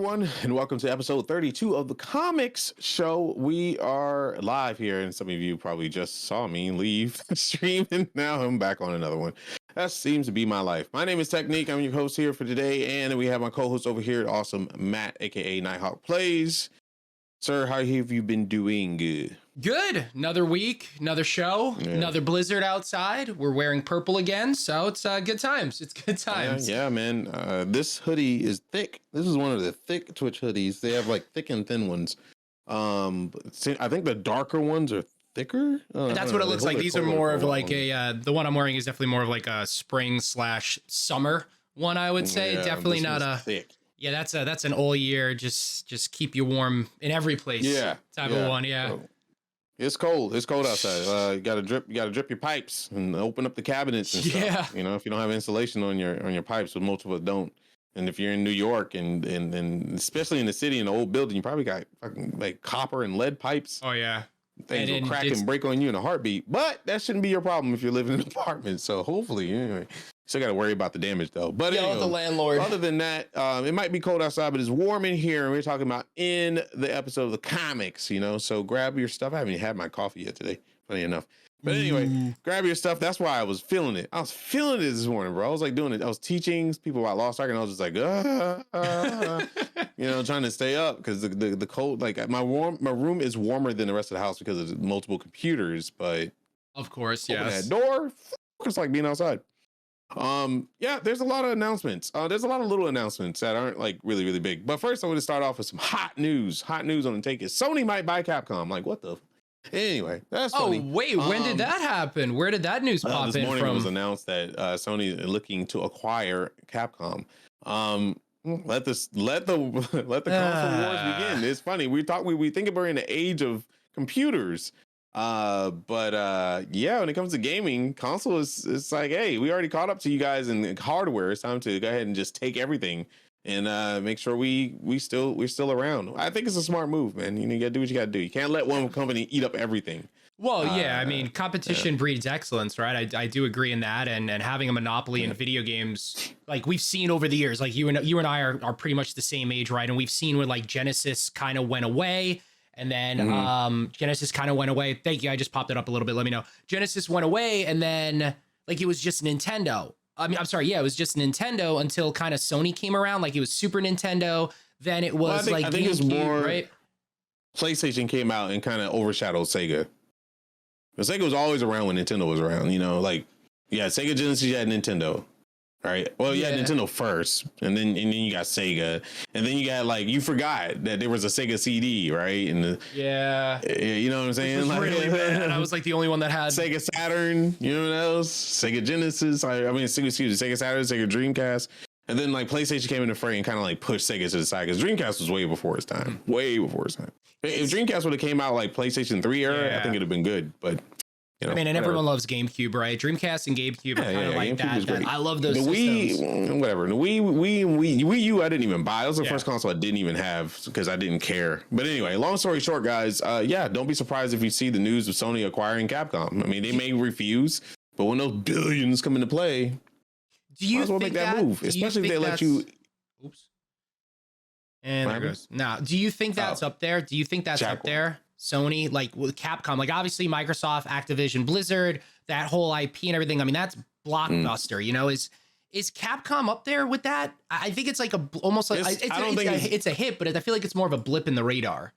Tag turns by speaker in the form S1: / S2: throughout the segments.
S1: everyone, and welcome to episode 32 of the Commix Show. We are live here, and some of you probably just saw me leave the stream, and now I'm back on another one. That seems to be my life. My name is Technique. I'm your host here for today, and we have my co-host over here, awesome Matt, aka Nighthawk Plays. Sir, how have you been doing?
S2: Good. Another week, another show, another blizzard outside. We're wearing purple again, so it's good times. It's good times.
S1: Yeah, man. This hoodie is thick. This is one of the thick Twitch hoodies. They have like thick and thin ones. I think the darker ones are thicker.
S2: That's what it looks like. These are more of like the one I'm wearing is definitely more of like a spring/summer one, I would say. Definitely not a thick. Yeah, that's an all year, just keep you warm in every place. Type of one. Yeah.
S1: So, it's cold. It's cold outside. You gotta drip your pipes and open up the cabinets and stuff. You know, if you don't have insulation on your pipes, but most of us don't. And if you're in New York and especially in the city in the old building, you probably got fucking like copper and lead pipes.
S2: Oh yeah.
S1: Things will crack and break on you in a heartbeat. But that shouldn't be your problem if you're living in an apartment. So hopefully, anyway. Still got to worry about the damage though. But anyway,
S2: the landlord.
S1: Other than that, it might be cold outside, but it's warm in here. And we're talking about in the episode of the comics, you know. So grab your stuff. I haven't even had my coffee yet today, funny enough. But anyway, grab your stuff. That's why I was feeling it. I was feeling it this morning, bro. I was like doing it. I was teaching people about Lost Ark, and I was just like, you know, trying to stay up because the cold. Like my room is warmer than the rest of the house because of multiple computers. But
S2: of course,
S1: yes, that door. It's like being outside. Yeah, there's a lot of announcements. There's a lot of little announcements that aren't like really big. But first, I want to start off with some hot news. Hot news on the take is Sony might buy Capcom. Like, what the? Anyway, that's funny.
S2: Oh wait, when did that happen? Where did that news pop in from?
S1: This morning it was announced that Sony is looking to acquire Capcom. Let the console wars begin. It's funny. We think we're in the age of computers. But when it comes to gaming, console it's like, hey, we already caught up to you guys in hardware. It's time to go ahead and just take everything and make sure we're still around. I think it's a smart move, man. You gotta do what you gotta do. You can't let one company eat up everything.
S2: Well, I mean, competition breeds excellence, right? I do agree in that, and having a monopoly in video games, like we've seen over the years, like you and I are pretty much the same age, right? And we've seen when like Genesis kind of went away. And then Genesis kind of went away. Thank you. I just popped it up a little bit. Let me know. Genesis went away, and then like it was just Nintendo. I mean, I'm sorry. Yeah, it was just Nintendo until kind of Sony came around. Like it was Super Nintendo. Then it was I think it's more right.
S1: PlayStation came out and kind of overshadowed Sega. But Sega was always around when Nintendo was around. You know, like Sega Genesis, you had Nintendo. Right. Well, you had Nintendo first, and then you got Sega, and then you got like you forgot that there was a Sega CD, right? And you know what I'm saying?
S2: Like, really bad. And I was like the only one that had
S1: Sega Saturn. You know what else? Sega Genesis. Sega Saturn, Sega Dreamcast, and then like PlayStation came into fray and kind of like pushed Sega to the side because Dreamcast was way before its time. Way before its time. If Dreamcast would have came out like PlayStation 3 era, I think it'd have been good, but. You know,
S2: I mean, and everyone loves GameCube, right? Dreamcast and GameCube are kind of like that. I love those systems.
S1: Wii, whatever. The Wii U, I didn't even buy. It was the first console I didn't even have because I didn't care. But anyway, long story short, guys, don't be surprised if you see the news of Sony acquiring Capcom. I mean, they may refuse, but when those billions come into play, might as well make that move, especially if they let you.
S2: Oops. And there goes. Now, do you think that's up there? Do you think that's up there? Sony, like with Capcom, like obviously Microsoft, Activision, Blizzard, that whole IP and everything. I mean, that's blockbuster. You know, is Capcom up there with that? I think it's like almost like it's a hit, but I feel like it's more of a blip in the radar.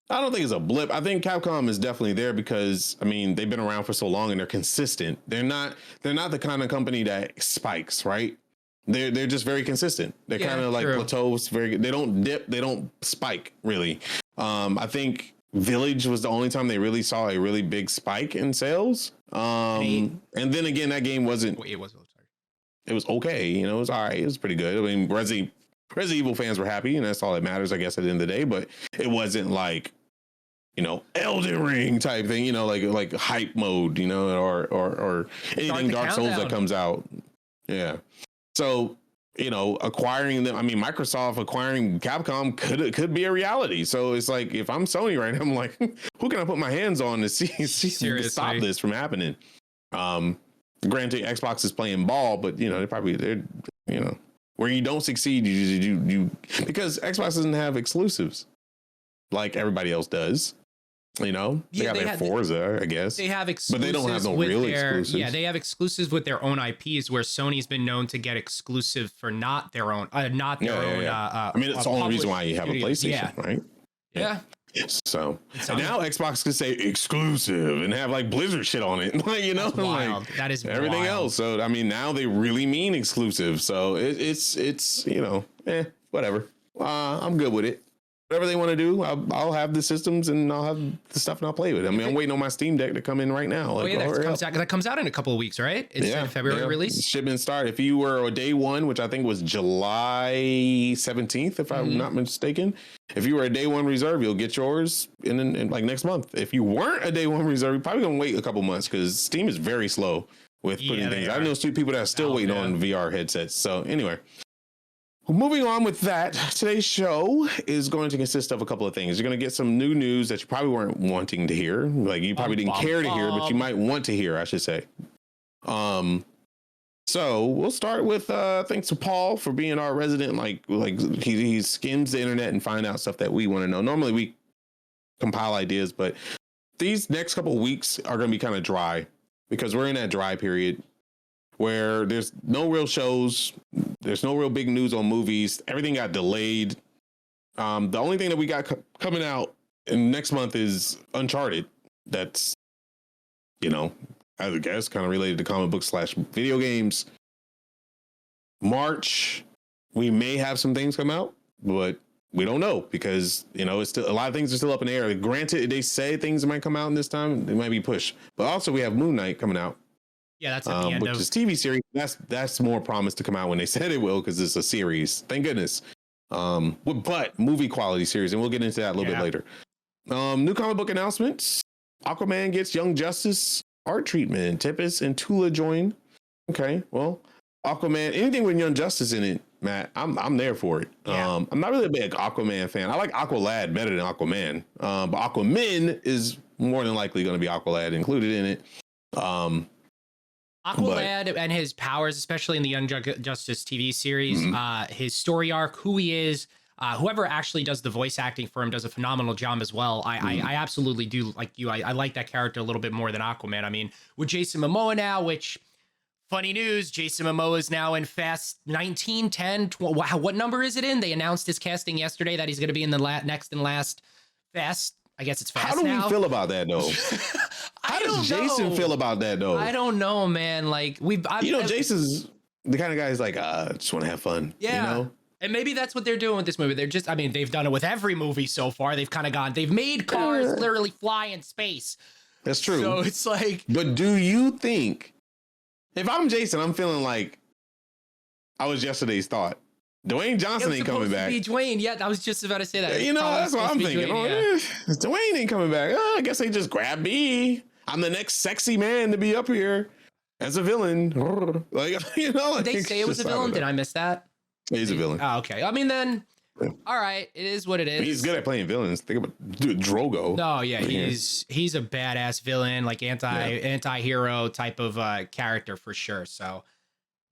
S1: I don't think it's a blip. I think Capcom is definitely there because I mean they've been around for so long and they're consistent. They're not the kind of company that spikes, right? They're just very consistent. They're kind of like plateaus. They don't dip. They don't spike really. I think Village was the only time they really saw a really big spike in sales. And then again, that game wasn't.
S2: It was. Sorry.
S1: It was okay. You know, it was all right. It was pretty good. I mean, Resident Evil fans were happy, and that's all that matters, I guess, at the end of the day. But it wasn't like, you know, Elden Ring type thing. You know, like hype mode. You know, or anything Dark Souls that comes out. Yeah. So. You know, acquiring them. I mean, Microsoft acquiring Capcom could be a reality. So it's like if I'm Sony right now, I'm like, who can I put my hands on to to stop this from happening? Granted, Xbox is playing ball, but you know, they're Where you don't succeed, you because Xbox doesn't have exclusives like everybody else does. You know, they got their Forza, I guess.
S2: They have exclusives,
S1: but they don't have no real exclusives.
S2: Yeah, they have exclusives with their own IPs, where Sony's been known to get exclusive for not their own, I mean, it's the only reason why you have a PlayStation, right?
S1: Yeah. So and now Xbox can say exclusive and have like Blizzard shit on it, like, you know,
S2: like that is
S1: everything else. So I mean, now they really mean exclusive. So it's you know, whatever. I'm good with it. Whatever they want to do, I'll have the systems and I'll have the stuff and I'll play with it. I mean, I'm waiting on my Steam Deck to come in right now.
S2: Like, that comes out in a couple of weeks, right? It's a February release.
S1: Shipment start. If you were a day one, which I think was July 17th, if I'm not mistaken, if you were a day one reserve, you'll get yours in like next month. If you weren't a day one reserve, you're probably gonna wait a couple months because Steam is very slow with putting things. I know two people that are still waiting on VR headsets. So anyway. Moving on with that, today's show is going to consist of a couple of things. You're going to get some new news that you probably weren't wanting to hear. Like you probably didn't care to hear, but you might want to hear, I should say. So we'll start with thanks to Paul for being our resident, like he skims the internet and find out stuff that we want to know. Normally we compile ideas, but these next couple of weeks are going to be kind of dry because we're in that dry period where there's no real shows, there's no real big news on movies. Everything got delayed. The only thing that we got coming out in next month is Uncharted. That's, you know, I guess kind of related to comic books / video games. March, we may have some things come out, but we don't know because, you know, it's still a lot of things are still up in the air. Granted, they say things might come out in this time, they might be pushed. But also we have Moon Knight coming out.
S2: Yeah, that's at the end
S1: which is TV series. That's more promised to come out when they said it will because it's a series. Thank goodness. But movie quality series, and we'll get into that a little bit later. New comic book announcements. Aquaman gets Young Justice art treatment. Tempest and Tula join. Okay, well, Aquaman, anything with Young Justice in it, Matt, I'm there for it. Yeah. I'm not really a big Aquaman fan. I like Aqualad better than Aquaman. But Aquaman is more than likely going to be Aqualad included in it.
S2: Aqualad and his powers, especially in the Young Justice TV series, his story arc, who he is, whoever actually does the voice acting for him does a phenomenal job as well. I absolutely do like you. I like that character a little bit more than Aquaman. I mean, with Jason Momoa now, which funny news, Jason Momoa is now in Fast 19, 10, 12. Wow, what number is it in? They announced his casting yesterday that he's going to be in the next and last Fast. I guess it's Fast.
S1: How do we feel about that though? How does Jason feel about that though?
S2: I don't know, man. Like
S1: Jason's the kind of guy who's like, just want to have fun.
S2: Yeah.
S1: You know?
S2: And maybe that's what they're doing with this movie. They're just, I mean, they've done it with every movie so far. They've kind of they've made cars literally fly in space.
S1: That's true.
S2: So it's like,
S1: but do you think if I'm Jason, I'm feeling like I was yesterday's thought. Dwayne Johnson ain't coming back.
S2: Be Dwayne. Yeah, I was just about to say that.
S1: You know, that's what I'm thinking. Dwayne ain't coming back. I guess they just grabbed me. I'm the next sexy man to be up here as a villain. Like, you know,
S2: did they say it was a villain? Did I miss that?
S1: He's a villain.
S2: Oh, okay. I mean, then, all right, it is what it is.
S1: He's good at playing villains. Think about Drogo.
S2: No, yeah, he's a badass villain, like anti-hero type of character for sure. So.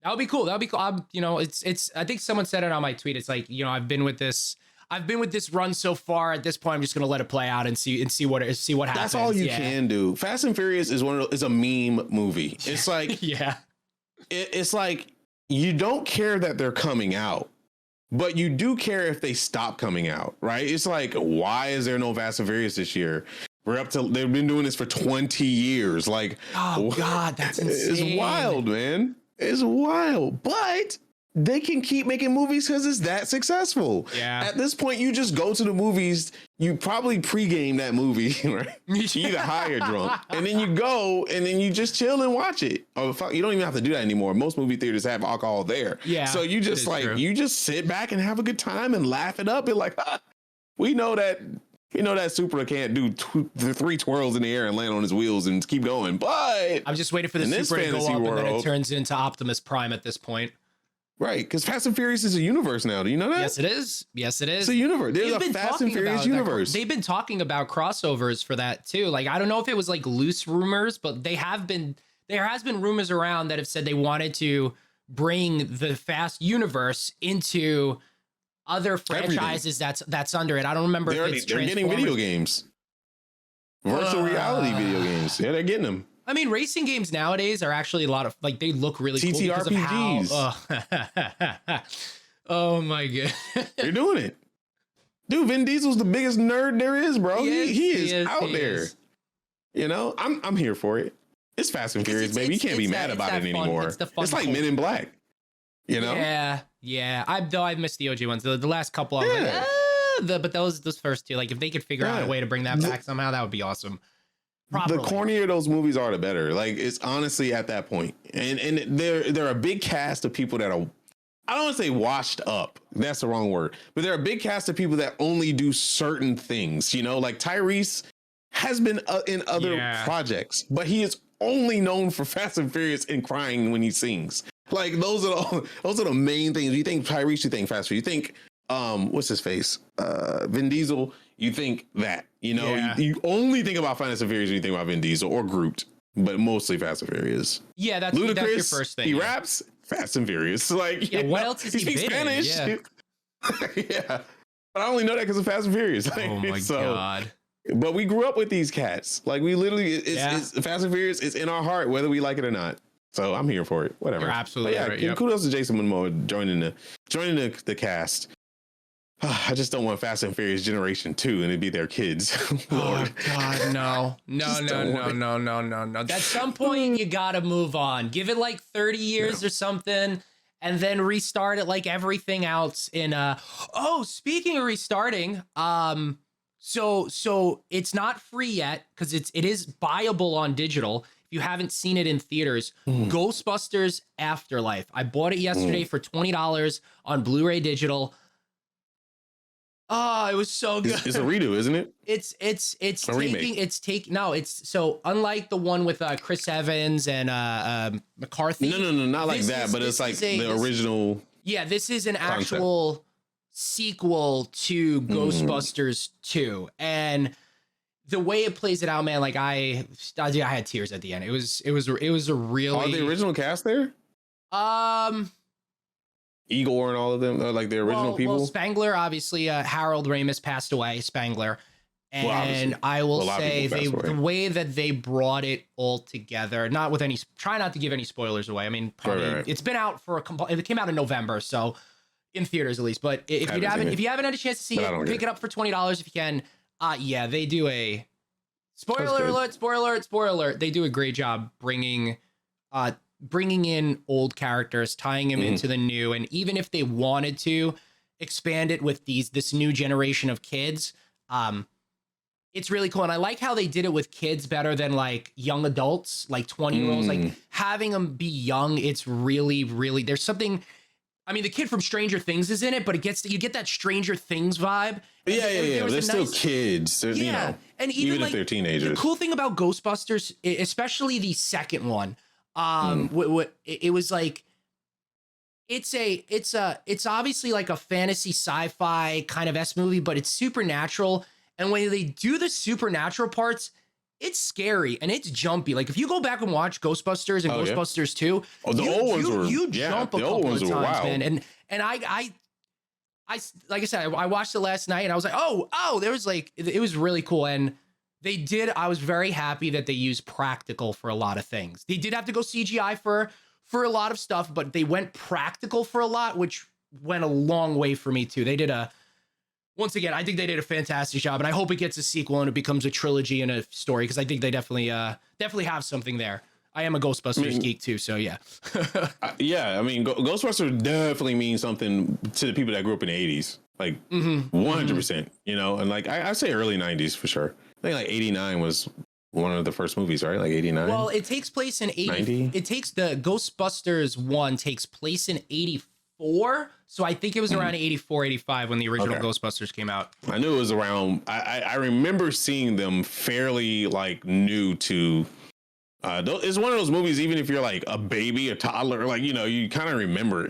S2: That would be cool. That would be cool. You know, it's. I think someone said it on my tweet. It's like, you know, I've been with this run so far. At this point, I'm just gonna let it play out and see what happens.
S1: That's all you can do. Fast and Furious is a meme movie. It's like it's like you don't care that they're coming out, but you do care if they stop coming out, right? It's like, why is there no Fast and Furious this year? They've been doing this for 20 years. Like,
S2: oh God, that's insane.
S1: It's wild, man. It's wild, but they can keep making movies because it's that successful. Yeah. At this point, you just go to the movies. You probably pregame that movie, right? You either high or drunk, and then you go and then you just chill and watch it. Oh, fuck, you don't even have to do that anymore. Most movie theaters have alcohol there. Yeah. So you just you just sit back and have a good time and laugh it up. And like, we know that. You know that Supra can't do 3 twirls in the air and land on his wheels and keep going, but
S2: I'm just waiting for the Supra to go up and then it turns into Optimus Prime at this point.
S1: Right, because Fast and Furious is a universe now. Do you know that?
S2: Yes, it is. Yes, it is.
S1: It's a universe. There's a Fast and Furious universe.
S2: They've been talking about crossovers for that too. Like, I don't know if it was like loose rumors, but there has been rumors around that have said they wanted to bring the Fast universe into other franchises that's under it. I don't remember if it's
S1: they're getting video games. Virtual reality video games. Yeah, they're getting them.
S2: I mean, racing games nowadays are actually a lot of like they look really cool because of how. Oh my god,
S1: you're doing it, dude. Vin Diesel's the biggest nerd there is, bro. He is out there. You know, I'm here for it. It's Fast and Furious, baby. You can't be mad about it anymore. It's like Men in Black. You know?
S2: Yeah. I've missed the OG ones. The last couple, I was like, but those first two, like if they could figure out a way to bring that back somehow, that would be awesome. Properly.
S1: The cornier those movies are, the better. Like it's honestly at that point, and they're a big cast of people that are. I don't want to say washed up. That's the wrong word, but they're a big cast of people that only do certain things. You know, like Tyrese has been in other projects, but he is only known for Fast and Furious and crying when he sings. Like those are the main things. You think Tyrese, you think Fast Food, you think what's his face? Vin Diesel, you think that. You know, you only think about Fast and Furious when you think about Vin Diesel or Groot, but mostly Fast and Furious.
S2: Yeah, that's your first thing.
S1: He raps Fast and Furious. Like,
S2: what else is he speaks Spanish?
S1: Yeah. But I only know that because of Fast and Furious. Like,
S2: oh my god.
S1: But we grew up with these cats. Like we literally, it's Fast and Furious is in our heart, whether we like it or not. So I'm here for it. Whatever.
S2: You're absolutely right.
S1: Yep. Kudos to Jason Momoa joining the cast. I just don't want Fast and Furious Generation 2 and it'd be their kids.
S2: Oh God, no. At some point you gotta move on. Give it like 30 years or something, and then restart it like everything else in speaking of restarting, so it's not free yet because it is buyable on digital. If you haven't seen it in theaters, Ghostbusters Afterlife. I bought it yesterday for $20 on Blu-ray digital. Oh, it was so good.
S1: It's a redo, isn't it?
S2: It's so unlike the one with Chris Evans and McCarthy.
S1: No, not like that, but it's like the original.
S2: Yeah, this is an actual sequel to Ghostbusters 2, and the way it plays it out, man, like I had tears at the end. It was a really.
S1: Are the original cast there? Igor and all of them, like the original people.
S2: Well, Spangler, obviously, Harold Ramis passed away. Spangler, and I will say the way that they brought it all together, not with any. Try not to give any spoilers away. I mean, probably it's been out for it came out in November, so in theaters at least. But if you haven't had a chance to see it, pick it up for $20 if you can. They do a spoiler alert. They do a great job bringing in old characters, tying them into the new, and even if they wanted to expand it with this new generation of kids, it's really cool. And I like how they did it with kids better than like young adults, like 20-year-olds. Like having them be young, it's really, really, there's something. I mean, the kid from Stranger Things is in it, but you get that Stranger Things vibe.
S1: Yeah. They're still kids. You know,
S2: and even
S1: if they're teenagers.
S2: The cool thing about Ghostbusters, especially the second one, it was like it's obviously like a fantasy sci-fi kind of movie, but it's supernatural. And when they do the supernatural parts, it's scary and it's jumpy. Like if you go back and watch Ghostbusters and Ghostbusters 2,
S1: the old ones were
S2: jump a couple of times, man. And I like I said, I watched it last night and I was like, there was like, it was really cool. And I was very happy that they used practical for a lot of things. They did have to go CGI for a lot of stuff, but they went practical for a lot, which went a long way for me too. Once again, I think they did a fantastic job, and I hope it gets a sequel and it becomes a trilogy and a story, because I think they definitely have something there. I am a Ghostbusters geek too, so yeah.
S1: I mean, Ghostbusters definitely means something to the people that grew up in the 80s, like 100%, you know, and like I say early 90s for sure. I think like 89 was one of the first movies, right? Like 89.
S2: Well, it takes place in 90. It takes the Ghostbusters 1 takes place in 84. So I think it was around 84, 85 when the original Ghostbusters came out.
S1: I knew it was around. I remember seeing them fairly like new to. It's one of those movies, even if you're like a baby, a toddler, like, you know, you kind of remember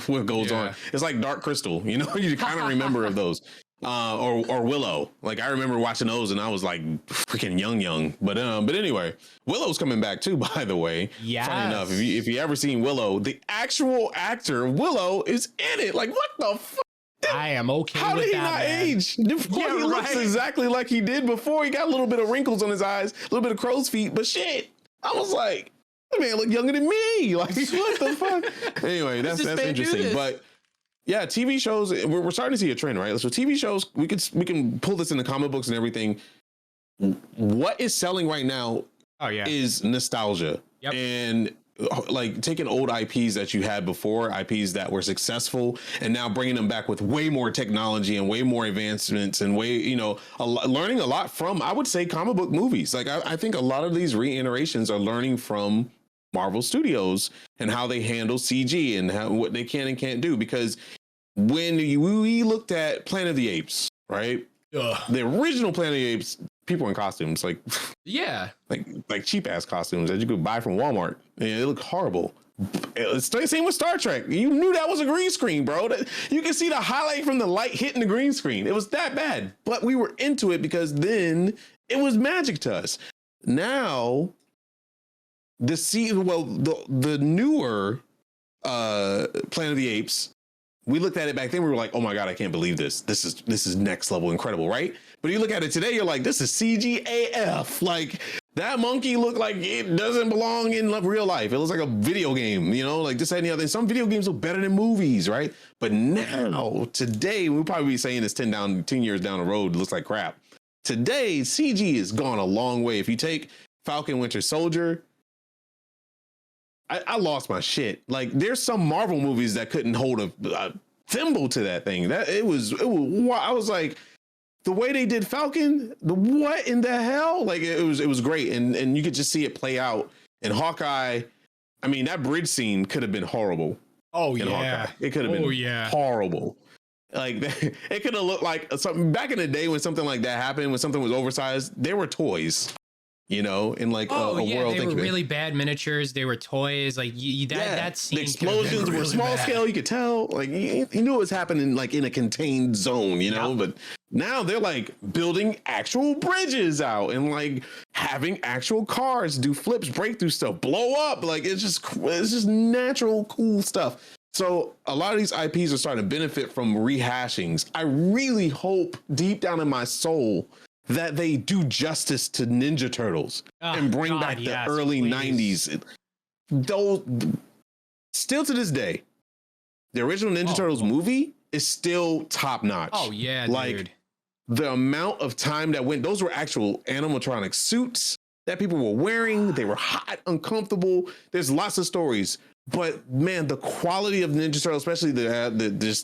S1: what goes on. It's like Dark Crystal, you know, you kind of remember of those. or Willow. Like I remember watching those, and I was like freaking young. But anyway, Willow's coming back too. By the way,
S2: yeah.
S1: Funny enough, if you ever seen Willow, the actual actor Willow is in it. Like what the fuck?
S2: I am okay.
S1: How
S2: with
S1: did he
S2: that,
S1: not
S2: man.
S1: age? He looks exactly like he did before. He got a little bit of wrinkles on his eyes, a little bit of crow's feet, but shit, I was like, that man look younger than me. Like what the fuck? Anyway, that's interesting. But yeah, TV shows. We're starting to see a trend, right? So TV shows, we can pull this into comic books and everything. What is selling right now?
S2: Oh yeah,
S1: is nostalgia. Yep. And like taking old IPs that you had before, IPs that were successful, and now bringing them back with way more technology and way more advancements and learning a lot from, I would say, comic book movies. Like I think a lot of these reiterations are learning from Marvel Studios and how they handle CG and what they can and can't do. Because when we looked at Planet of the Apes, right? The original Planet of the Apes, people in costumes, like like cheap ass costumes that you could buy from Walmart, and they look horrible. It's the same with Star Trek. You knew that was a green screen, bro. You can see the highlight from the light hitting the green screen. It was that bad, but we were into it because then it was magic to us. Now, the newer Planet of the Apes, we looked at it back then. We were like, "Oh my god, I can't believe this! This is next level incredible, right?" But you look at it today, you're like, "This is CG AF!" Like that monkey looked like it doesn't belong in real life. It looks like a video game, like this, that, and the other. Some video games look better than movies, right? But now, today, we'll probably be saying this 10 years down the road, it looks like crap. Today, CG has gone a long way. If you take Falcon Winter Soldier, I lost my shit. Like there's some Marvel movies that couldn't hold a thimble to that thing. I was like, the way they did Falcon, what in the hell? Like it was great. And you could just see it play out. And Hawkeye, I mean, that bridge scene could have been horrible.
S2: Oh yeah.
S1: Hawkeye. It could have been horrible. Like it could have looked like something back in the day when something like that happened, when something was oversized, there were toys. In like a world.
S2: They were really bad miniatures. They were toys. Like that scene.
S1: The explosions were
S2: really
S1: small scale. You could tell. Like you knew it was happening like in a contained zone. But now they're like building actual bridges out and like having actual cars do flips, break through stuff, blow up. Like it's just natural, cool stuff. So a lot of these IPs are starting to benefit from rehashings. I really hope deep down in my soul that they do justice to Ninja Turtles and bring back the early 90s. Though, still to this day, the original Ninja Turtles movie is still top notch.
S2: Oh, yeah,
S1: like,
S2: dude.
S1: The amount of time that went, those were actual animatronic suits that people were wearing. They were hot, uncomfortable. There's lots of stories. But man, the quality of Ninja Turtles, especially the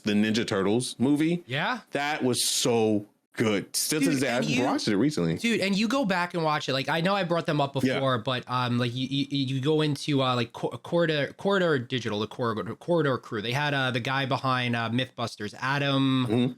S1: Ninja Turtles movie, that was so good. Still to this day, I've watched it recently,
S2: dude. And you go back and watch it. Like I know I brought them up before, but like you go into like Corridor Digital, the Corridor crew. They had the guy behind Mythbusters, Adam,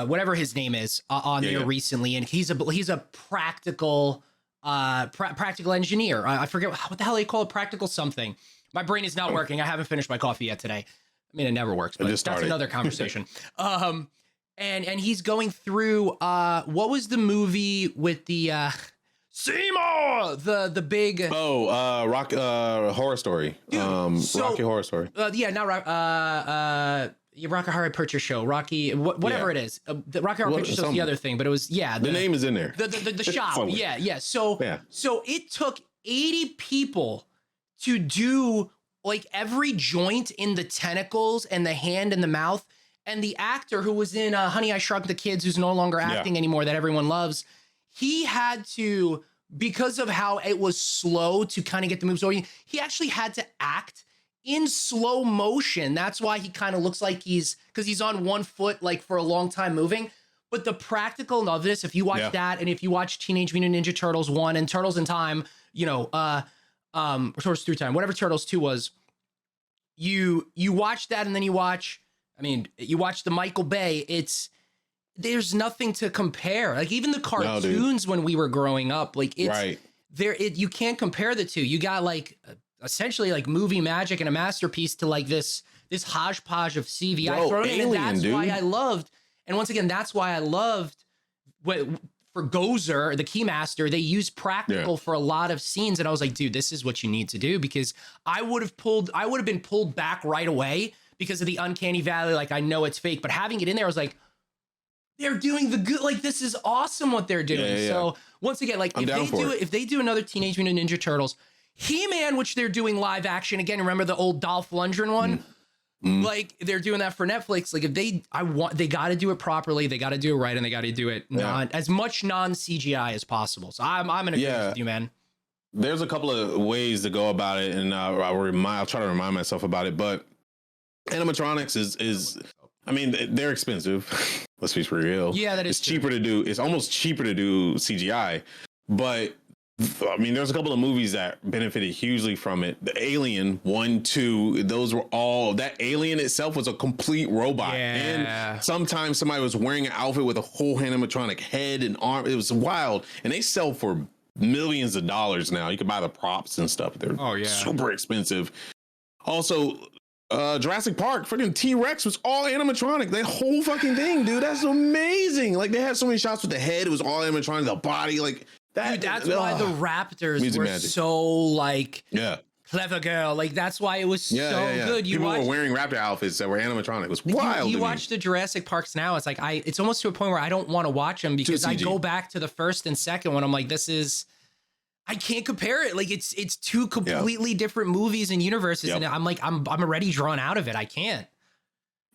S2: whatever his name is, on there recently, and he's a practical engineer. I forget what the hell they call it, practical something. My brain is not working. I haven't finished my coffee yet today. I mean, it never works, but that's another conversation. And he's going through what was the movie with the Seymour, the big
S1: Rock Horror Story.
S2: Dude,
S1: Rocky Horror Story.
S2: Rocky Horror Picture Show, Rocky, whatever it is. The Rocky Horror Picture Show is the other thing, but it was the
S1: name is in there.
S2: The shop, So it took 80 people to do like every joint in the tentacles and the hand and the mouth. And the actor who was in Honey, I Shrunk the Kids, who's no longer acting anymore, that everyone loves, he had to, because of how it was slow to kind of get the moves going, he actually had to act in slow motion. That's why he kind of looks like because he's on one foot like for a long time moving. But the practical of this, if you watch that, and if you watch Teenage Mutant Ninja Turtles 1 and Turtles in Time, Turtles Through Time, whatever Turtles 2 was, you watch that, and then you watch the Michael Bay, there's nothing to compare. Like even the cartoons when we were growing up, like you can't compare the two. You got like essentially like movie magic and a masterpiece to like this hodgepodge of CGI thrown in, and that's why I loved. And once again, that's why I loved what for Gozer, the Keymaster, they used practical for a lot of scenes. And I was like, dude, this is what you need to do, because I would have been pulled back right away because of the uncanny valley. Like, I know it's fake, but having it in there, I was like, they're doing the good. Like, this is awesome what they're doing. Yeah. So once again, like if they do another Teenage Mutant Ninja Turtles, He-Man, which they're doing live action again, remember the old Dolph Lundgren one? Like, they're doing that for Netflix. Like, if they got to do it properly, they got to do it right, and they got to do it as much non-CGI as possible. So I'm gonna agree with you, man.
S1: There's a couple of ways to go about it, and I'll try to remind myself about it. But animatronics is I mean, they're expensive. Let's be real.
S2: Yeah, that is
S1: cheaper to do. It's almost cheaper to do CGI, but I mean, there's a couple of movies that benefited hugely from it. The Alien 1, 2, those were all, that Alien itself was a complete robot.
S2: Yeah.
S1: And sometimes somebody was wearing an outfit with a whole animatronic head and arm. It was wild. And they sell for millions of dollars now. You can buy the props and stuff. They're super expensive. Also, Jurassic Park, freaking T-Rex was all animatronic. That whole fucking thing, dude. That's amazing. Like, they had so many shots with the head. It was all animatronic. The body, like,
S2: dude, that's why the Raptors were so like clever girl. Like, that's why it was so good.
S1: People were wearing Raptor outfits that were animatronic. It was wild.
S2: You watch the Jurassic Parks now, it's like it's almost to a point where I don't want to watch them because I go back to the first and second one. I'm like, I can't compare it. Like, it's two completely different movies and universes, and I'm like, I'm already drawn out of it. I can't.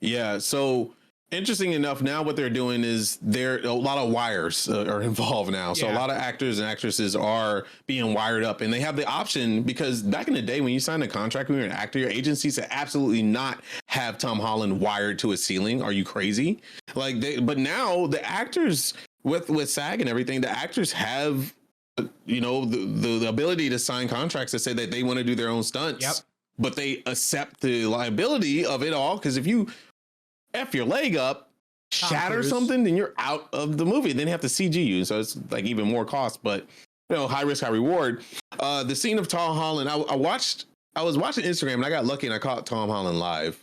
S1: Yeah. So, interesting enough, now what they're doing is a lot of wires are involved now. So a lot of actors and actresses are being wired up, and they have the option, because back in the day when you signed a contract when you're an actor, your agency said absolutely not have Tom Holland wired to a ceiling. Are you crazy? Like, but now the actors with SAG and everything, the actors have, you know, the ability to sign contracts that say that they want to do their own stunts, but they accept the liability of it all. Because if you F your leg up, shatter something, then you're out of the movie. Then you have to CG you. So it's like even more cost, but you know, high risk, high reward. The scene of Tom Holland, I was watching Instagram and I got lucky and I caught Tom Holland live.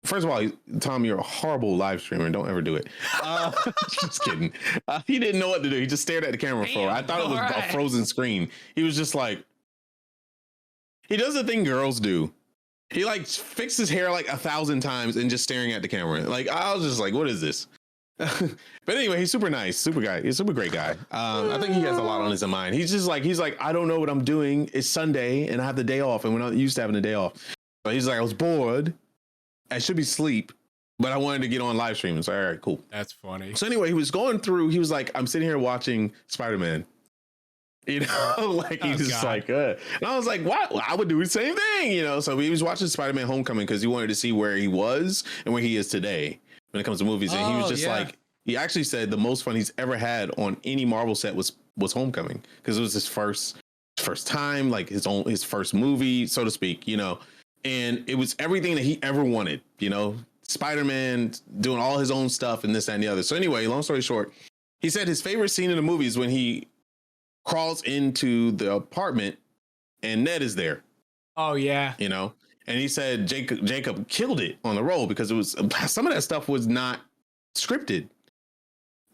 S1: First of all, Tom, you're a horrible live streamer. Don't ever do it. Just kidding. He didn't know what to do. He just stared at the camera for. I thought it was a frozen screen. He was just like, he does the thing girls do. He like fixed his hair like 1,000 times and just staring at the camera. Like, I was just like, what is this? But anyway, he's super nice, super guy. He's a super great guy. I think he has a lot on his mind. He's like, I don't know what I'm doing. It's Sunday and I have the day off. And we're not used to having a day off. But he's like, I was bored. I should be asleep, but I wanted to get on live streaming. So, all right, cool.
S2: That's funny.
S1: So anyway, he was going through, he was like, I'm sitting here watching Spiderman. You know, like he's just like, and I was like, what? Well, I would do the same thing, you know? So he was watching Spider-Man Homecoming because he wanted to see where he was and where he is today when it comes to movies. And he was just like, he actually said the most fun he's ever had on any Marvel set was Homecoming, because it was his first time, like his first movie, so to speak, you know? And it was everything that he ever wanted, you know? Spider-Man doing all his own stuff and this, that, and the other. So anyway, long story short, he said his favorite scene in the movie is when he crawls into the apartment and Ned is there.
S2: Oh yeah.
S1: You know, and he said Jacob killed it on the roll because it was, some of that stuff was not scripted.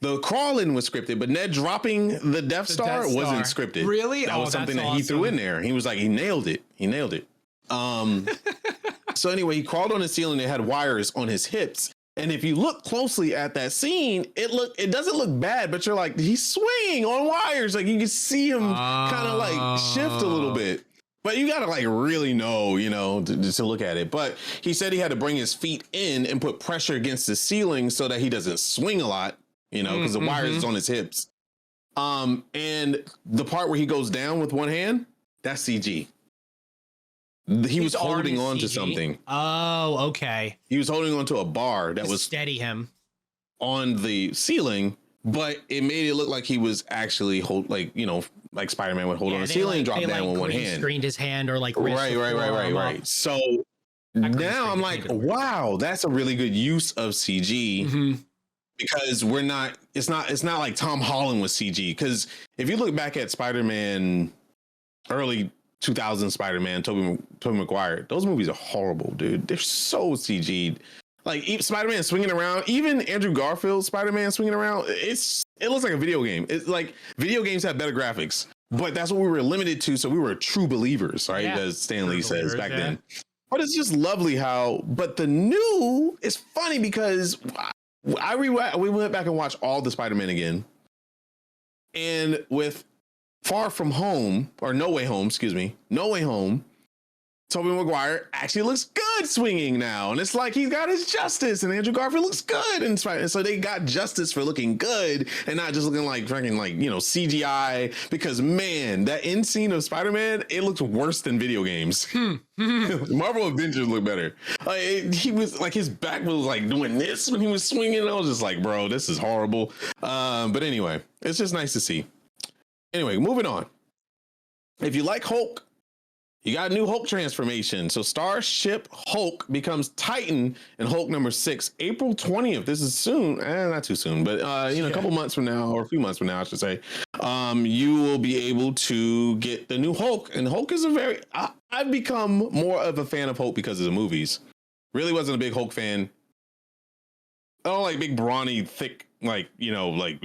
S1: The crawling was scripted, but Ned dropping the Death Star wasn't scripted.
S2: Really?
S1: That was something that he threw in there. He was like, he nailed it. So anyway, he crawled on the ceiling. They had wires on his hips. And if you look closely at that scene, it doesn't look bad, but you're like, he's swinging on wires. Like, you can see him kind of like shift a little bit, but you got to like really know, you know, to look at it. But he said he had to bring his feet in and put pressure against the ceiling so that he doesn't swing a lot, you know, because the wires is on his hips. And the part where he goes down with one hand, that's CG. He was holding on to something.
S2: Oh, okay.
S1: He was holding on to a bar that was
S2: steady him
S1: on the ceiling, but it made it look like he was actually like like Spider-Man would hold on the ceiling and drop down with one hand.
S2: Screened his hand or like
S1: right. So now I'm like, wow, that's a really good use of CG because it's not like Tom Holland was CG. Because if you look back at Spider-Man early 2000 Spider-Man, Tobey Maguire, those movies are horrible, dude. They're so CG'd. Like Spider-Man swinging around, even Andrew Garfield's Spider-Man swinging around. It looks like a video game. It's like video games have better graphics, but that's what we were limited to. So we were true believers, right?
S2: Yeah.
S1: As Stan Lee says back
S2: Yeah.
S1: then. But it's just lovely how. But the new is funny because we went back and watched all the Spider-Man again, and with Far From Home or No Way Home, excuse me, No Way Home. Tobey Maguire actually looks good swinging now. And it's like he's got his justice, and Andrew Garfield looks good. And so they got justice for looking good and not just looking like freaking like, you know, CGI. Because man, that end scene of Spider-Man, it looks worse than video games. Marvel Avengers look better. He was like, his back was like doing this when he was swinging. I was just like, bro, this is horrible. But anyway, it's just nice to see. Anyway, moving on. If you like Hulk, you got a new Hulk transformation. So Starship Hulk becomes Titan in Hulk number 6, April 20th. This is soon. Not too soon, but a couple months from now, or a few months from now, I should say. You will be able to get the new Hulk. And Hulk is I've become more of a fan of Hulk because of the movies. Really wasn't a big Hulk fan. I don't like big, brawny, thick, like, you know, like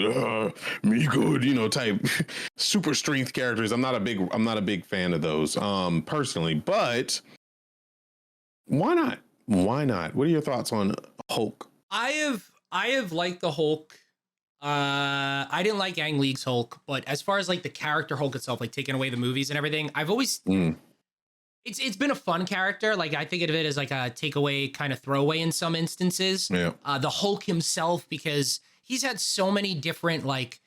S1: me good, you know, type super strength characters. I'm not a big fan of those personally, but why not? What are your thoughts on Hulk?
S2: I have liked the Hulk. I didn't like Ang Lee's Hulk, but as far as like the character Hulk itself, like taking away the movies and everything, I've always it's been a fun character. Like I think of it as like a takeaway kind of throwaway in some instances.
S1: Yeah.
S2: The Hulk himself, because he's had so many different like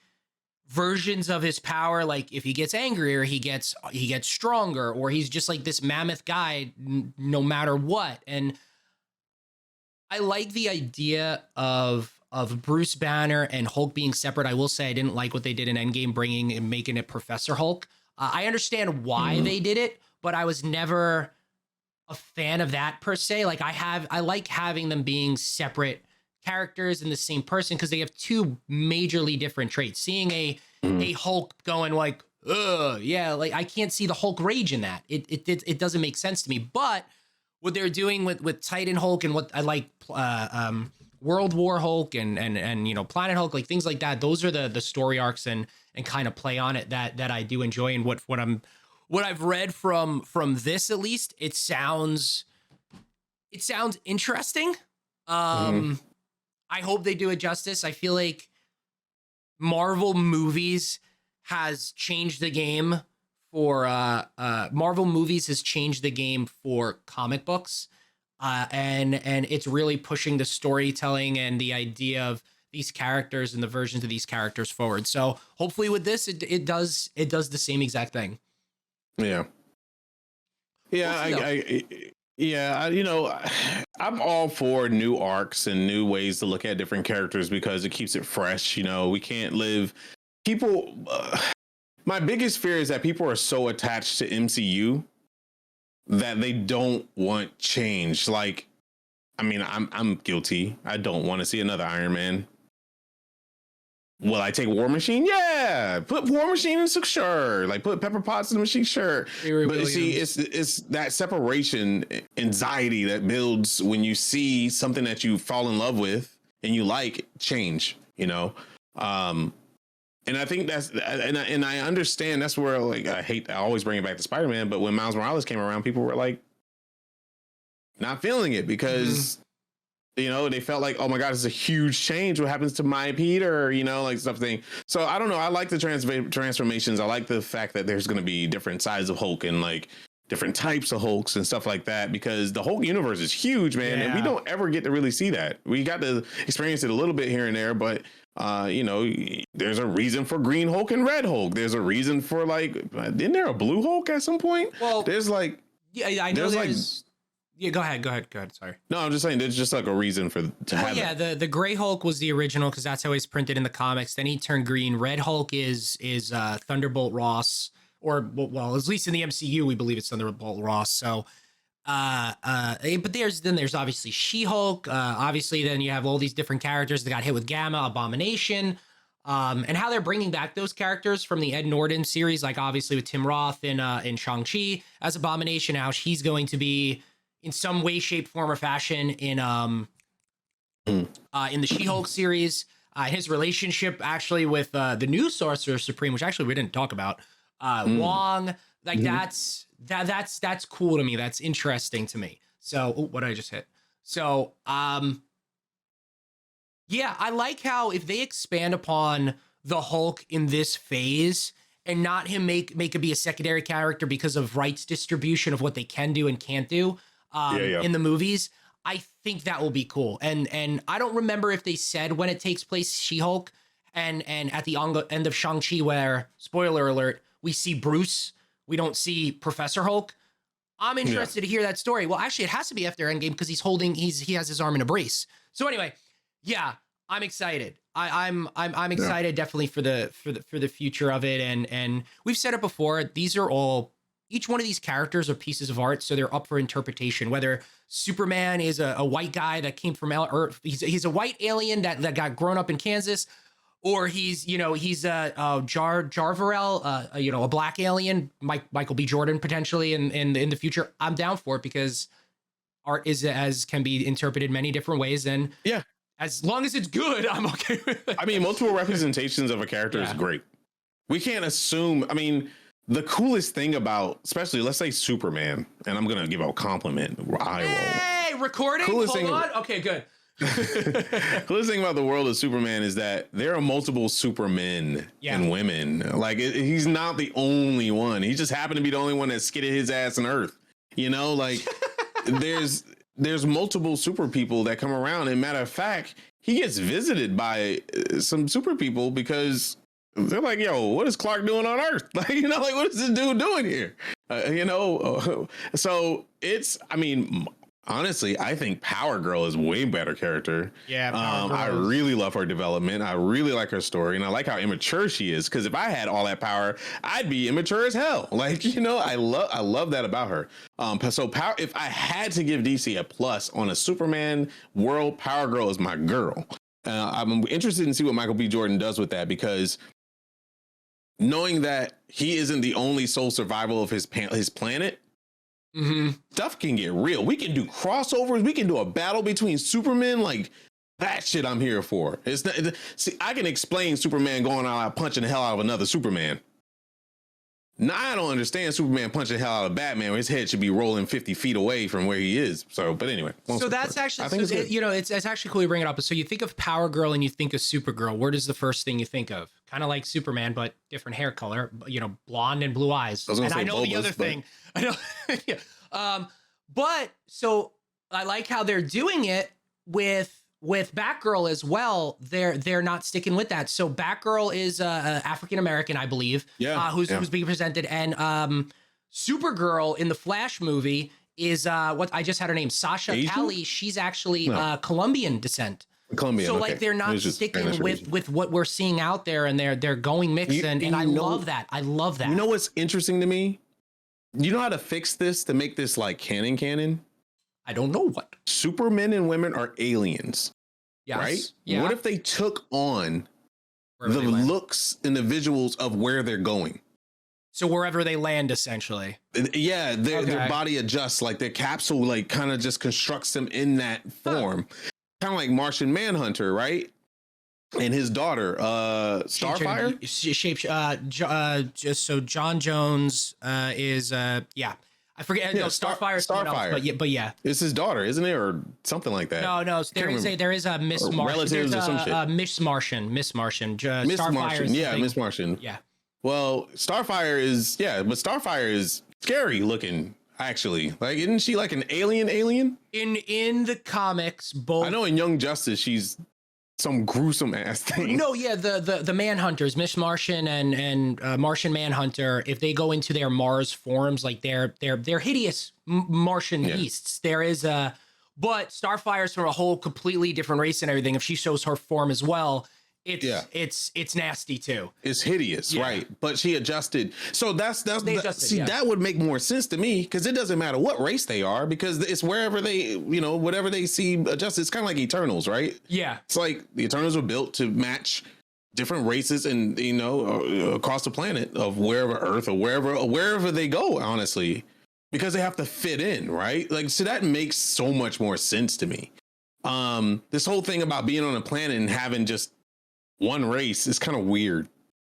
S2: versions of his power. Like if he gets angrier, he gets stronger, or he's just like this mammoth guy no matter what. And I like the idea of Bruce Banner and Hulk being separate. I will say I didn't like what they did in Endgame, bringing and making it Professor Hulk. I understand why they did it, but I was never a fan of that per se. Like I like having them being separate characters in the same person because they have two majorly different traits. Seeing a Hulk going like, yeah, like I can't see the Hulk rage in that. It doesn't make sense to me. But what they're doing with Titan Hulk and what I like, World War Hulk and you know, Planet Hulk, like things like that. Those are the story arcs and kind of play on it that I do enjoy. And what I've read from this, at least, it sounds interesting. I hope they do it justice. I feel like Marvel movies has changed the game for Marvel movies has changed the game for comic books. And it's really pushing the storytelling and the idea of these characters and the versions of these characters forward. So hopefully with this, it does the same exact thing.
S1: Yeah. Yeah. You know, I'm all for new arcs and new ways to look at different characters because it keeps it fresh. You know, we can't live people. My biggest fear is that people are so attached to MCU that they don't want change. Like, I mean, I'm guilty. I don't want to see another Iron Man. Will I take War Machine? Yeah. Put War Machine in, sure. Like put Pepper Potts in the machine, sure. But you see, it's that separation anxiety that builds when you see something that you fall in love with and you like change, you know? And I think and I understand that's where, like, I always bring it back to Spider-Man, but when Miles Morales came around, people were like not feeling it because you know, they felt like, oh my God, it's a huge change. What happens to my Peter? You know, like something. So I don't know. I like the transformations. I like the fact that there's going to be different sides of Hulk and like different types of Hulks and stuff like that, because the Hulk universe is huge, man. And we don't ever get to really see that. We got to experience it a little bit here and there, but you know, there's a reason for Green Hulk and Red Hulk. There's a reason for like, isn't there a Blue Hulk at some point?
S2: Well,
S1: there's like,
S2: yeah, I know there's. Yeah, go ahead. Sorry.
S1: No, I'm just saying there's just like a reason to have.
S2: Yeah, the Gray Hulk was the original because that's how he's printed in the comics. Then he turned green. Red Hulk is Thunderbolt Ross, or well, at least in the MCU, we believe it's Thunderbolt Ross. So, but there's obviously She-Hulk. Obviously, then you have all these different characters that got hit with Gamma, Abomination, and how they're bringing back those characters from the Ed Norton series, like obviously with Tim Roth in Shang-Chi as Abomination. How he's going to be in some way, shape, form, or fashion in in the She-Hulk series. His relationship actually with the new Sorcerer Supreme, which actually we didn't talk about, Wong, like that's cool to me. That's interesting to me. So what did I just hit? So yeah, I like how if they expand upon the Hulk in this phase and not him make it be a secondary character because of rights distribution of what they can do and can't do in the movies, I think that will be cool. And I don't remember if they said when it takes place, She-Hulk, and at the end of Shang-Chi where, spoiler alert, we see Bruce, we don't see Professor Hulk. I'm interested to hear that story. Well, actually, it has to be after Endgame because he has his arm in a brace. So anyway, yeah, I'm excited. I'm excited definitely for the future of it. And we've said it before. Each one of these characters are pieces of art, so they're up for interpretation. Whether Superman is a white guy that came from Earth, he's a white alien that got grown up in Kansas, or he's Jar-Varel, a black alien, Michael B. Jordan potentially in the future. I'm down for it because art can be interpreted many different ways, and as long as it's good, I'm okay with it.
S1: I mean, multiple representations of a character is great. We can't assume. I mean, the coolest thing about, especially, let's say Superman, and I'm gonna give a compliment.
S2: Hey, recording. Hold on. Okay, good.
S1: Coolest thing about the world of Superman is that there are multiple Supermen and women. Like he's not the only one. He just happened to be the only one that skidded his ass on Earth. You know, like there's multiple super people that come around. And matter of fact, he gets visited by some super people because they're like, yo, what is Clark doing on Earth? Like, like, what is this dude doing here? So honestly, I think Power Girl is way better character.
S2: Yeah,
S1: I really love her development. I really like her story, and I like how immature she is. Because if I had all that power, I'd be immature as hell. Like, I love that about her. So if I had to give DC a plus on a Superman world, Power Girl is my girl. I'm interested in see what Michael B. Jordan does with that, because knowing that he isn't the only sole survival of his planet. Stuff can get real. We can do crossovers. We can do a battle between Supermen. Like that shit I'm here for. See, I can explain Superman going out punching the hell out of another Superman. Now I don't understand Superman punching the hell out of Batman where his head should be rolling 50 feet away from where he is. So, but anyway.
S2: So that's actually, it's actually cool you bring it up. So you think of Power Girl and you think of Supergirl. Where does the first thing you think of? Kind of like Superman, but different hair color, blonde and blue eyes. And I know the other thing. I know. But so I like how they're doing it with Batgirl as well. They're not sticking with that. So Batgirl is African American, I believe. Who's being presented, and Supergirl in the Flash movie is what I just had her name, Sasha Cali. She's actually Colombian descent.
S1: Colombian.
S2: So like they're not sticking with what we're seeing out there, and they're going mixed, and I love that. I love that.
S1: You know what's interesting to me? You know how to fix this to make this like canon?
S2: I don't know what.
S1: Supermen and women are aliens.
S2: Yes.
S1: Right?
S2: Yeah.
S1: What if they took on the looks and the visuals of where they're going?
S2: So wherever they land, essentially.
S1: Yeah, their body adjusts, like their capsule like kind of just constructs them in that form. Kind of like Martian Manhunter, right? And his daughter, Starfire.
S2: So John Jones is I forget. No, Starfire. But yeah,
S1: it's his daughter, isn't it, or something like that?
S2: No. There is a Miss Martian.
S1: Relatives or some shit.
S2: Miss Martian.
S1: Miss Martian. Yeah, Miss Martian.
S2: Yeah.
S1: Well, Starfire is but Starfire is scary looking. Actually, like, isn't she like an alien?
S2: In the comics, both.
S1: I know in Young Justice she's some gruesome ass thing.
S2: No, yeah, the Manhunters, Miss Martian and Martian Manhunter, if they go into their Mars forms, like they're hideous Martian beasts. There is but Starfire's from a whole completely different race and everything. If she shows her form as well, it's nasty too.
S1: It's hideous, right? But she adjusted. So that would make more sense to me, because it doesn't matter what race they are, because it's wherever they, whatever they see adjusted. It's kind of like Eternals, right?
S2: Yeah.
S1: It's like the Eternals were built to match different races and, across the planet of wherever Earth or wherever they go, honestly, because they have to fit in, right? Like, so that makes so much more sense to me. This whole thing about being on a planet and having just one race is kind of weird.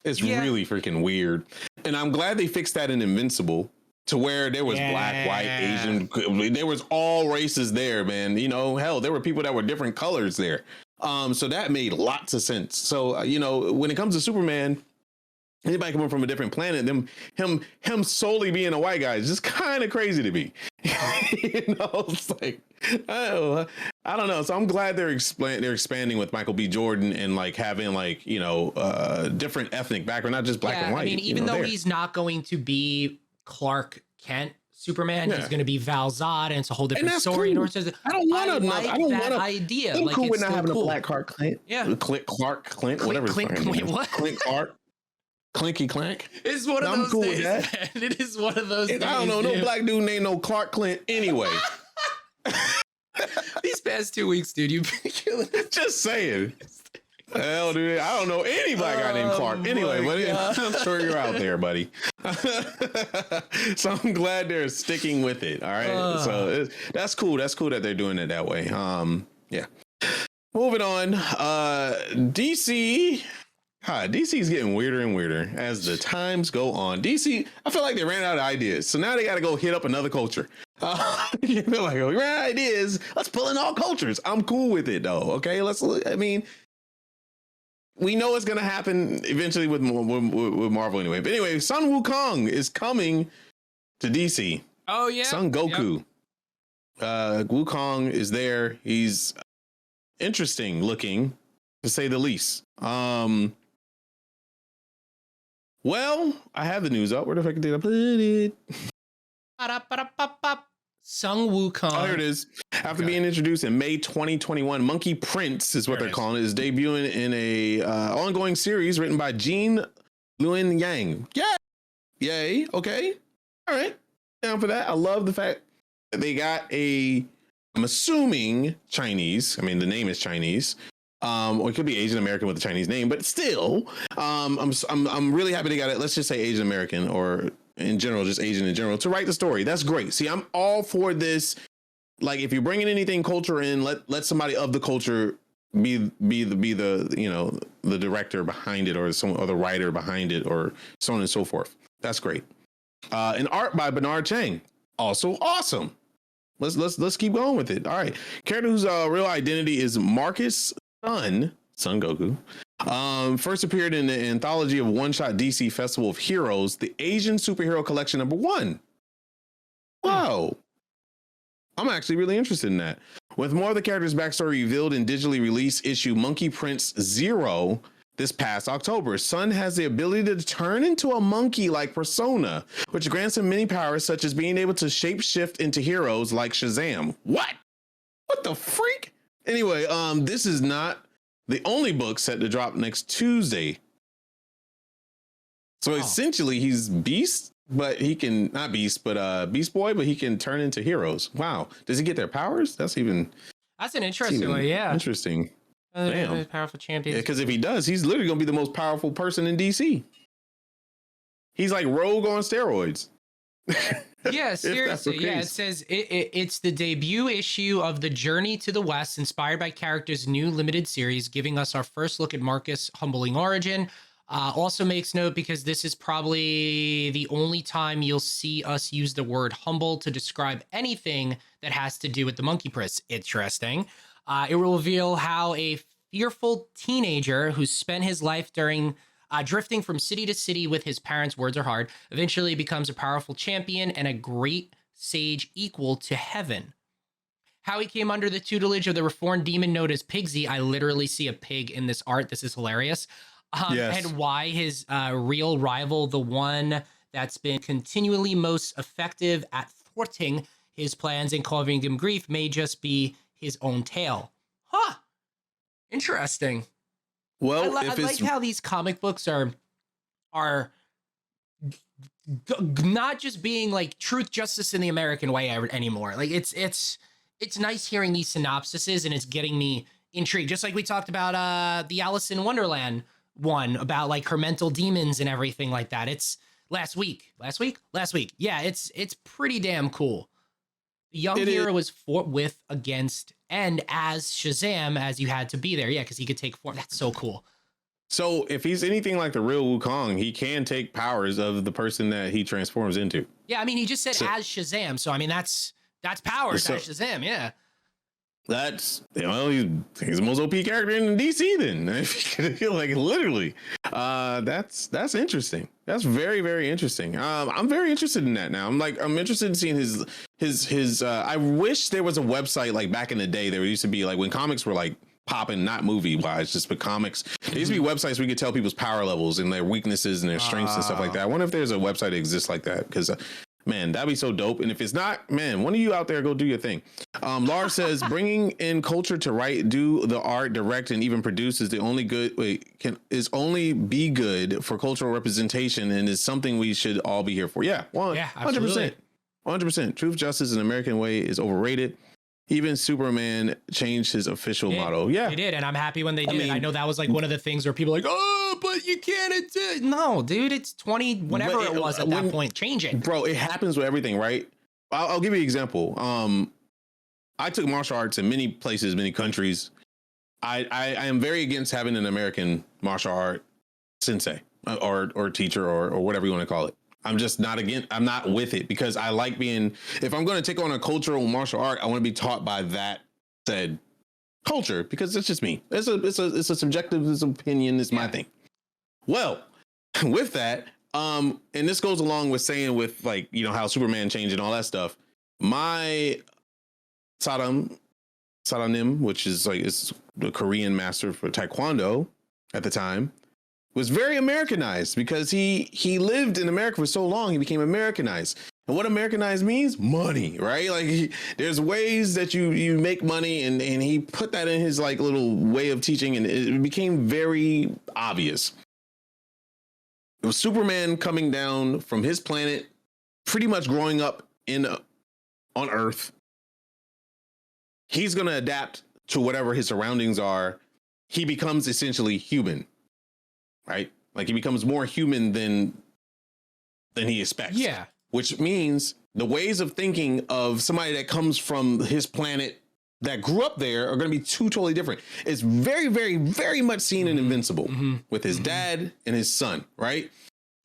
S1: It's really freaking weird. And I'm glad they fixed that in Invincible to where there was black, white, Asian. There was all races there, man. You know, hell, there were people that were different colors there. So that made lots of sense. So, you know, when it comes to Superman, anybody coming from a different planet, him solely being a white guy is just kind of crazy to me. You know, it's like, I don't know. So I'm glad they're expanding with Michael B. Jordan and like having like, you know, different ethnic background, not just black and white.
S2: I mean, even though he's not going to be Clark Kent Superman, he's going to be Val Zod, and it's a whole different story.
S1: Cool.
S2: I don't want that idea.
S1: I'm
S2: like,
S1: cool
S2: it's
S1: with not having
S2: cool.
S1: a black Clark Clint.
S2: Yeah,
S1: Clark Clint, whatever.
S2: Clint
S1: Clark. Clinky Clank.
S2: It's one of those days, man. It is one of those days.
S1: I don't know. No black dude named no Clark Clint anyway.
S2: These past 2 weeks, dude, you've been killing it.
S1: Just saying. Hell, dude, I don't know any black guy named Clark. Anyway, buddy, I'm sure you're out there, buddy. So I'm glad they're sticking with it. All right. So that's cool. That's cool that they're doing it that way. Yeah. Moving on. DC. DC's getting weirder and weirder as the times go on. DC, I feel like they ran out of ideas. So now they got to go hit up another culture. You know, like, we ran out of ideas. Let's pull in all cultures. I'm cool with it, though. Okay, I mean, we know it's going to happen eventually with Marvel anyway. But anyway, Sun Wukong is coming to DC.
S2: Oh, yeah.
S1: Son Goku. Yep. Wukong is there. He's interesting looking, to say the least. Well, I have the news up. Where the fuck did I put it?
S2: Sung Wukong.
S1: Oh, here it is. After being introduced in May 2021, Monkey Prince is what they're calling it, is debuting in a ongoing series written by Gene Luen Yang. Yeah. Yay. Okay. All right. Down for that. I love the fact that they got I'm assuming Chinese. I mean, the name is Chinese. Or it could be Asian American with a Chinese name, but still, I'm really happy they got it. Let's just say Asian American, or in general, just Asian in general, to write the story. That's great. See, I'm all for this. Like, if you're bringing anything culture in, let somebody of the culture be the you know, the director behind it, or the writer behind it, or so on and so forth. That's great. And art by Bernard Chang, also awesome. Let's keep going with it. All right, character whose real identity is Marcus Son Goku, first appeared in the anthology of One Shot DC Festival of Heroes, the Asian Superhero Collection #1. Wow. I'm actually really interested in that. With more of the character's backstory revealed in digitally released issue Monkey Prince 0 this past October, Sun has the ability to turn into a monkey-like persona, which grants him many powers, such as being able to shapeshift into heroes like Shazam. What the freak? Anyway, this is not the only book set to drop next Tuesday. So essentially, he's Beast, but he can not Beast, but Beast Boy, but he can turn into heroes. Wow, does he get their powers? That's an
S2: interesting one. Yeah,
S1: interesting.
S2: Damn, powerful champion.
S1: Because if he does, he's literally gonna be the most powerful person in DC. He's like Rogue on steroids.
S2: Yeah, seriously. Yeah, it says it's the debut issue of the Journey to the West, inspired by characters' new limited series, giving us our first look at Marcus' humbling origin. Also makes note because this is probably the only time you'll see us use the word humble to describe anything that has to do with the Monkey Prince. Interesting. It will reveal how a fearful teenager who spent his life during drifting from city to city with his parents' words are hard, eventually becomes a powerful champion and a great sage equal to heaven. How he came under the tutelage of the reformed demon known as Pigsy. I literally see a pig in this art. This is hilarious. Yes. And why his real rival, the one that's been continually most effective at thwarting his plans and causing him grief, may just be his own tale. Huh. Interesting.
S1: Well,
S2: I like how these comic books are not just being like truth, justice, in the American way anymore. Like it's nice hearing these synopsises, and it's getting me intrigued. Just like we talked about the Alice in Wonderland one about like her mental demons and everything like that. It's last week. Yeah, it's pretty damn cool. The young hero was fought with, against, and as Shazam, as you had to be there. Yeah, because he could take form. That's so cool.
S1: So if he's anything like the real Wukong, he can take powers of the person that he transforms into.
S2: Yeah, I mean, he just said as Shazam. So, I mean, that's powers as Shazam, yeah.
S1: That's, he's the most OP character in DC then. Like, literally. That's interesting. That's very, very interesting. I'm very interested in that now. I'm interested in seeing his I wish there was a website like back in the day. There used to be like when comics were like popping, not movie wise, just for comics. There used to be websites where you could tell people's power levels and their weaknesses and their strengths and stuff like that. I wonder if there's a website that exists like that, because man, that'd be so dope. And if it's not, man, one of you out there, go do your thing. Lars says bringing in culture to write, do the art, direct, and even produce is the only good is only be good for cultural representation, and is something we should all be here for. Yeah, 100%. 100%. Truth, justice, and American way is overrated. Even Superman changed his official motto. Yeah,
S2: they did, and I'm happy when they did. I know that was like one of the things where people are like, oh, but you can't. No, dude, it's 20, whatever it was at that point. Change it,
S1: bro. It happens with everything, right? I'll give you an example. I took martial arts in many places, many countries. I am very against having an American martial art sensei or teacher or whatever you want to call it. I'm just not against. I'm not with it, because I like being. If I'm going to take on a cultural martial art, I want to be taught by that said culture, because it's just me. It's a subjective opinion. It's my thing. Well, with that, and this goes along with saying with like how Superman changed and all that stuff. My Saranim, which is like it's the Korean master for Taekwondo at the time, was very Americanized because he lived in America for so long. He became Americanized. And what Americanized means? Money, right? Like there's ways that you make money, and he put that in his like little way of teaching, and it became very obvious. It was Superman coming down from his planet, pretty much growing up on Earth. He's going to adapt to whatever his surroundings are. He becomes essentially human. Right? Like he becomes more human than he expects.
S2: Yeah.
S1: Which means the ways of thinking of somebody that comes from his planet that grew up there are going to be two totally different. It's very, very, very much seen in Invincible with his dad and his son. Right?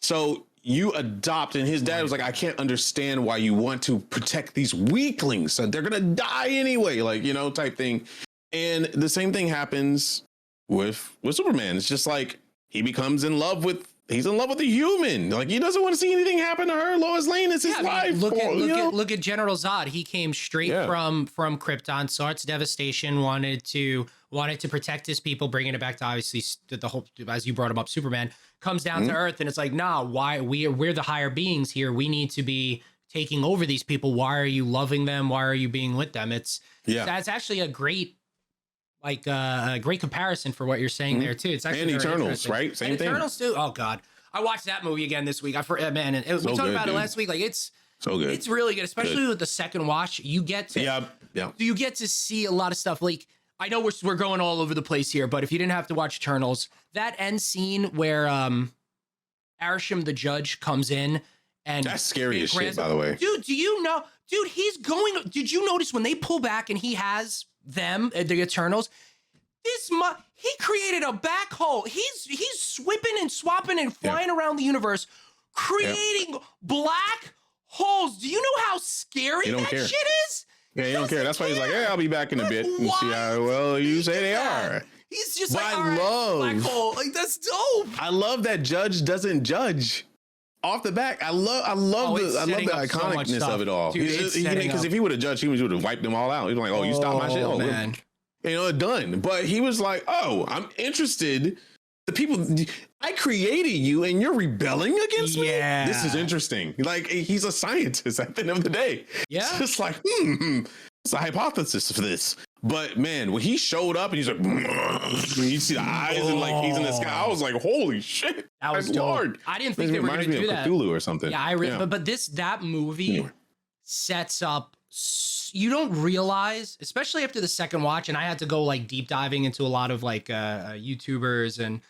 S1: So you adopt, and his dad was like, I can't understand why you want to protect these weaklings. So they're going to die anyway, like, type thing. And the same thing happens with Superman. It's just like, he's in love with the human. Like he doesn't want to see anything happen to her. Lois Lane is his life.
S2: Look at General Zod. He came straight from Krypton, saw its devastation, wanted to protect his people, bringing it back to obviously the whole, as you brought him up, Superman comes down to Earth, and it's like, nah, why we're the higher beings here. We need to be taking over these people. Why are you loving them? Why are you being with them? That's actually a great. Like a great comparison for what you're saying there too. It's actually
S1: and Eternals, right? Same thing.
S2: Eternals too. Oh God, I watched that movie again this week. We talked about it last week. Like it's so good. It's really good, especially with the second watch. You get to You get to see a lot of stuff. Like I know we're going all over the place here, but if you didn't have to watch Eternals, that end scene where Arishem the judge comes in and
S1: that's scary as shit, by the way.
S2: Dude, do you know? Dude, did you notice when they pull back and he has them, the Eternals, he created a back hole. He's swipping and swapping and flying around the universe, creating black holes. Do you know how scary shit is?
S1: Yeah, he don't care. That's why he's like, I'll be back in a bit and see how well you say they are.
S2: He's just like, all right, black hole. Like that's dope.
S1: I love that Judge doesn't judge. Off the back, I love the iconicness of it all. Because if he would have judged, he would have wiped them all out. He's like, "Oh, you stopped my shit, man." Done. But he was like, "Oh, I'm interested. The people I created you, and you're rebelling against me. This is interesting." Like he's a scientist at the end of the day.
S2: Yeah,
S1: it's just like, it's a hypothesis for this. But man, when he showed up and he's like, you see the eyes and like he's in the sky, I was like, holy shit,
S2: that was Lord. I didn't think they were going to do that.
S1: Cthulhu or something.
S2: Yeah, but that movie sets up. You don't realize, especially after the second watch, and I had to go like deep diving into a lot of like YouTubers and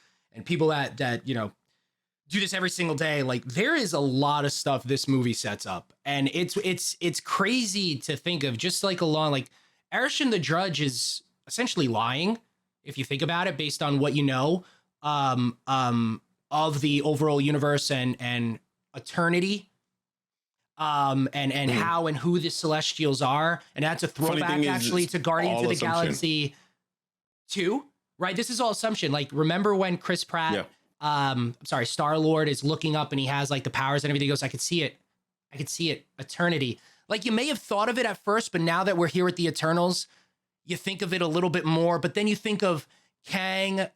S2: people that do this every single day. Like there is a lot of stuff this movie sets up, and it's crazy to think of. Just like along, like Arishan the Drudge is essentially lying, if you think about it, based on what you know of the overall universe and eternity, and how and who the Celestials are, and that's a throwback actually to Guardians of the Galaxy 2, right? This is all assumption. Like, remember when Chris Pratt, Star-Lord is looking up and he has like the powers and everything. He goes, I could see it, eternity. Like, you may have thought of it at first, but now that we're here with the Eternals, you think of it a little bit more. But then you think of Kang,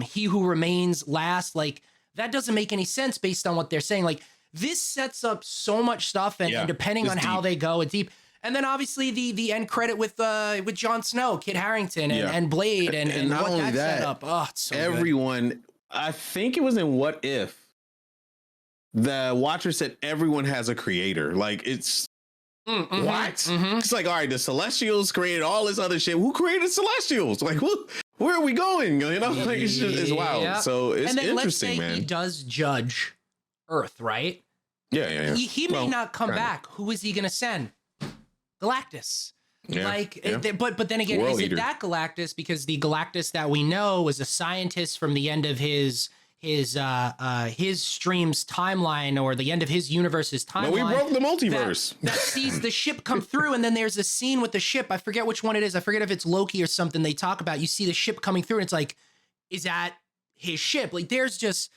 S2: He Who Remains Last. Like, that doesn't make any sense based on what they're saying. Like, this sets up so much stuff, and depending on how they go, it's deep. And then obviously the end credit with Jon Snow, Kit Harington, and Blade, and
S1: not
S2: what
S1: only
S2: that
S1: that,
S2: set up. Oh, it's so
S1: everyone.
S2: good.
S1: I think it was in What If the Watcher said everyone has a creator. Like, it's what? It's like, all right, the Celestials created all this other shit. Who created Celestials? Like, where are we going? You know, like, it's wild. So it's
S2: and then
S1: interesting,
S2: let's say
S1: man.
S2: he does judge Earth, right?
S1: Yeah.
S2: He may not come back. Who is he going to send? Galactus. But then again, is it that Galactus? Because the Galactus that we know was a scientist from the end of his stream's timeline, or the end of his universe's timeline.
S1: But we broke the multiverse.
S2: That sees the ship come through, and then there's a scene with the ship. I forget which one it is. I forget if it's Loki or something. They talk about, you see the ship coming through, and it's like, is that his ship? Like, there's just,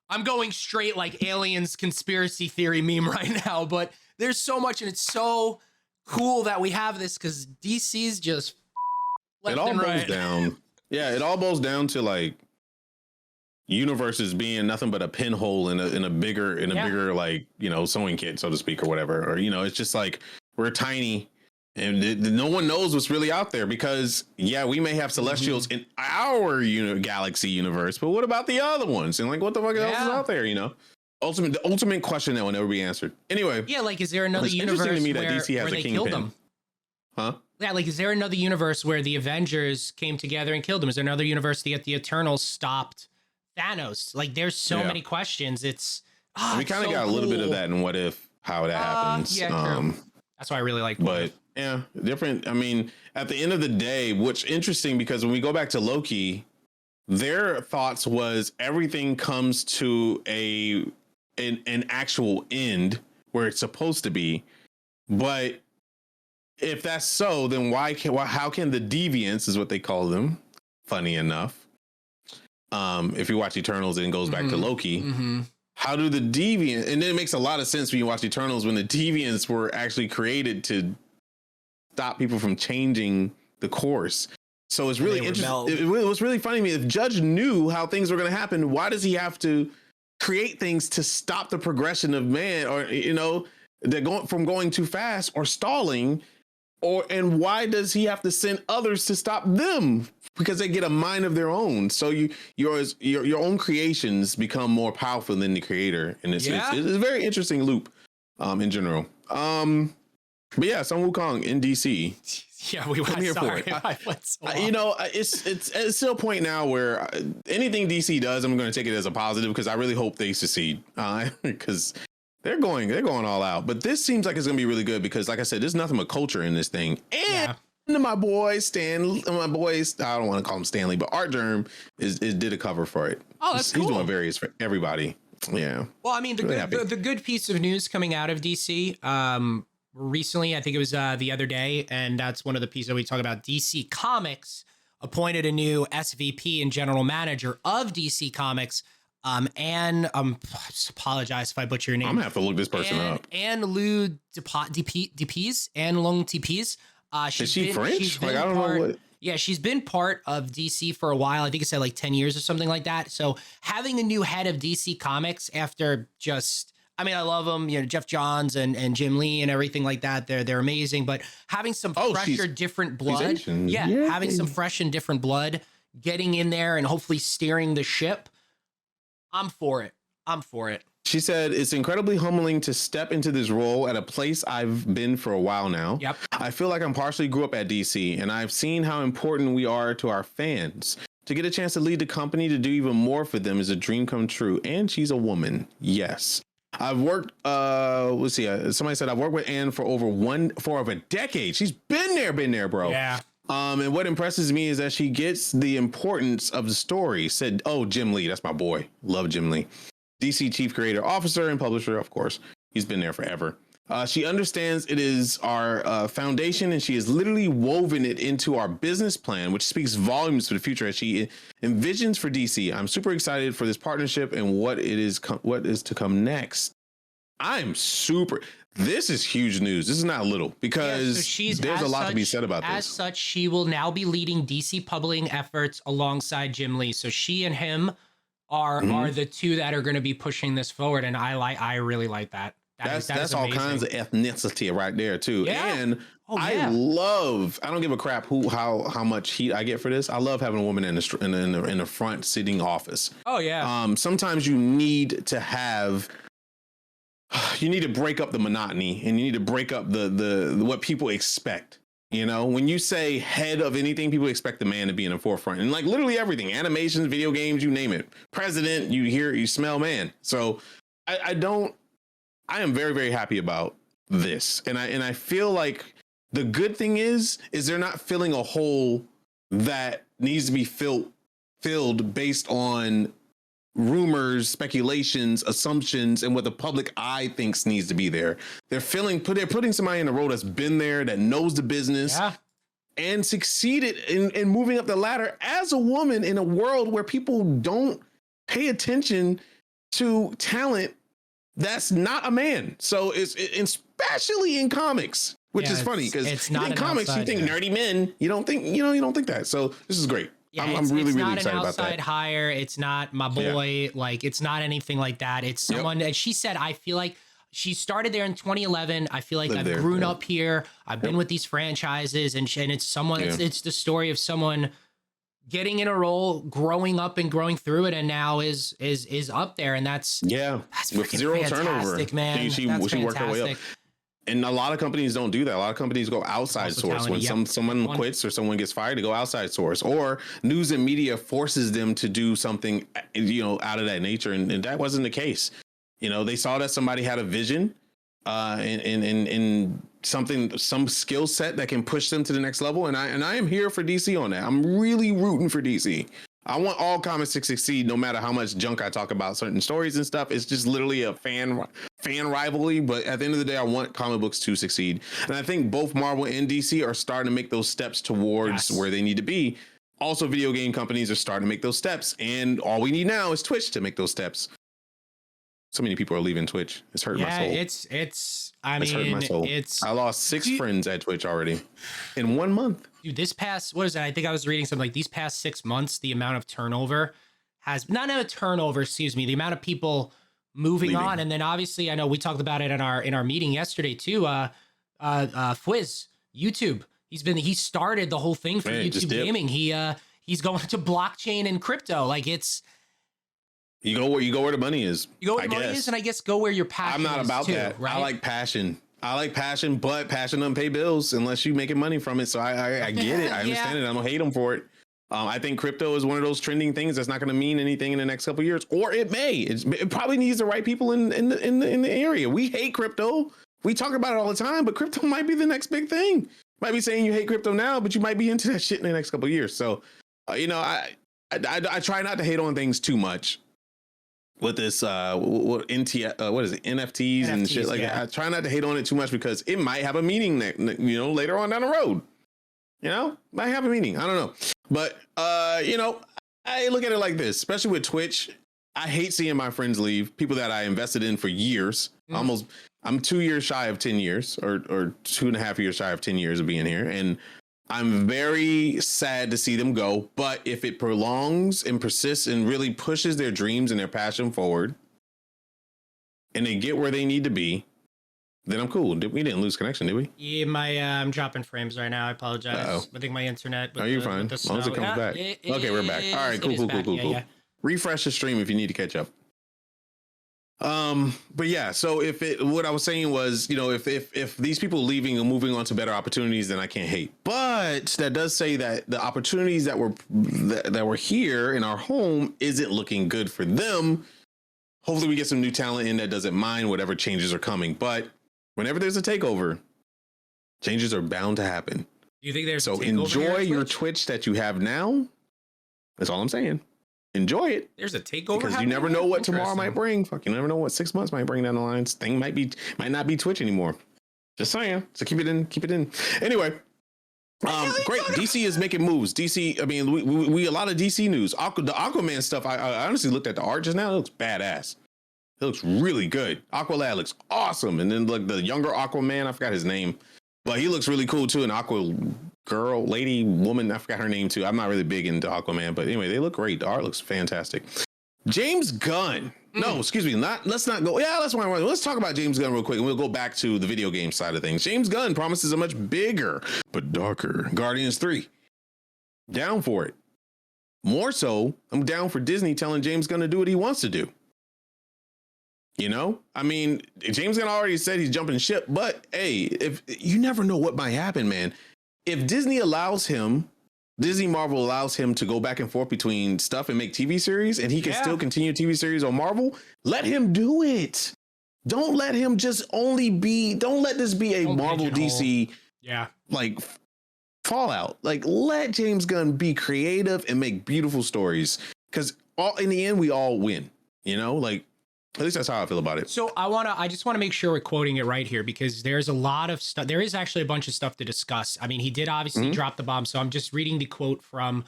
S2: I'm going straight like aliens conspiracy theory meme right now, but there's so much, and it's so cool that we have this, because DC's just left and right.
S1: It all boils down to like universes being nothing but a pinhole in a bigger like, you know, sewing kit, so to speak, or whatever. Or, you know, it's just like we're tiny and no one knows what's really out there, because we may have Celestials in our galaxy universe, but what about the other ones? And like, what the fuck else is out there? You know, the ultimate question that will never be answered. Anyway,
S2: like, is there another universe
S1: to me
S2: where,
S1: that DC has
S2: where
S1: a
S2: they killed
S1: kingpin?
S2: them?
S1: Huh?
S2: Yeah, like, is there another universe where the Avengers came together and killed them? Is there another universe that the Eternals stopped Thanos? Like, there's so many questions. It's
S1: we kind of got a little bit of that in What If, how that happens.
S2: True. That's why I really like What If.
S1: Yeah, different. I mean, at the end of the day, what's interesting, because when we go back to Loki, their thoughts was everything comes to an actual end where it's supposed to be. But if that's so, then how can the deviants, is what they call them, funny enough, if you watch Eternals and it goes back to Loki, how do the deviants, and then it makes a lot of sense when you watch Eternals, when the deviants were actually created to stop people from changing the course. So it's really interesting. It was really funny to me. If Judge knew how things were going to happen, why does he have to create things to stop the progression of man, or, you know, they're going too fast or stalling? And why does he have to send others to stop them? Because they get a mind of their own. So your own creations become more powerful than the creator. And it's a very interesting loop in general. But yeah, Sun Wukong in DC.
S2: Yeah, we went here for it.
S1: You know, it's still a point now where anything DC does, I'm going to take it as a positive, because I really hope they succeed. Because they're going all out. But this seems like it's going to be really good, because, like I said, there's nothing but culture in this thing. And my boy I don't want to call him Stanley, but Art Germ did a cover for it.
S2: Oh, that's cool.
S1: He's doing various for everybody. Yeah.
S2: Well, I mean, the good piece of news coming out of DC recently, I think it was the other day, and that's one of the pieces that we talk about. DC Comics appointed a new SVP and general manager of DC Comics. And just apologize if I butcher your name.
S1: I'm gonna have to look this person up.
S2: Anne Lou Depees. Anne Long Depees.
S1: Is she French? Like, I don't know what.
S2: Yeah, she's been part of DC for a while. I think it said like 10 years or something like that. So having a new head of DC Comics after just, I mean, I love them, you know, Jeff Johns and Jim Lee and everything like that. They're amazing. But having some fresher, different blood. Having some fresh and different blood, getting in there and hopefully steering the ship. I'm for it. She said, it's incredibly humbling to step into this role at a place I've been for a while now. Yep. I feel like I'm partially grew up at DC, and I've seen how important we are to our fans.
S1: To get a chance to lead the company to do even more for them is a dream come true. And she's a woman. Yes. I've worked, let's see. Somebody said I've worked with Anne for over a decade. She's been there, bro.
S2: Yeah.
S1: And what impresses me is that she gets the importance of the story. Said, oh, Jim Lee, that's my boy. Love Jim Lee. DC Chief Creator Officer and Publisher, of course. He's been there forever. She understands it is our foundation, and she has literally woven it into our business plan, which speaks volumes for the future as she envisions for DC. I'm super excited for this partnership and what is to come next. This is huge news. This is not little, because there's a lot to be said about this.
S2: As such, she will now be leading DC publishing efforts alongside Jim Lee. So she and him are the two that are going to be pushing this forward, and I really like that. That's
S1: all kinds of ethnicity right there too.
S2: Yeah.
S1: And I don't give a crap how much heat I get for this. I love having a woman in the front sitting office.
S2: Oh yeah.
S1: Sometimes you need to break up the monotony, and you need to break up the what people expect. You know, when you say head of anything, people expect the man to be in the forefront, and like literally everything, animations, video games, you name it, president, you smell man. So I am very, very happy about this. And I feel like the good thing is they're not filling a hole that needs to be filled based on rumors, speculations, assumptions, and what the public eye thinks needs to be there. They're putting somebody in the role that's been there, that knows the business, and succeeded in moving up the ladder as a woman in a world where people don't pay attention to talent that's not a man. So it's especially in comics, which is funny, because in comics you think nerdy men. You don't think that. So this is great.
S2: Yeah,
S1: I'm really excited about that.
S2: It's not an outside hire. It's not my boy. Yeah. Like, it's not anything like that. It's someone. And she said, I feel like she started there in 2011. I feel like I've grown up here. I've been with these franchises, and it's someone. It's the story of someone getting in a role, growing up and growing through it, and now is up there, and that's
S1: with zero turnover,
S2: man.
S1: She worked her way up. And a lot of companies don't do that. A lot of companies go outside source. When someone quits or someone gets fired, to go outside source, or news and media forces them to do something, out of that nature. And that wasn't the case. They saw that somebody had a vision, in some skill set that can push them to the next level. And I am here for DC on that. I'm really rooting for DC. I want all comics to succeed, no matter how much junk I talk about certain stories and stuff. It's just literally a fan rivalry. But at the end of the day, I want comic books to succeed. And I think both Marvel and DC are starting to make those steps towards where they need to be. Also, video game companies are starting to make those steps. And all we need now is Twitch to make those steps. So many people are leaving Twitch. It's hurting my soul. It's hurting my soul. I lost 6 friends at Twitch already in 1 month.
S2: Dude, this past, what is that? I think I was reading something like these past 6 months, the amount of turnover the amount of people moving on. And then obviously, I know we talked about it in our meeting yesterday too. Fwiz, YouTube. He started the whole thing for YouTube gaming. He's going to blockchain and crypto. Like, it's,
S1: you go where the money is.
S2: You go where the money is, and I guess go where your passion is. I'm not about that.
S1: Right? I like passion, but passion doesn't pay bills unless you're making money from it. So I get it. I understand it. I don't hate them for it. I think crypto is one of those trending things that's not going to mean anything in the next couple of years, or it may. It probably needs the right people in the area. We hate crypto. We talk about it all the time, but crypto might be the next big thing. Might be saying you hate crypto now, but you might be into that shit in the next couple of years. So, I try not to hate on things too much. With this, what is it? NFTs and shit like that. I try not to hate on it too much, because it might have a meaning that, later on down the road. Might have a meaning. I don't know. But, I look at it like this, especially with Twitch. I hate seeing my friends leave, people that I invested in for years. I'm 2 years shy of 10 years, or 2.5 years shy of 10 years of being here. And I'm very sad to see them go. But if it prolongs and persists and really pushes their dreams and their passion forward, and they get where they need to be, then I'm cool. We didn't lose connection, did we?
S2: Yeah, I'm dropping frames right now. I apologize. Uh-oh. I think my internet.
S1: You're fine. As long as it comes back. Okay, we're back. All right, cool. Refresh the stream if you need to catch up. But yeah, so what I was saying was, if these people leaving and moving on to better opportunities, then I can't hate. But that does say that the opportunities that were here in our home isn't looking good for them. Hopefully we get some new talent in that doesn't mind whatever changes are coming. But whenever there's a takeover, changes are bound to happen.
S2: Do you think there's
S1: so enjoy your Twitch that you have now? That's all I'm saying. Enjoy it.
S2: There's a takeover
S1: because you never know what tomorrow might bring. You never know what 6 months might bring down the lines. Thing might not be Twitch anymore. Just saying. So keep it in. Anyway, great. DC is making moves. DC. I mean, we a lot of DC news. The Aquaman stuff. I honestly looked at the art just now. It looks badass. It looks really good. Aqualad looks awesome. And then like the younger Aquaman, I forgot his name, but he looks really cool too. An Aqua girl, lady, woman, I forgot her name too. I'm not really big into Aquaman, but anyway, they look great. The art looks fantastic. James Gunn. No, excuse me. Let's not go. Yeah, let's talk about James Gunn real quick, and we'll go back to the video game side of things. James Gunn promises a much bigger but darker Guardians 3. Down for it. More so, I'm down for Disney telling James Gunn to do what he wants to do. I mean, James Gunn already said he's jumping ship, but hey, if you never know what might happen, man. If Disney Marvel allows him to go back and forth between stuff and make TV series, and he can still continue TV series on Marvel, let him do it. Don't let him don't let this be a Marvel DC like fallout. Like, let James Gunn be creative and make beautiful stories, because in the end we all win, at least that's how I feel about it.
S2: So I just want to make sure we're quoting it right here, because there's a lot of stuff. There is actually a bunch of stuff to discuss. I mean, he did obviously drop the bomb. So I'm just reading the quote from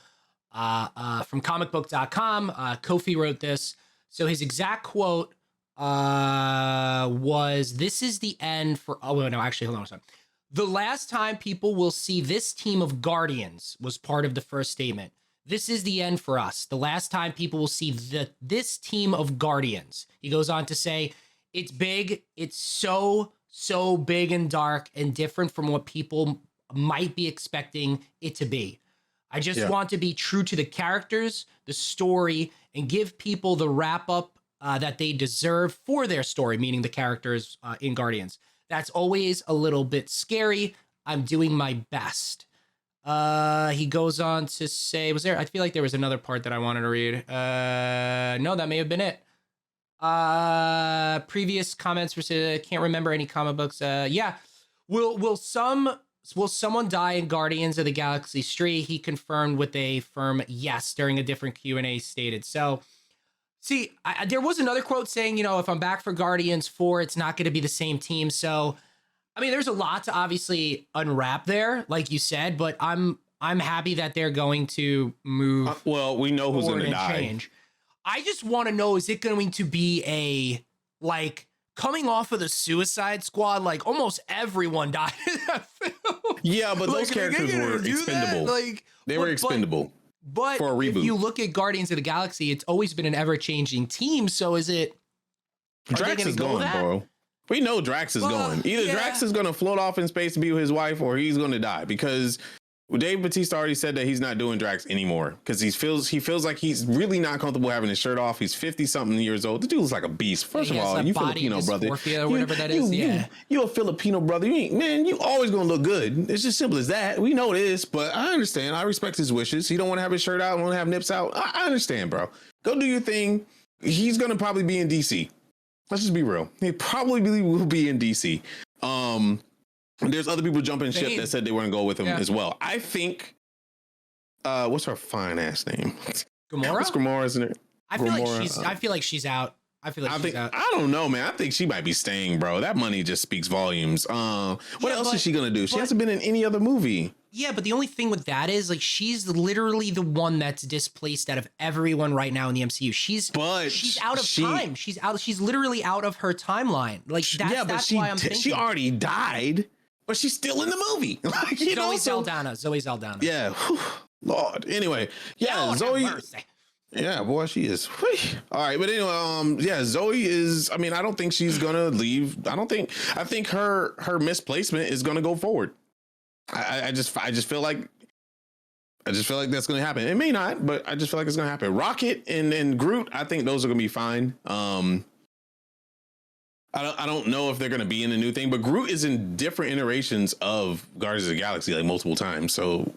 S2: comicbook.com. Kofi wrote this. So his exact quote was, "This is the end for," hold on a second. "The last time people will see this team of Guardians," was part of the first statement. "This is the end for us. The last time people will see this team of Guardians." He goes on to say, "It's big. It's so big and dark and different from what people might be expecting it to be. I just want to be true to the characters, the story, and give people the wrap up that they deserve for their story," meaning the characters in Guardians. "That's always a little bit scary. I'm doing my best." He goes on to say, I feel like there was another part that I wanted to read. No, that may have been it. Previous comments were said, can't remember any comic books. Will someone die in Guardians of the Galaxy 3? He confirmed with a firm yes during a different Q&A stated. So, see, there was another quote saying, if I'm back for Guardians 4, it's not going to be the same team. So, I mean, there's a lot to obviously unwrap there, like you said, but I'm happy that they're going to move.
S1: Well, we know who's going to die. Change.
S2: I just want to know, is it going to be coming off of the Suicide Squad, like almost everyone died in that film?
S1: Yeah, but those characters were expendable. They were expendable.
S2: But
S1: for a reboot.
S2: If you look at Guardians of the Galaxy, it's always been an ever-changing team. So is it?
S1: Drax is gone, bro. We know Drax is going. Either Drax is going to float off in space to be with his wife, or he's going to die, because Dave Bautista already said that he's not doing Drax anymore, because he feels like he's really not comfortable having his shirt off. He's 50-something years old. The dude looks like a beast. First of all, you Filipino brother. You a Filipino brother. You always going to look good. It's just simple as that. We know this, but I understand. I respect his wishes. He don't want to have his shirt out, want to have nips out. I understand, bro. Go do your thing. He's going to probably be in DC. Let's just be real. He probably will be in DC. There's other people jumping ship that said they weren't going to go with him as well. I think, what's her fine ass name?
S2: Gamora?
S1: What's Gamora's in it?
S2: I feel like she's out. I
S1: don't know, man. I think she might be staying, bro. That money just speaks volumes. What else is she going to do? She hasn't been in any other movie.
S2: Yeah, but the only thing with that is, she's literally the one that's displaced out of everyone right now in the MCU. She's out of time. She's literally out of her timeline. That's why I'm thinking.
S1: She already died, but she's still in the movie.
S2: Zoe Saldana.
S1: Yeah. Lord. Anyway, Zoe. Yeah, boy, she is. All right, but anyway, Zoe is. I mean, I don't think she's gonna leave. I think her misplacement is gonna go forward. I just feel like that's going to happen. It may not, but I just feel like it's going to happen. Rocket and Groot, I think those are going to be fine. I don't know if they're going to be in a new thing, but Groot is in different iterations of Guardians of the Galaxy like multiple times. So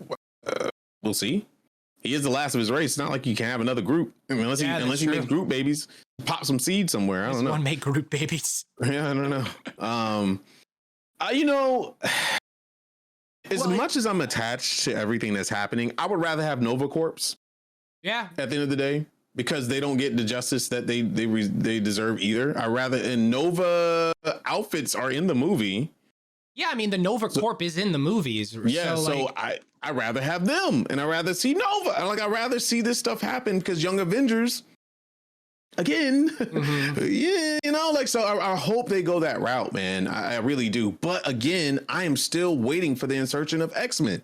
S1: we'll see. He is the last of his race. It's not like you can have another Groot. I mean, unless he makes Groot babies, pop some seed somewhere. I don't know.
S2: One make Groot babies.
S1: Yeah, I don't know. You know, as much as I'm attached to everything that's happening, I would rather have Nova Corps.
S2: Yeah.
S1: At the end of the day, because they don't get the justice that they deserve either. I rather, and Nova outfits are in the movie.
S2: Yeah, I mean the Nova Corp is in the movies.
S1: Yeah, so I rather have them, and I rather see Nova. I rather see this stuff happen because Young Avengers, again, yeah, you know, like, so I hope they go that route, man. I really do. But again, I am still waiting for the insertion of X-Men.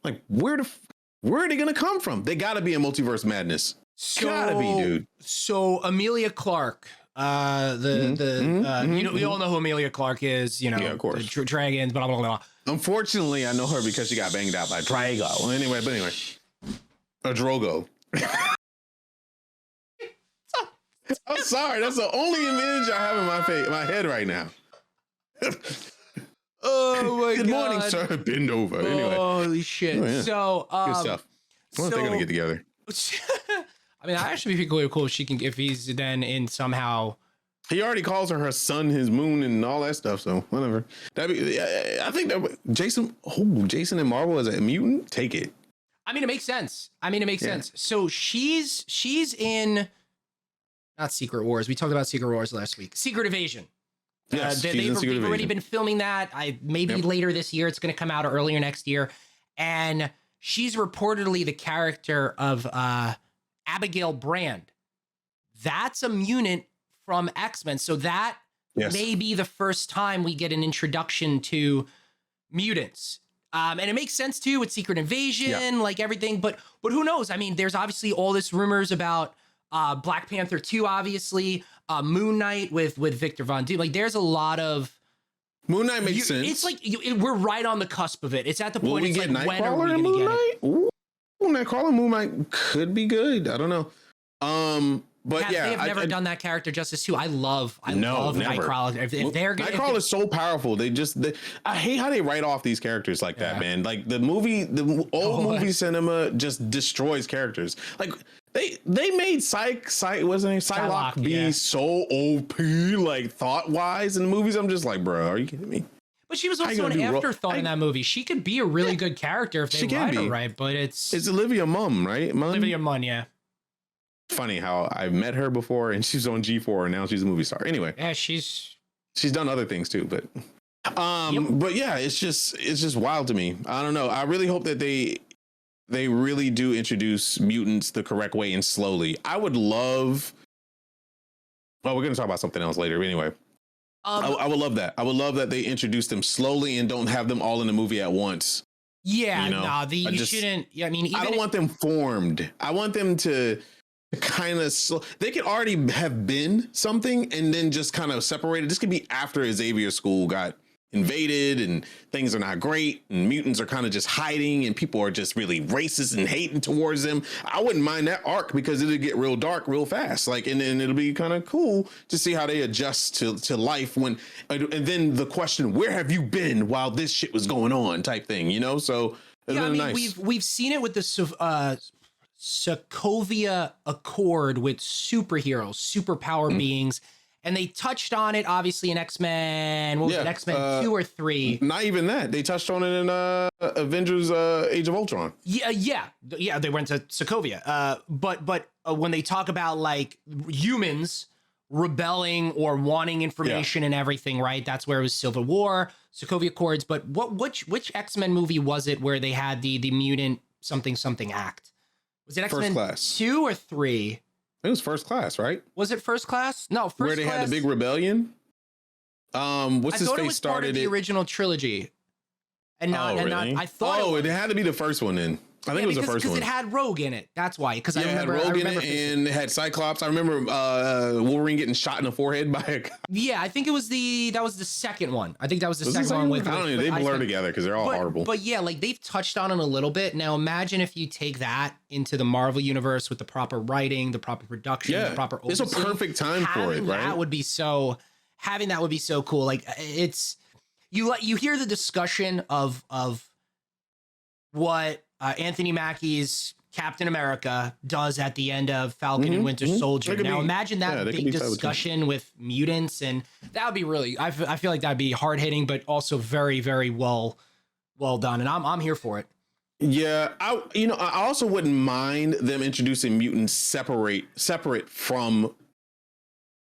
S1: Like, where are they gonna come from? They got to be in Multiverse Madness. Gotta be, dude.
S2: So Amelia Clark, you know, we all know who Amelia Clark is. You know,
S1: yeah, of course.
S2: Dragons, blah blah blah.
S1: Unfortunately, I know her because she got banged out by Drago. Well, anyway, a Drogo. I'm sorry, that's the only image I have in my head right now.
S2: Oh my god!
S1: Good morning, sir. Bend over. Anyway,
S2: holy shit! Oh, yeah. So
S1: good stuff. I wonder if they're gonna get together.
S2: I mean, I actually think really cool if he's then in somehow.
S1: He already calls her son, his moon, and all that stuff. So whatever. I think that Jason and Marvel as a mutant, take it.
S2: I mean, it makes sense. Sense. So she's in not Secret Wars. We talked about Secret Wars last week. Secret Invasion.
S1: Yes,
S2: they've already been filming that. Maybe later this year. It's going to come out, or earlier next year. And she's reportedly the character of Abigail Brand. That's a mutant from X-Men. So that may be the first time we get an introduction to mutants. And it makes sense too with Secret Invasion, like everything. But who knows? I mean, there's obviously all this rumors about Black Panther 2, obviously, Moon Knight with Victor Von Doom. Like, there's a lot of
S1: Moon Knight makes sense.
S2: It's like we're right on the cusp of it. It's at the point. It's like, when are we
S1: going
S2: to get it?
S1: Ooh, Nightcrawler Moon Knight could be good. I don't know. But
S2: they have never done that character justice too. I love Nightcrawler. If they're gonna,
S1: Nightcrawler is so powerful. I hate how they write off these characters like that, man. Like the movie cinema just destroys characters. Like they made Psylocke be so OP, like thought wise in the movies. I'm just like, bro, are you kidding me?
S2: But she was also an afterthought in that movie. She could be a really good character if they write her right. But it's
S1: Olivia Munn, right?
S2: Olivia Munn, yeah.
S1: Funny how I've met her before and she's on G4 and now she's a movie star. Anyway,
S2: yeah, she's
S1: done other things too, but but yeah, it's just wild to me. I don't know. I really hope that they really do introduce mutants the correct way and slowly. I would love. Well, we're going to talk about something else later. Anyway, I would love that. I would love that they introduce them slowly and don't have them all in the movie at once.
S2: Yeah, you shouldn't. Yeah, I mean,
S1: I don't want them formed. I want them to kind of they could already have been something and then just kind of separated. This could be after Xavier School got invaded and things are not great and mutants are kind of just hiding and people are just really racist and hating towards them. I wouldn't mind that arc because it'll get real dark real fast. Like, and then it'll be kind of cool to see how they adjust to life when, and then the question, where have you been while this shit was going on type thing, you know? So
S2: yeah, I mean, nice. We've seen it with the Sokovia Accord with superheroes, superpower beings, and they touched on it obviously in X-Men. What was it, X-Men 2 or 3?
S1: Not even that. They touched on it in Avengers Age of Ultron.
S2: Yeah. They went to Sokovia. But when they talk about like humans rebelling or wanting information and everything, right? That's where it was Civil War, Sokovia Accords. But which X-Men movie was it where they had the mutant something act? Was it X-Men 2 or 3?
S1: It was First Class, right?
S2: Was it First Class? No, First Class.
S1: Where they had the big rebellion? What's his face started it? I thought it was part of
S2: the original trilogy. And not, I thought
S1: it had to be the first one then. I think it was the first one.
S2: Because it had Rogue in it. That's why. Because I remember.
S1: It had Rogue in it and it had Cyclops. I remember Wolverine getting shot in the forehead by a guy.
S2: Yeah, I think that was the second one. I think that was the second one with.
S1: I don't know. They blur together because they're all horrible.
S2: But yeah, like they've touched on it a little bit. Now imagine if you take that into the Marvel universe with the proper writing, the proper production, the proper.
S1: It's a perfect time for it, right?
S2: That would be so. having that would be so cool. Like it's you hear the discussion of what Anthony Mackie's Captain America does at the end of Falcon and Winter Soldier. Now imagine that big discussion with mutants, and that would be really, I feel like that'd be hard hitting, but also very, very well done. And I'm here for it.
S1: Yeah, I also wouldn't mind them introducing mutants separate from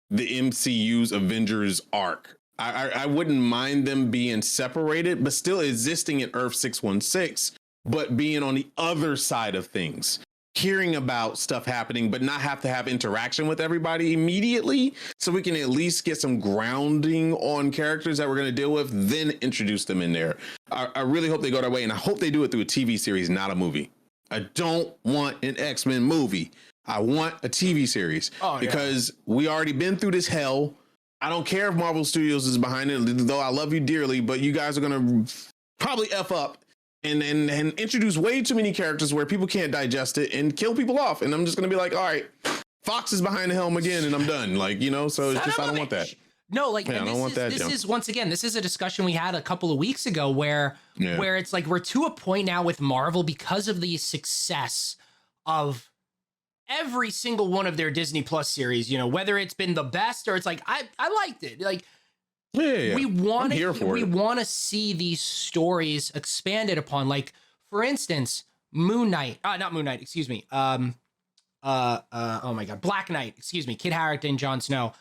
S1: the MCU's Avengers arc. I wouldn't mind them being separated, but still existing in Earth 616, but being on the other side of things, hearing about stuff happening, but not have to have interaction with everybody immediately, so we can at least get some grounding on characters that we're going to deal with, then introduce them in there. I really hope they go that way, and I hope they do it through a TV series, not a movie. I don't want an X-Men movie. I want a TV series because we already been through this hell. I don't care if Marvel Studios is behind it, though I love you dearly, but you guys are going to probably F up and introduce way too many characters where people can't digest it and kill people off. And I'm just going to be like, all right, Fox is behind the helm again and I'm done. Like, so it's just, I don't want that.
S2: No, like,
S1: I don't want that.
S2: This is, once again, this is a discussion we had a couple of weeks ago where it's like, we're to a point now with Marvel because of the success of every single one of their Disney Plus series, whether it's been the best or it's like, I liked it. Like, we want to see these stories expanded upon. Like, for instance, not Moon Knight, excuse me. Oh my God, Black Knight, excuse me. Kit Harington, Jon Snow.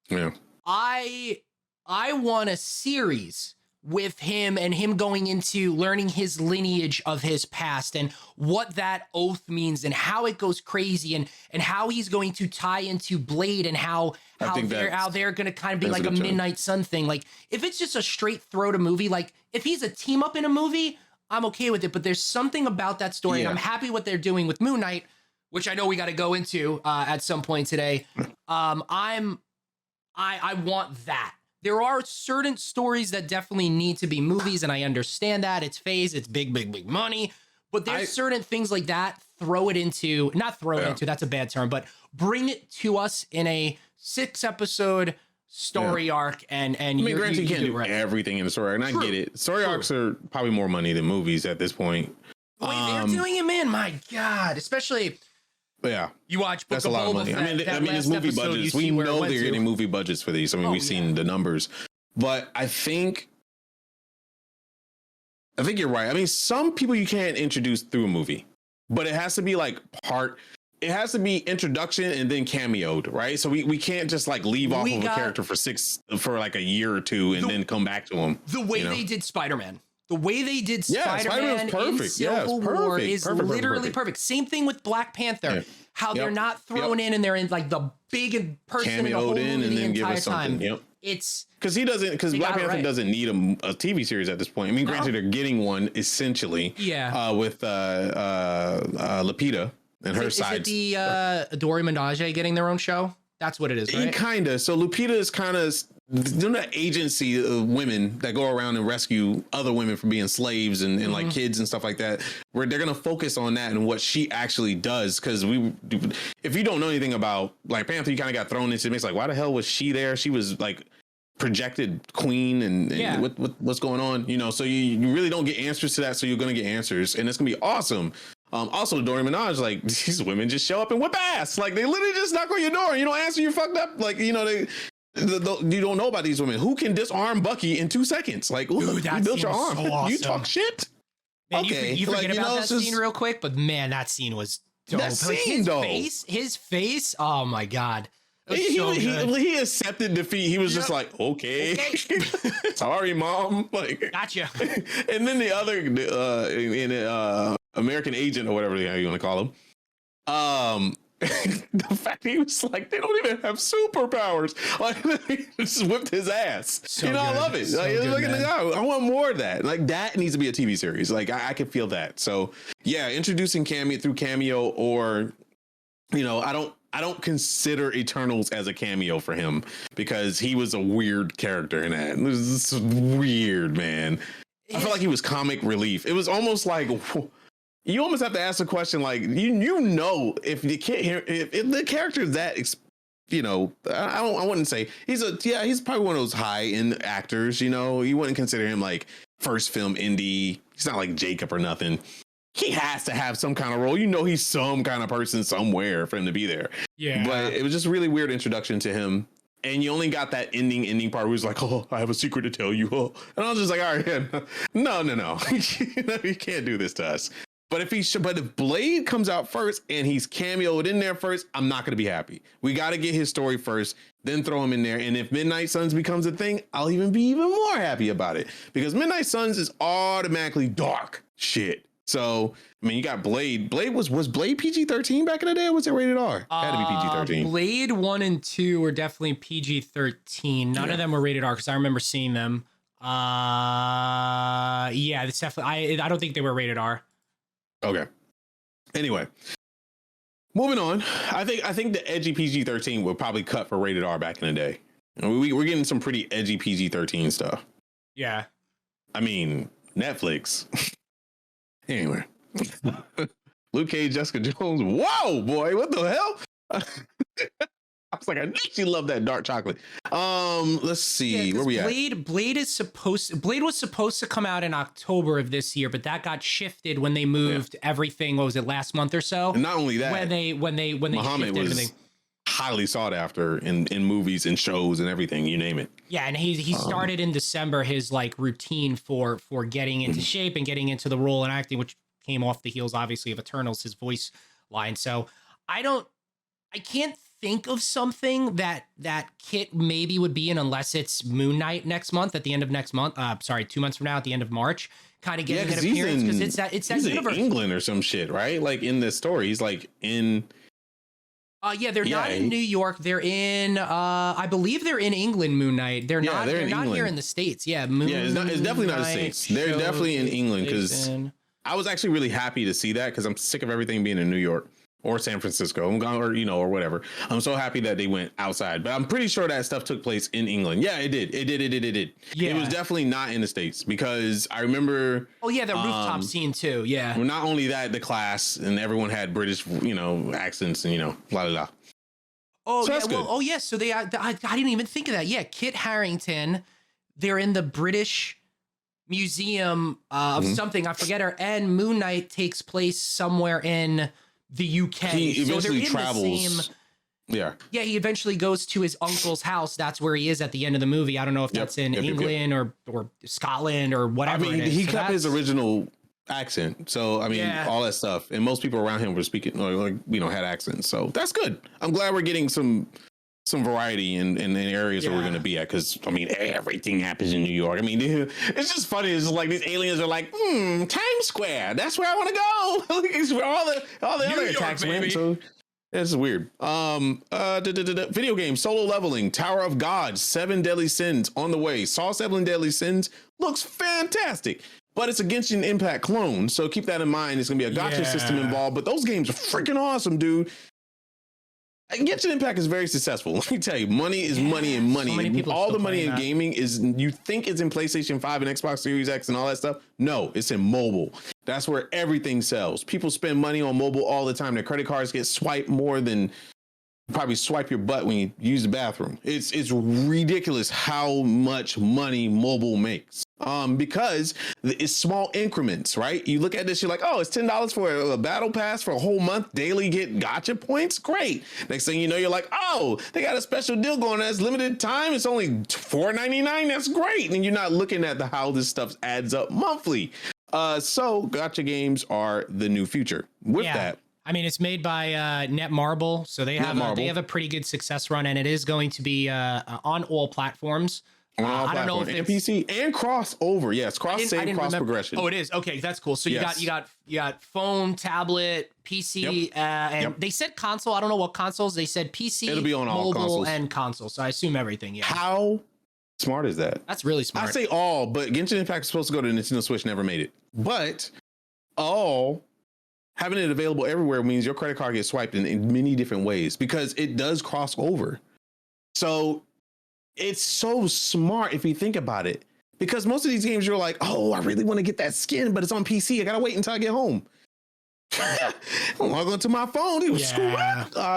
S1: Yeah.
S2: I want a series with him and him going into learning his lineage of his past and what that oath means and how it goes crazy and how he's going to tie into Blade and how they're going to kind of be like a Midnight Sun thing. Like, if it's just a straight throw to movie, like if he's a team up in a movie, I'm okay with it. But there's something about that story, and I'm happy what they're doing with Moon Knight, which I know we got to go into at some point today. I want that. There are certain stories that definitely need to be movies, and I understand that. It's phase, it's big money. But there's certain things like that, not throw it into, that's a bad term, but bring it to us in a 6-episode story arc, and
S1: granted, you can't do everything in the story arc, and I get it. Story arcs are probably more money than movies at this point.
S2: The way they're doing it, man, my God, especially...
S1: Yeah,
S2: you watch Book
S1: that's a lot of money. I mean, it's movie budgets. We know they're getting movie budgets for these. I mean, we've seen the numbers, but I think you're right. I mean, some people you can't introduce through a movie, but it has to be like it has to be introduction and then cameoed, right? So we can't just like leave off of a character for like a year or two and then come back to him.
S2: The way they did Spider-Man. The way they did Spider-Man in Civil War is literally perfect. Same thing with Black Panther. Yeah. How they're not thrown in and they're in like the big person in the whole movie the entire time.
S1: Yep.
S2: It's
S1: because Black Panther doesn't need a TV series at this point. I mean, granted, they're getting one essentially. Yeah. With Lupita and her side.
S2: Is it the Dori Menage getting their own show? That's what it is, right?
S1: Kind of. So Lupita is kind of that agency of women that go around and rescue other women from being slaves and like kids and stuff like that, where they're going to focus on that and what she actually does. Because if you don't know anything about Black Panther, you kind of got thrown into the mix. Like, why the hell was she there? She was like projected queen and what's going on, so you really don't get answers to that. So you're going to get answers, and it's going to be awesome. Also, Dori Menage, like, these women just show up and whip ass. Like, they literally just knock on your door. You don't answer, you're fucked up. Like, you don't know about these women. Who can disarm Bucky in 2 seconds? Like, ooh, you built your arm. So awesome. You talk shit?
S2: Man, okay. You forget about that scene real quick, but man, that scene was dope.
S1: That scene,
S2: his face, oh my God.
S1: He accepted defeat. He was just like, okay. Sorry, mom. Like,
S2: gotcha.
S1: And then the other American agent or whatever you want to call him. The fact that he was like, they don't even have superpowers. Like, he just whipped his ass. So I love it. Like, look at the guy. I want more of that. Like, that needs to be a TV series. Like, I can feel that. So yeah, introducing through cameo, or I don't consider Eternals as a cameo for him because he was a weird character in that. It was weird, man. I felt like he was comic relief. It was almost like you almost have to ask the question, like, if the character is that I wouldn't say he's probably one of those high end actors. You wouldn't consider him like first film indie. He's not like Jacob or nothing. He has to have some kind of role. He's some kind of person somewhere for him to be there.
S2: Yeah.
S1: But it was just a really weird introduction to him. And you only got that ending part where he's like, oh, I have a secret to tell you. Oh. And I was just like, all right, yeah, no. You can't do this to us. But if Blade comes out first and he's cameoed in there first, I'm not going to be happy. We got to get his story first, then throw him in there. And if Midnight Suns becomes a thing, I'll be even more happy about it, because Midnight Suns is automatically dark shit. So, you got Blade. Blade was Blade PG-13 back in the day, or was it rated R? Had to be PG-13.
S2: Blade 1 and 2 were definitely PG-13. None of them were rated R, because I remember seeing them. Yeah, it's definitely. I don't think they were rated R.
S1: Okay. Anyway, moving on. I think the edgy PG-13 would probably cut for rated R back in the day. We're getting some pretty edgy PG-13 stuff.
S2: Yeah.
S1: Netflix. Anyway, Luke Cage, Jessica Jones. Whoa, boy, what the hell? I was like, I know she loved that dark chocolate. Let's see, where we at?
S2: Blade was supposed to come out in October of this year, but that got shifted when they moved everything. What was it, last month or so?
S1: And not only that,
S2: when they
S1: Muhammad
S2: shifted
S1: was
S2: everything.
S1: highly sought after in movies and shows and everything, you name it.
S2: Yeah, and he started in December his routine for getting into shape and getting into the role and acting, which came off the heels obviously of Eternals, his voice line. So I can't think of something that Kit maybe would be in unless it's Moon Knight next month, at the end of next month. 2 months from now, at the end of March, kind of getting an appearance, because it's that
S1: he's
S2: universe.
S1: In England or some shit, right? Like in this story, he's like in.
S2: They're not in New York. They're in, I believe they're in England, Moon Knight. They're not here in the States. Yeah,
S1: it's definitely not the States. They're definitely in England, because I was actually really happy to see that, because I'm sick of everything being in New York or San Francisco. I'm gone, or whatever. I'm so happy that they went outside, but I'm pretty sure that stuff took place in England. Yeah, it did. Yeah. It was definitely not in the States, because I remember.
S2: Oh yeah, the rooftop scene too. Yeah.
S1: Not only that, the class and everyone had British, accents and blah blah blah.
S2: Oh so yeah. So they, I didn't even think of that. Yeah, Kit Harington. They're in the British Museum of something. I forget her. And Moon Knight takes place somewhere in the UK.
S1: He eventually travels. Yeah,
S2: he eventually goes to his uncle's house. That's where he is at the end of the movie. I don't know if that's in England or Scotland or whatever.
S1: He kept his original accent. So all that stuff. And most people around him were speaking had accents. So that's good. I'm glad we're getting some variety in areas where we're going to be at, because everything happens in New York. It's just funny. It's just like these aliens are like, Times Square. That's where I want to go. It's where all the other attacks went. So it's weird. Video game Solo Leveling, Tower of God, 7 Deadly Sins on the way. Saw 7 Deadly Sins looks fantastic, but it's a Genshin Impact clone, so keep that in mind. It's gonna be a gacha system involved, but those games are freaking awesome, dude. Genshin Impact is very successful. Let me tell you, money is money, and money. So all the money in gaming is, you think it's in PlayStation 5 and Xbox Series X and all that stuff. No, it's in mobile. That's where everything sells. People spend money on mobile all the time. Their credit cards get swiped more than probably swipe your butt when you use the bathroom. It's ridiculous how much money mobile makes. Because it's small increments, right? You look at this, you're like, oh, it's $10 for a battle pass for a whole month, daily get gotcha points. Great. Next thing you know, you're like, oh, they got a special deal going on. That's limited time. It's only $4.99. That's great. And you're not looking at how this stuff adds up monthly. So gotcha games are the new future. With that,
S2: it's made by Netmarble, so they have a pretty good success run, and it is going to be on all platforms. I don't know if it's
S1: PC and crossover. Yes, cross progression.
S2: Oh, it is. Okay, that's cool. So you got phone, tablet, PC, and they said console. I don't know what consoles. They said PC,
S1: it'll be on all
S2: mobile,
S1: consoles
S2: and console. So I assume everything. Yeah.
S1: How smart is that?
S2: That's really smart.
S1: I say all, but Genshin Impact is supposed to go to Nintendo Switch, never made it. But all, having it available everywhere means your credit card gets swiped in many different ways, because it does cross over. So it's so smart if you think about it, because most of these games you're like, oh, I really want to get that skin, but it's on PC. I gotta wait until I get home. log onto my phone. He was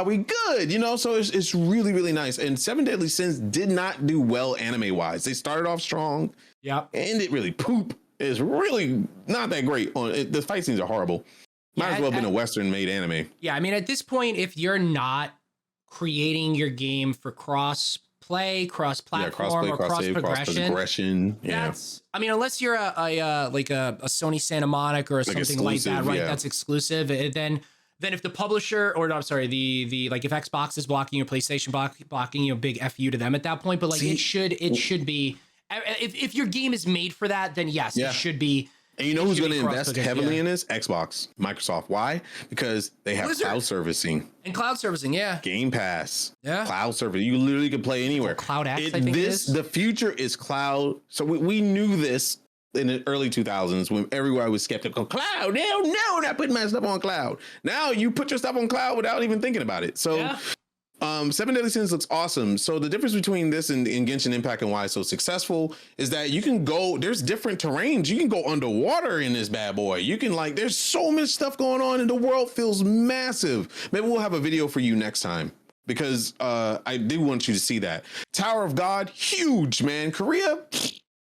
S1: we good, you know? So it's really, really nice. And Seven Deadly Sins did not do well anime wise. They started off strong.
S2: Yep.
S1: And it really poop. It's really not that great. The fight scenes are horrible. Might as well have been a Western made anime.
S2: Yeah. I mean, at this point, if you're not creating your game for cross play, cross platform, or cross progression. That's, I mean, unless you're a Sony Santa Monica or something like that, right? Yeah. That's exclusive. Then if the publisher, or no, I'm sorry, the like if Xbox is blocking your PlayStation blocking you, a big FU to them at that point. But like it should be, if your game is made for that, then yes, it should be. And
S1: you know who's going to invest heavily in this? Xbox, Microsoft. Why? Because they have cloud servicing.
S2: And cloud servicing, yeah.
S1: Game Pass. Yeah. Cloud service. You literally can play anywhere.
S2: Cloud X, I think it is.
S1: The future is cloud. So we knew this in the early 2000s when everyone was skeptical. Cloud? No, not putting my stuff on cloud. Now you put your stuff on cloud without even thinking about it. So Seven Deadly Sins looks awesome. So the difference between this and Genshin Impact and why it's so successful is that you can go, there's different terrains. You can go underwater in this bad boy. You can there's so much stuff going on and the world feels massive. Maybe we'll have a video for you next time because I do want you to see that. Tower of God, huge, man. Korea,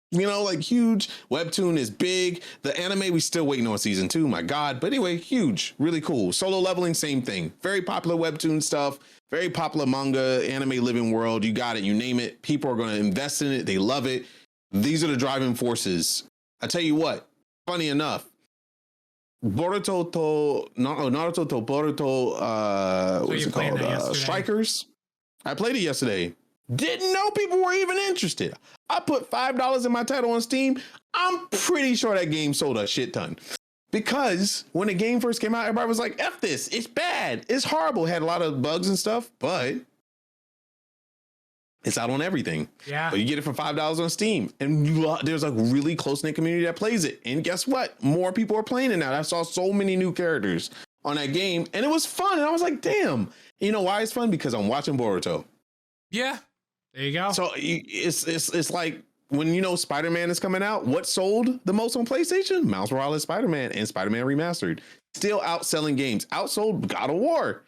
S1: you know, huge. Webtoon is big. The anime, we still waiting on season 2. My God. But anyway, huge, really cool. Solo Leveling, same thing. Very popular Webtoon stuff. Very popular manga, anime living world. You got it. You name it. People are going to invest in it. They love it. These are the driving forces. I tell you what, funny enough, Naruto to Boruto, what's it called? Strikers. I played it yesterday. Didn't know people were even interested. I put $5 in my title on Steam. I'm pretty sure that game sold a shit ton. Because when the game first came out, everybody was like, F this, it's bad, it's horrible. It had a lot of bugs and stuff, but it's out on everything. Yeah. But you get it for $5 on Steam. And there's a really close-knit community that plays it. And guess what? More people are playing it now. I saw so many new characters on that game. And it was fun. And I was like, damn. You know why it's fun? Because I'm watching Boruto.
S2: Yeah. There you go.
S1: So it's like, when you know Spider-Man is coming out, what sold the most on PlayStation? Miles Morales Spider-Man and Spider-Man Remastered. Still outselling games. Outsold God of War.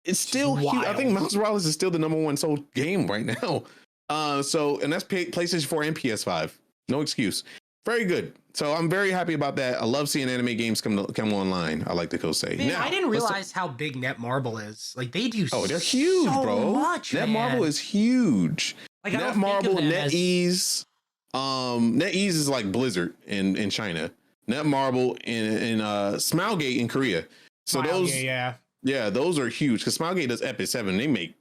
S1: It's still huge. I think Miles Morales is still the #1 sold game right now. And that's PlayStation 4 and PS5. No excuse. Very good. So I'm very happy about that. I love seeing anime games come online. I like to go say.
S2: Man, now, I didn't realize how big Netmarble is. They do.
S1: Oh, they're huge, bro.
S2: Much,
S1: Netmarble is huge. Netmarble, NetEase. NetEase is like Blizzard in China. Netmarble and Smilegate in Korea. So those those are huge because Smilegate does Epic 7. They make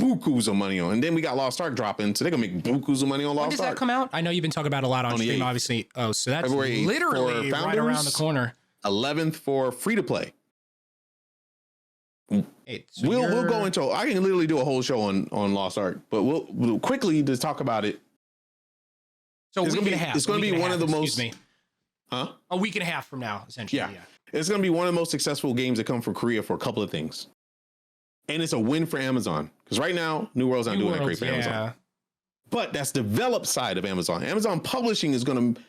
S1: bukus of money on. And then we got Lost Ark dropping, so they're gonna make bukus of money on Lost Ark. When does that
S2: come out? I know you've been talking about a lot on stream, obviously. Oh, so that's February literally right around the corner.
S1: 11th for free to play. We'll go into. I can literally do a whole show on Lost Ark, but we'll quickly to talk about it.
S2: So it's going to be one of the most.
S1: A
S2: week and a half from now, essentially. Yeah.
S1: It's going to be one of the most successful games that come from Korea for a couple of things, and it's a win for Amazon because right now New World's not doing that great for Amazon. But that's developed side of Amazon. Amazon publishing is going to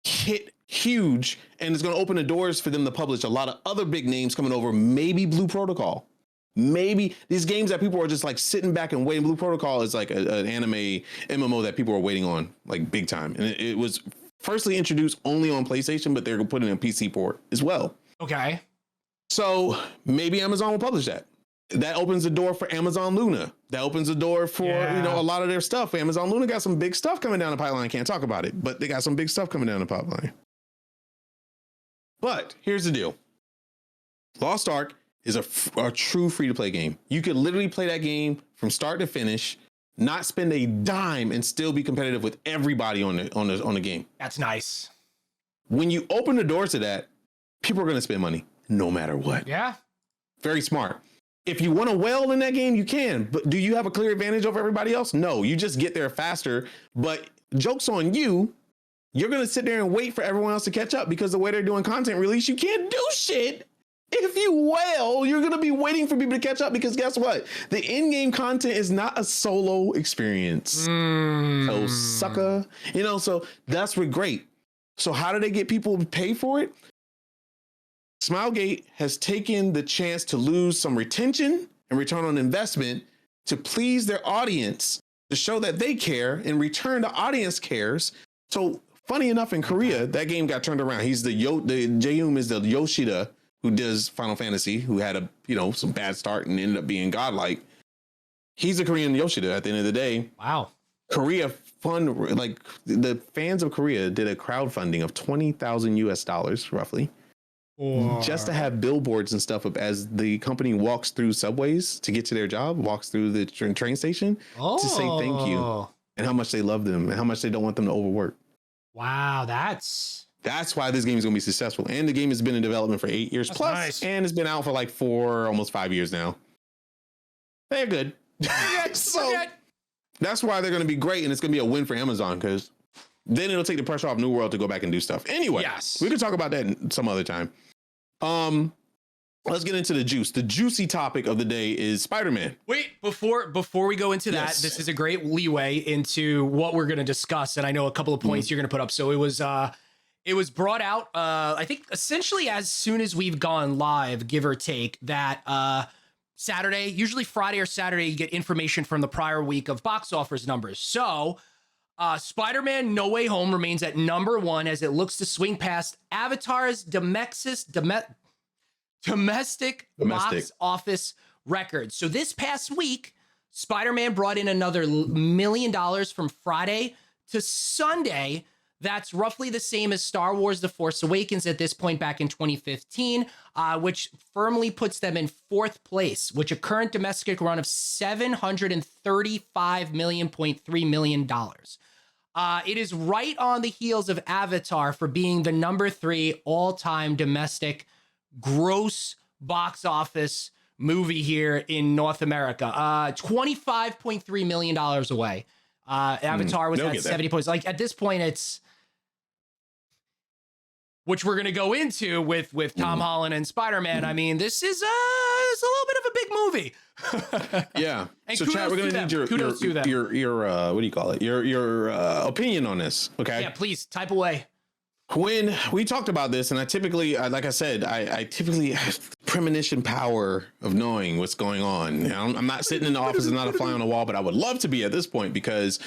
S1: hit huge, and it's going to open the doors for them to publish a lot of other big names coming over. Maybe Blue Protocol, maybe these games that people are just sitting back and waiting. Blue Protocol is like an anime MMO that people are waiting on big time, and it was firstly introduced only on PlayStation, but they're putting in a PC port as well.
S2: Okay,
S1: so maybe Amazon will publish that. That opens the door for Amazon Luna. That opens the door for a lot of their stuff. Amazon Luna got some big stuff coming down the pipeline. Can't talk about it, but they got some big stuff coming down the pipeline. But here's the deal. Lost Ark is a true free-to-play game. You could literally play that game from start to finish, not spend a dime, and still be competitive with everybody on the game.
S2: That's nice.
S1: When you open the doors to that, people are going to spend money no matter what.
S2: Yeah.
S1: Very smart. If you want to whale in that game, you can. But do you have a clear advantage over everybody else? No, you just get there faster. But joke's on you. You're going to sit there and wait for everyone else to catch up because the way they're doing content release, you can't do shit. If you whale, you're going to be waiting for people to catch up because guess what? The in-game content is not a solo experience. So sucker. So that's great. So how do they get people to pay for it? Smilegate has taken the chance to lose some retention and return on investment to please their audience, to show that they care. In return, the audience cares. So funny enough, in Korea, that game got turned around. He's the Jaeum is the Yoshida who does Final Fantasy, who had a some bad start and ended up being godlike. He's a Korean Yoshida at the end of the day.
S2: Wow.
S1: Korea like the fans of Korea did a crowdfunding of $20,000 roughly. Just to have billboards and stuff up as the company walks through subways to get to their job, walks through the train station to say thank you and how much they love them and how much they don't want them to overwork.
S2: Wow, that's
S1: why this game is going to be successful. And the game has been in development for 8 years plus,
S2: nice.
S1: And it's been out for like 4, almost 5 years now. They're good. So that's why they're going to be great, and it's going to be a win for Amazon because then it'll take the pressure off New World to go back and do stuff. Anyway,
S2: yes,
S1: we can talk about that some other time. Let's get into the juice. The juicy topic of the day is Spider-Man.
S2: Wait, before we go into that, this is a great leeway into what we're going to discuss, and I know a couple of points you're going to put up. So it was brought out, I think, essentially as soon as we've gone live, give or take, that Saturday, usually Friday or Saturday, you get information from the prior week of box office numbers. So Spider-Man No Way Home remains at number 1 as it looks to swing past Avatar's domestic box office record. So this past week, Spider-Man brought in another $1 million from Friday to Sunday. That's roughly the same as Star Wars The Force Awakens at this point back in 2015, which firmly puts them in 4th place, which a current domestic run of $735.3 million. It is right on the heels of Avatar for being the number 3 all-time domestic gross box office movie here in North America. $25.3 million away. Avatar was at 70 points. Like at this point, it's, which we're going to go into with Tom Holland and Spider-Man. I mean, this is it's a little bit of a big movie.
S1: Yeah.
S2: And
S1: so Chad, we're going to need your what do you call it? Your opinion on this. Okay.
S2: Yeah, please type away.
S1: When we talked about this, and I typically, like I said, I typically have premonition power of knowing what's going on. I'm not sitting in the office and not a fly on the wall, but I would love to be at this point because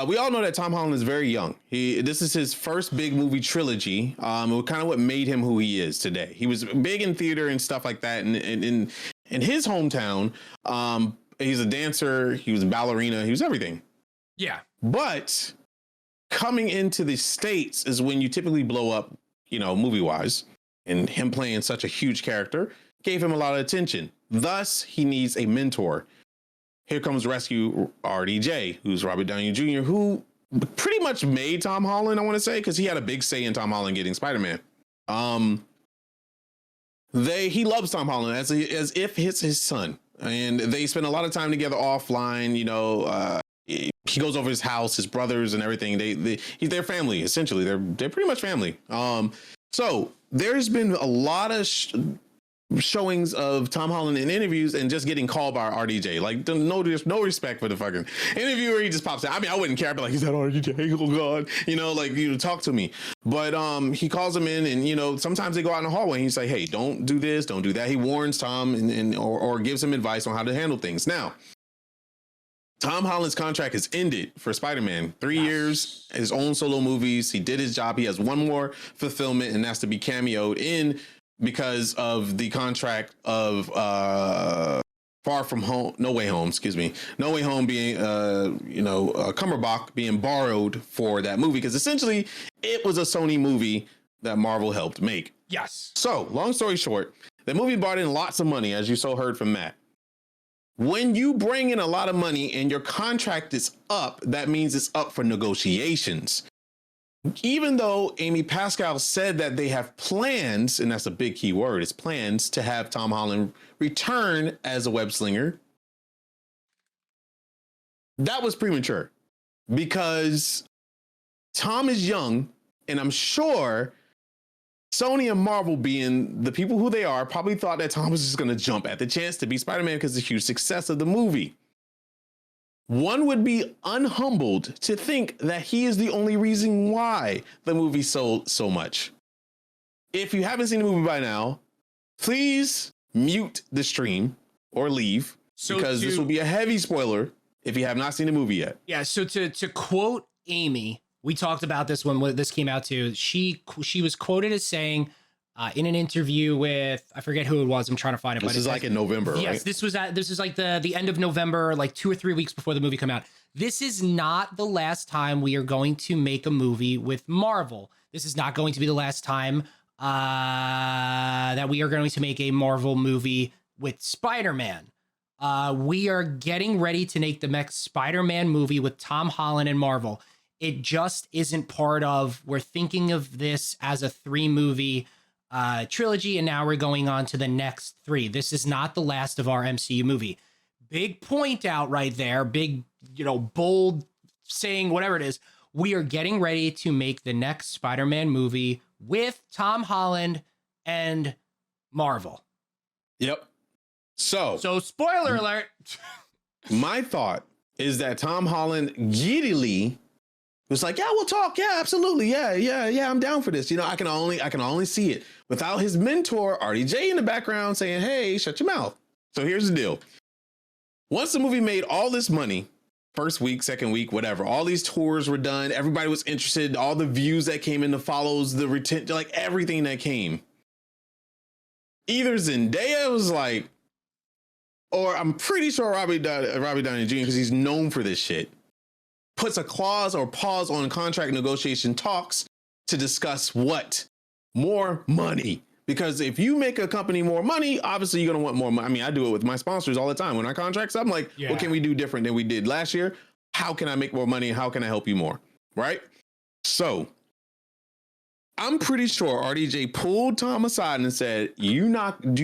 S1: we all know that Tom Holland is very young. This is his first big movie trilogy. Kind of what made him who he is today. He was big in theater and stuff like that. And in his hometown, he's a dancer. He was a ballerina. He was everything.
S2: Yeah.
S1: But coming into the States is when you typically blow up, movie wise, and him playing such a huge character gave him a lot of attention. Thus, he needs a mentor. Here comes rescue RDJ, who's Robert Downey Jr., who pretty much made Tom Holland, I want to say, because he had a big say in Tom Holland getting Spider-Man. He loves Tom Holland as if it's his son, and they spend a lot of time together offline. He goes over his house, his brothers and everything. They're family, essentially. They're pretty much family. So there's been a lot of showings of Tom Holland in interviews and just getting called by RDJ. Like, no respect for the fucking interviewer. He just pops out. I mean, I wouldn't care, but like, is that RDJ? Oh God, talk to me. But he calls him in, and sometimes they go out in the hallway and he's like, hey, don't do this, don't do that. He warns Tom or gives him advice on how to handle things. Now, Tom Holland's contract has ended for Spider-Man. 3 years, his own solo movies. He did his job. He has one more fulfillment, and that's to be cameoed in because of the contract of Far From Home, No Way Home, No Way Home being, Cumberbatch being borrowed for that movie because essentially it was a Sony movie that Marvel helped make.
S2: Yes.
S1: So, long story short, the movie brought in lots of money, as you heard from Matt. When you bring in a lot of money and your contract is up, that means it's up for negotiations. Even though Amy Pascal said that they have plans, and that's a big key word, it's plans to have Tom Holland return as a web slinger, that was premature because Tom is young, and I'm sure Sony and Marvel, being the people who they are, probably thought that Tom was just going to jump at the chance to be Spider-Man because of the huge success of the movie. One would be unhumbled to think that he is the only reason why the movie sold so much. If you haven't seen the movie by now, please mute the stream or leave because this will be a heavy spoiler if you have not seen the movie yet.
S2: Yeah. So to quote Amy, we talked about this when this came out too. She was quoted as saying in an interview with, I forget who it was. I'm trying to find it.
S1: This is like in November,
S2: yes,
S1: right?
S2: This is like the end of November, like 2 or 3 weeks before the movie come out. This is not the last time we are going to make a movie with Marvel. This is not going to be the last time that we are going to make a Marvel movie with Spider-Man. We are getting ready to make the next Spider-Man movie with Tom Holland and Marvel. It just isn't part of, we're thinking of this as a 3-movie trilogy, and now we're going on to the next 3. This is not the last of our MCU movie. Big point out right there, big, bold saying, whatever it is. We are getting ready to make the next Spider-Man movie with Tom Holland and Marvel.
S1: Yep. So
S2: spoiler alert.
S1: My thought is that Tom Holland giddily was like, yeah, we'll talk. Yeah, absolutely. Yeah. I'm down for this. I can only see it without his mentor, RDJ, in the background saying, hey, shut your mouth. So here's the deal. Once the movie made all this money, first week, second week, whatever, all these tours were done. Everybody was interested. All the views that came in, the follows, the retention, like everything that came. Either Zendaya was like, or I'm pretty sure Robbie Downey Jr., because he's known for this shit, puts a clause or pause on contract negotiation talks to discuss what? More money. Because if you make a company more money, obviously you're going to want more money. I mean, I do it with my sponsors all the time. When I contract, I'm like, what can we do different than we did last year? How can I make more money? How can I help you more? Right? So I'm pretty sure RDJ pulled Tom aside and said, do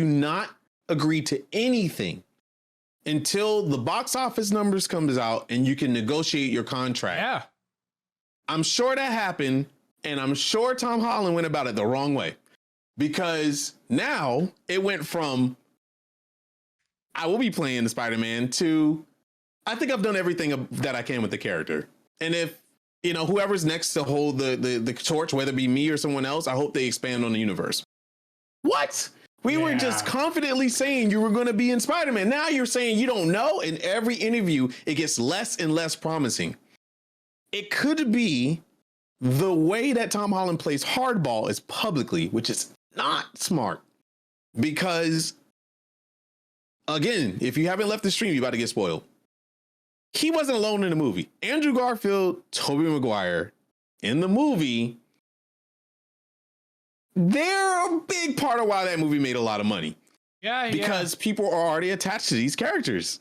S1: not agree to anything until the box office numbers comes out and you can negotiate your contract.
S2: Yeah.
S1: I'm sure that happened. And I'm sure Tom Holland went about it the wrong way. Because now it went from, I will be playing the Spider-Man, to, I think I've done everything that I can with the character. And if, whoever's next to hold the torch, whether it be me or someone else, I hope they expand on the universe. What? We were just confidently saying you were going to be in Spider-Man. Now you're saying you don't know. In every interview, it gets less and less promising. It could be the way that Tom Holland plays hardball is publicly, which is not smart, because again, if you haven't left the stream, you're about to get spoiled. He wasn't alone in the movie. Andrew Garfield, Tobey Maguire in the movie, they're a big part of why that movie made a lot of money. Because people are already attached to these characters.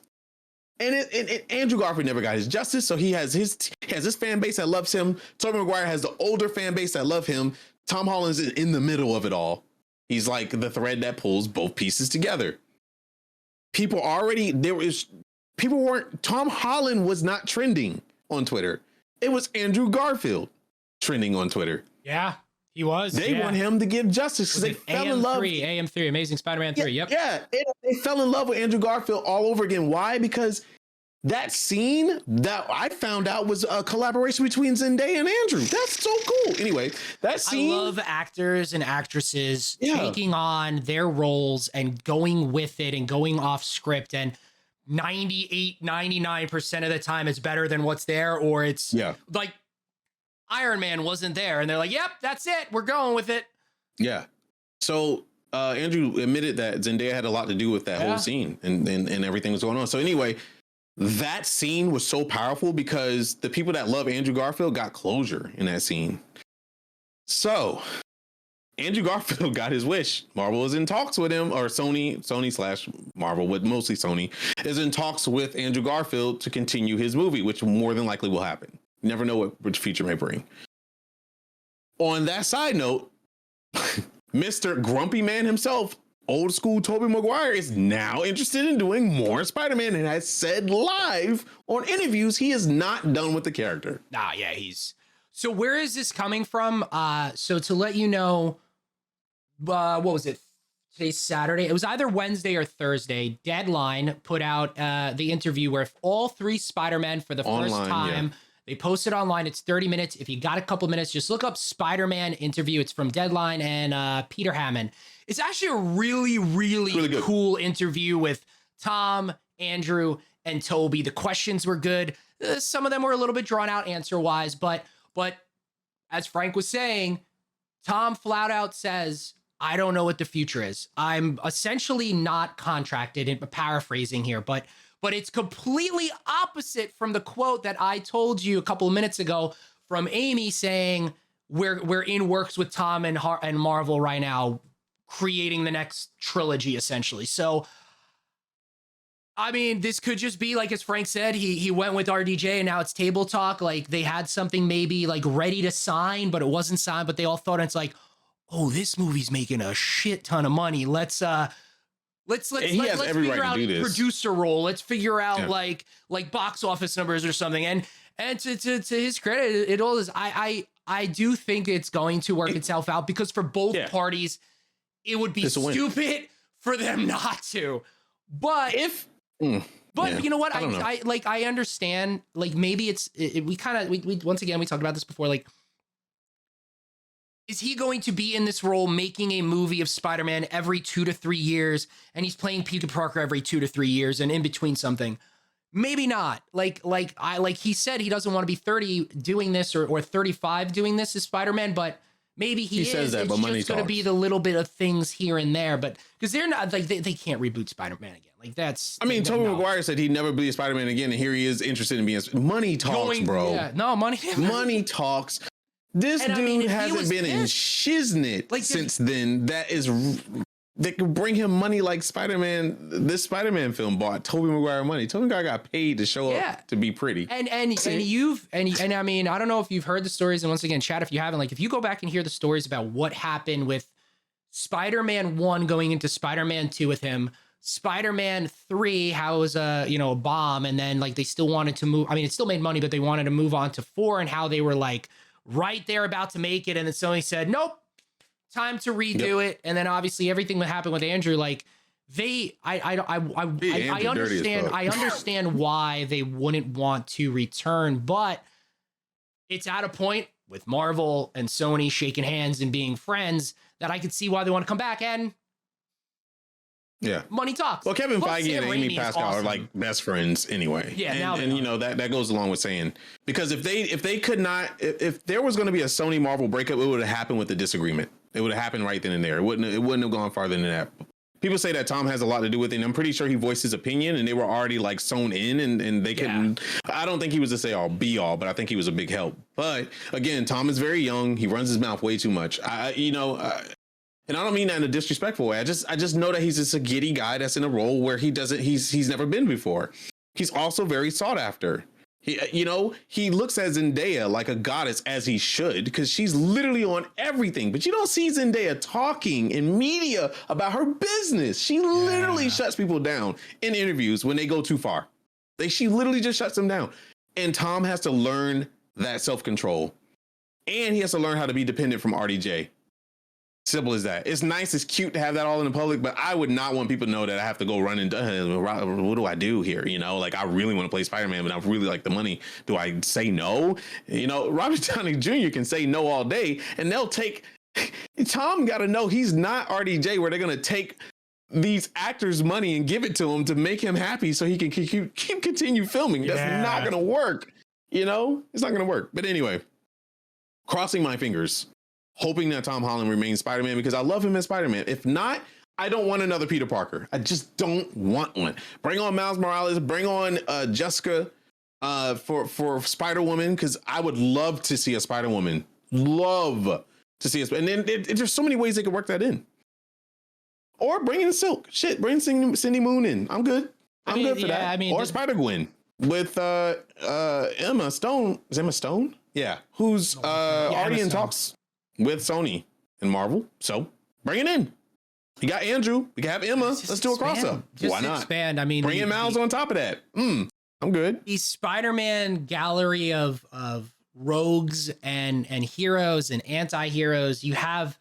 S1: And Andrew Garfield never got his justice, so he has his fan base that loves him. Tobey Maguire has the older fan base that love him. Tom Holland's in the middle of it all. He's like the thread that pulls both pieces together. Tom Holland was not trending on Twitter. It was Andrew Garfield trending on Twitter.
S2: Yeah, he was.
S1: They want him to give justice because they fell in love.
S2: AM3, Amazing Spider-Man 3. Yep.
S1: Yeah, they fell in love with Andrew Garfield all over again. Why? Because that scene that I found out was a collaboration between Zendaya and Andrew. That's so cool. Anyway, that scene.
S2: I love actors and actresses taking on their roles and going with it and going off script. And 99% of the time it's better than what's there, or it's like Iron Man wasn't there and they're like, yep, that's it. We're going with it.
S1: Yeah. So Andrew admitted that Zendaya had a lot to do with that whole scene and everything was going on. So anyway, that scene was so powerful because the people that love Andrew Garfield got closure in that scene. So Andrew Garfield got his wish. Marvel is in talks with him, or Sony/Marvel, but mostly Sony, is in talks with Andrew Garfield to continue his movie, which more than likely will happen. You never know which future may bring. On that side note, Mr. Grumpy Man himself, old school Tobey Maguire, is now interested in doing more Spider-Man and has said live on interviews he is not done with the character.
S2: So where is this coming from? So to let you know, what was it? Today's Saturday. It was either Wednesday or Thursday. Deadline put out the interview where all 3 Spider-Men for the first time They posted online. It's 30 minutes. If you got a couple minutes, just look up Spider-Man interview. It's from Deadline and Peter Hammond. It's actually a really cool interview with Tom, Andrew, and Toby. The questions were good. Some of them were a little bit drawn out answer-wise, but as Frank was saying, Tom flat out says, I don't know what the future is. I'm essentially not contracted, and paraphrasing here, but it's completely opposite from the quote that I told you a couple of minutes ago from Amy saying we're in works with Tom and Marvel right now, creating the next trilogy essentially. So, I mean, this could just be like, as Frank said, he went with RDJ and now it's table talk. Like they had something maybe like ready to sign, but it wasn't signed, but they all thought it's like, oh, this movie's making a shit ton of money. Let's figure out the producer role. Let's figure out like box office numbers or something. And to his credit, it all is. I do think it's going to work itself out because for both parties, it would be stupid for them not to. But you know what? I understand. Like maybe we once again we talked about this before. Like, is he going to be in this role making a movie of Spider-Man every 2 to 3 years, and he's playing Peter Parker every 2 to 3 years, and in between something? Maybe not. Like he said, he doesn't want to be 30 doing this or 35 doing this as Spider-Man, but maybe he says that. It's but just going to be the little bit of things here and there, but because they're not like they can't reboot Spider-Man again. Like that's. I mean,
S1: Tobey Maguire said he'd never be a Spider-Man again, and here he is interested in being. Money talks, bro.
S2: Yeah, no money.
S1: Money talks. This dude hasn't been in shiznit since then. That could bring him money like Spider-Man. This Spider-Man film bought Tobey Maguire money. Tobey Maguire got paid to show up to be pretty. And I mean, I don't know if you've heard the stories. And once again, chat, if you haven't, like if you go back and hear the stories about what happened with Spider-Man 1 going into Spider-Man 2 with him, Spider-Man 3, how it was a bomb, and then like they still wanted to move. I mean, it still made money, but they wanted to move on to 4, and how they were like right there about to make it, and then Sony said, nope, time to redo it. And then obviously everything that happened with Andrew, like I understand why they wouldn't want to return, but it's at a point with Marvel and Sony shaking hands and being friends that I could see why they want to come back, and money talks. Well, Kevin Feige and Amy Pascal are like best friends anyway.
S2: Yeah,
S1: and you know that goes along with saying, because if they could not, if there was going to be a Sony Marvel breakup, it would have happened with the disagreement. It would have happened right then and there. It wouldn't have gone farther than that. People say that Tom has a lot to do with it, and I'm pretty sure he voiced his opinion, and they were already like sewn in, and they couldn't. I don't think he was to say all be all, but I think he was a big help. But again, Tom is very young. He runs his mouth way too much. And I don't mean that in a disrespectful way. I just know that he's just a giddy guy that's in a role where he's never been before. He's also very sought after. He looks at Zendaya like a goddess, as he should, because she's literally on everything. But you don't see Zendaya talking in media about her business. She literally shuts people down in interviews when they go too far. She literally just shuts them down. And Tom has to learn that self-control. And he has to learn how to be dependent from RDJ. Simple as that. It's nice, it's cute to have that all in the public, but I would not want people to know that I have to go run and what do I do here? Like I really want to play Spider-Man, but I really like the money. Do I say no? Robert Downey Jr. can say no all day, and they'll take. Tom got to know he's not RDJ, where they're going to take these actors' money and give it to him to make him happy so he can continue filming. That's not going to work. It's not going to work. But anyway, crossing my fingers, hoping that Tom Holland remains Spider-Man, because I love him as Spider-Man. If not, I don't want another Peter Parker. I just don't want one. Bring on Miles Morales. Bring on Jessica for Spider-Woman, because I would love to see a Spider-Woman. Love to see us. And then there's so many ways they could work that in. Or bring in Silk. Shit, bring Cindy Moon in. I'm good. I'm good for that. Or Spider-Gwen with Emma Stone. Is Emma Stone? Yeah. Who's already in talks with Sony and Marvel. So bring it in. You got Andrew. We can have Emma. Let's do a cross-up. Why not?
S2: Expand. I mean,
S1: bring in Miles on top of that. I'm good.
S2: The Spider-Man gallery of rogues and heroes and anti-heroes. You have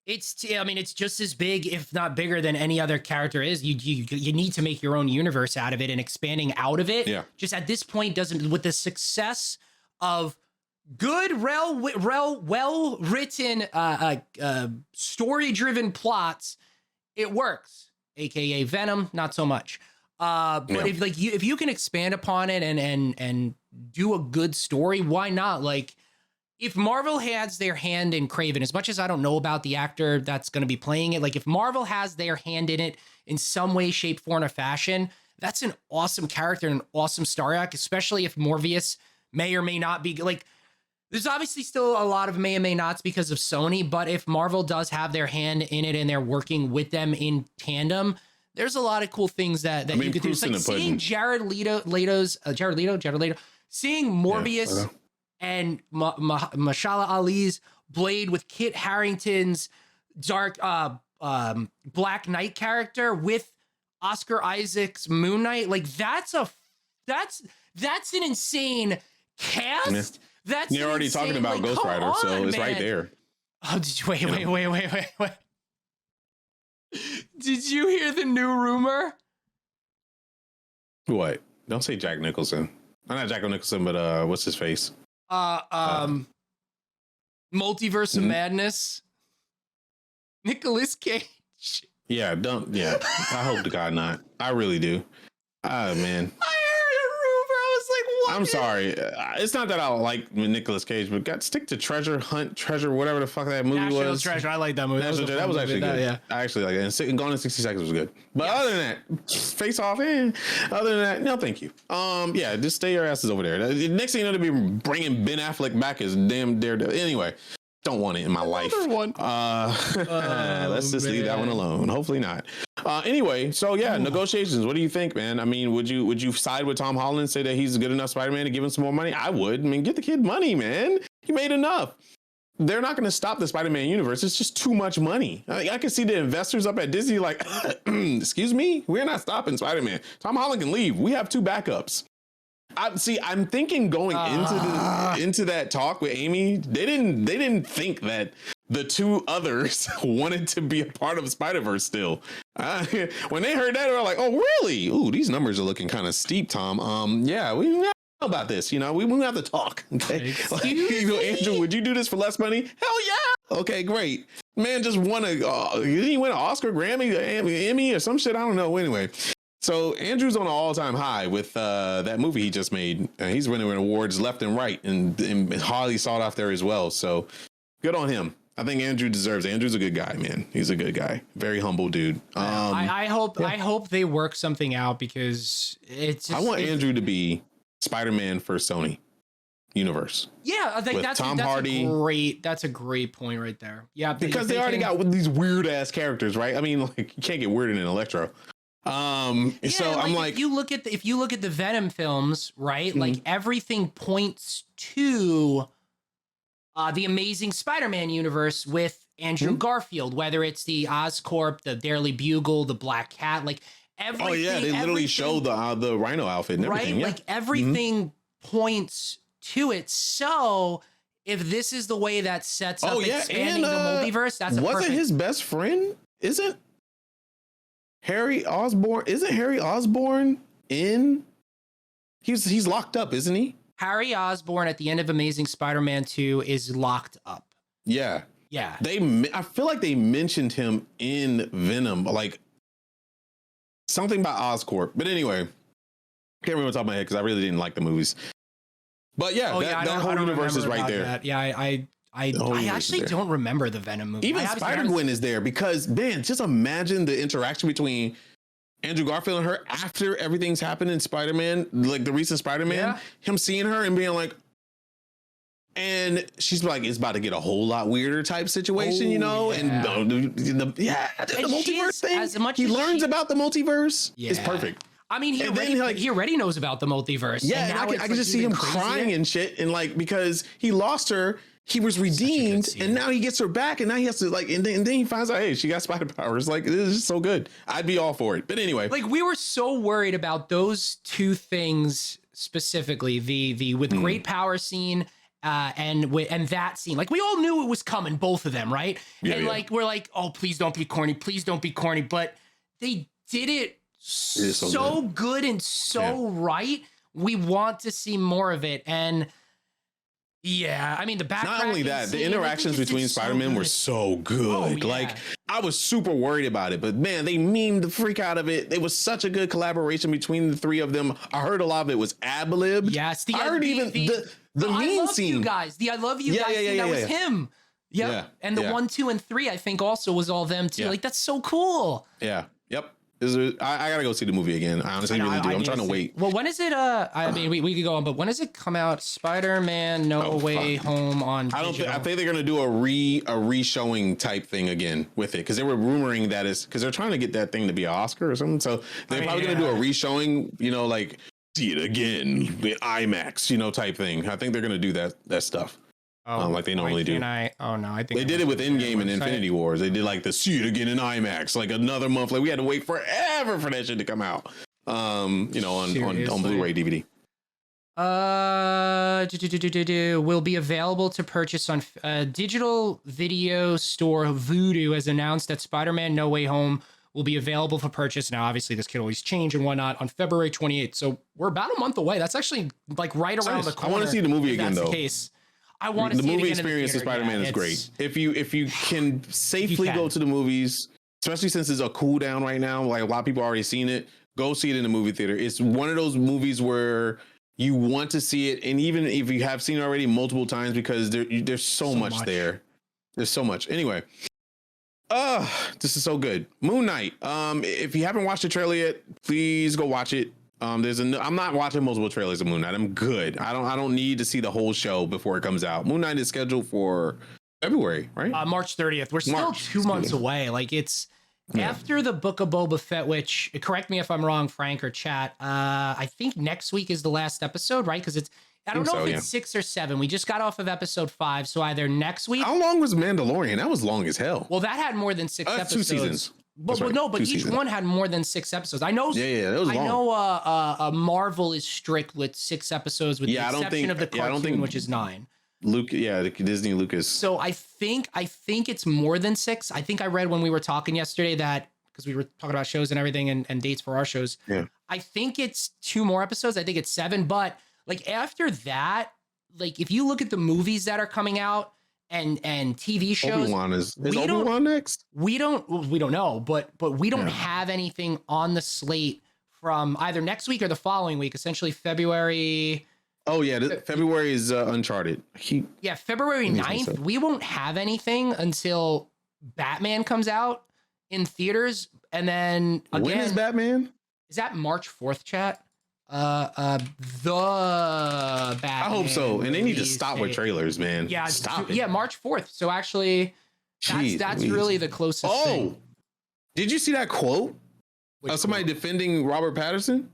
S2: it's just as big, if not bigger, than any other character is. You need to make your own universe out of it, and expanding out of it.
S1: Yeah.
S2: Just at this point doesn't, with the success of good, well-written, story-driven plots, it works. AKA Venom, not so much. But if you can expand upon it and do a good story, why not? Like, if Marvel has their hand in Kraven, as much as I don't know about the actor that's going to be playing it, like if Marvel has their hand in it in some way, shape, form, or fashion, that's an awesome character and an awesome story arc, especially if Morbius may or may not be like. There's obviously still a lot of may and may nots because of Sony, but if Marvel does have their hand in it and they're working with them in tandem, there's a lot of cool things that you could do. It's like seeing Jared Leto, seeing Morbius and Mashallah Ali's Blade with Kit Harington's dark Black Knight character with Oscar Isaac's Moon Knight. Like that's an insane cast.
S1: Yeah.
S2: That's
S1: You're already talking about Ghost Rider, so it's right there.
S2: Oh, did you wait. Did you hear the new rumor?
S1: What? Don't say Jack Nicholson. Not Jack Nicholson, but what's his face?
S2: Multiverse of Madness. Nicolas Cage.
S1: Yeah, don't. Yeah, I hope to God not. I really do. Man. I'm sorry. It's not that I don't like Nicolas Cage, but stick to Treasure, whatever the fuck that movie
S2: National
S1: was.
S2: Treasure. I like that movie.
S1: That was actually good.
S2: Yeah.
S1: I actually like it. And Gone in 60 Seconds was good. But other than that, Face Off. Other than that, no, thank you. Yeah, just stay your asses over there. The next thing you know, to be bringing Ben Affleck back as damn Daredevil. Anyway, don't want it in my life. Let's just leave that one alone. Hopefully not. Anyway, so yeah, negotiations. What do you think, man? I mean, would you side with Tom Holland, say that he's a good enough Spider-Man to give him some more money? I would. I mean, get the kid money, man. He made enough. They're not going to stop the Spider-Man universe. It's just too much money. I can see the investors up at Disney like, excuse me, we're not stopping Spider-Man. Tom Holland can leave. We have two backups. I'm thinking going into that talk with Amy, they didn't think that the two others wanted to be a part of Spider-Verse still. When they heard that, they were like, "Oh, really? Ooh, these numbers are looking kind of steep, Tom. Yeah, we know about this. You know, we have to talk. Okay, like, Andrew, would you do this for less money? Hell yeah. Okay, great. Man, just won didn't he win an Oscar, Grammy, Emmy, or some shit? I don't know. Anyway." So Andrew's on an all-time high with that movie he just made. He's winning awards left and right, and highly sought after as well. So good on him. I think Andrew deserves it. Andrew's a good guy, man. He's a good guy. Very humble dude.
S2: I hope they work something out because it's. I
S1: want Andrew to be Spider-Man for Sony universe.
S2: Yeah, I think that's
S1: Tom Hardy.
S2: That's a great point right there. Yeah,
S1: because they already got these weird ass characters, right? I mean, like you can't get weirder than Electro. So I'm like, if you look at the Venom films, right? Mm-hmm. Like everything points to the Amazing Spider-Man universe with Andrew Garfield, whether it's the Oscorp, the Daily Bugle, the Black Cat, like everything. Oh yeah, they literally show the Rhino outfit and everything. Right? Yeah. Like everything points to it. So if this is the way that sets up expanding the multiverse, that's wasn't his best friend? Isn't Harry Osborn? Isn't Harry Osborn in? He's locked up, isn't he? Harry Osborn at the end of Amazing Spider-Man 2 is locked up. Yeah. Yeah. I feel like they mentioned him in Venom, like something about Oscorp. But anyway, can't remember top of my head because I really didn't like the movies. But yeah, that whole universe is right there. That. Yeah, I actually don't remember the Venom movie. Even Spider-Gwen is there because, man, just imagine the interaction between Andrew Garfield and her after everything's happened in Spider-Man, like the recent Spider-Man, him seeing her and being like, and she's like, it's about to get a whole lot weirder type situation, you know? Yeah. And the multiverse thing, as much he learns about the multiverse is perfect. I mean, he already knows about the multiverse. Yeah, and I can just see him crying and shit. And like, because he lost her, he was redeemed, and now he gets her back, and now he has to like, and then he finds out, hey, she got spider powers. Like, this is so good. I'd be all for it. But anyway, like we were so worried about those two things specifically, the with great power scene, and that scene. Like we all knew it was coming, both of them, right? Yeah, and like we're like, oh, please don't be corny, please don't be corny. But they did it so good and so right. We want to see more of it, and
S2: Yeah, I mean the back.
S1: Not only that, the interactions between Spider-Man were so good.
S2: Oh, yeah.
S1: Like, I was super worried about it, but man, they memed the freak out of it. It was such a good collaboration between the three of them. I heard a lot of it was ad-libbed.
S2: Yes,
S1: I heard the mean scene.
S2: You guys, the I love you guys scene, that was him. Yep. Yeah, and the 1, 2, and 3, I think also was all them too. Like, that's so cool.
S1: Yeah. Yep. I gotta go see the movie again. I honestly really do. I'm trying to wait.
S2: Well, when is it? I mean, we could go on, but when does it come out? Spider-Man: No Way Home on.
S1: I think they're gonna do a re-showing type thing again with it, because they were rumoring that it's because they're trying to get that thing to be an Oscar or something. So they're probably gonna do a re-showing. You know, like see it again with IMAX. You know, type thing. I think they're gonna do that stuff. Like they normally do.
S2: I think
S1: they did it with Endgame and Infinity Wars. They did like the see it again in IMAX, like another month. Like we had to wait forever for that shit to come out. You know, on Blu-ray DVD.
S2: Will be available to purchase on digital video store Voodoo, as announced that Spider-Man: No Way Home will be available for purchase. Now, obviously, this could always change and whatnot on February 28th. So we're about a month away. That's actually like right around the corner.
S1: I want to see the movie again, though.
S2: The case. I want to see
S1: the movie
S2: it
S1: experience of Spider-Man is great. If you can safely go to the movies, especially since it's a cool down right now, like a lot of people already seen it, go see it in the movie theater. It's one of those movies where you want to see it, and even if you have seen it already multiple times, because there's so much there. There's so much. Anyway, this is so good. Moon Knight. If you haven't watched the trailer yet, please go watch it. I'm not watching multiple trailers of Moon Knight. I'm good. I don't need to see the whole show before it comes out. Moon Knight is scheduled for February, right?
S2: March 30th. We're still 2 months away. Like it's after the Book of Boba Fett, which, correct me if I'm wrong, Frank or chat. I think next week is the last episode, right? Because I don't know if it's 6 or 7. We just got off of episode 5, so either next week.
S1: How long was Mandalorian? That was long as hell.
S2: Well, that had more than 6 episodes.
S1: 2 seasons.
S2: But each one had more than 6 episodes. I know.
S1: Yeah, that was long.
S2: I know. Marvel is strict with 6 episodes, with the exception of the cartoon, which is 9.
S1: The Disney Lucas.
S2: So I think it's more than 6. I think I read when we were talking yesterday that, because we were talking about shows and everything and dates for our shows.
S1: Yeah.
S2: I think it's 2 more episodes. I think it's 7. But like after that, like if you look at the movies that are coming out, and TV shows.
S1: Obi-Wan is Obi-Wan next?
S2: We don't know, but we don't have anything on the slate from either next week or the following week, essentially February.
S1: Oh yeah, February is Uncharted.
S2: February 9th. We won't have anything until Batman comes out in theaters, and then again,
S1: when is Batman?
S2: Is that March 4th, chat? The Batman.
S1: I hope so. And they need to stop with trailers, man.
S2: Yeah,
S1: stop it.
S2: Yeah, March 4th. So actually, that's really the closest thing.
S1: Did you see that quote of somebody defending Robert Pattinson?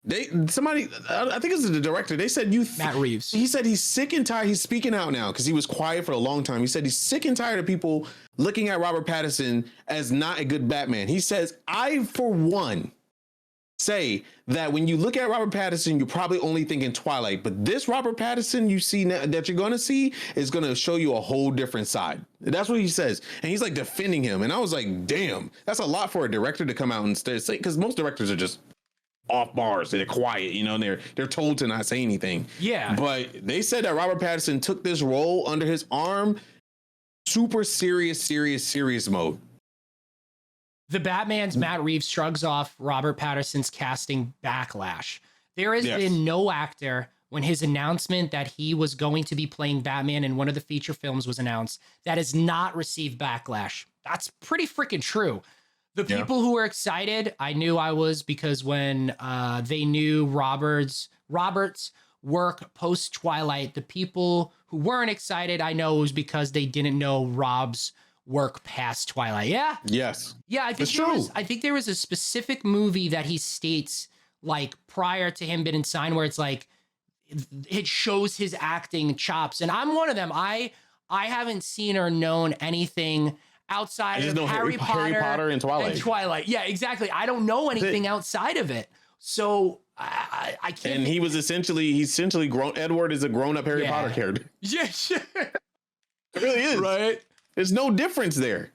S1: I think it's the director. They said
S2: Matt Reeves.
S1: He said he's sick and tired. He's speaking out now because he was quiet for a long time. He said he's sick and tired of people looking at Robert Pattinson as not a good Batman. He says, I, for one, say that when you look at Robert Pattinson, you're probably only thinking Twilight, but this Robert Pattinson you see now, that you're going to see, is going to show you a whole different side. That's what he says. And he's like defending him. And I was like, damn, that's a lot for a director to come out and say, because most directors are just off bars. They're quiet, you know, and they're told to not say anything.
S2: Yeah.
S1: But they said that Robert Pattinson took this role under his arm, super serious mode.
S2: The Batman's Matt Reeves shrugs off Robert Pattinson's casting backlash. There has been no actor, when his announcement that he was going to be playing Batman in one of the feature films was announced, that has not received backlash. That's pretty freaking true. The people who were excited, I knew I was, because when they knew Robert's work post Twilight, the people who weren't excited, I know it was because they didn't know Rob's work past Twilight. Yeah.
S1: Yes.
S2: Yeah, I think there was a specific movie that he states, like, prior to him being signed, where it's like it shows his acting chops, and I'm one of them. I haven't seen or known anything outside of Harry Potter and Twilight. Yeah, exactly. I don't know anything outside of it, so I can't.
S1: And he's essentially grown. Edward is a grown-up Harry Potter character.
S2: Yeah, sure.
S1: It really is.
S2: Right.
S1: There's no difference there.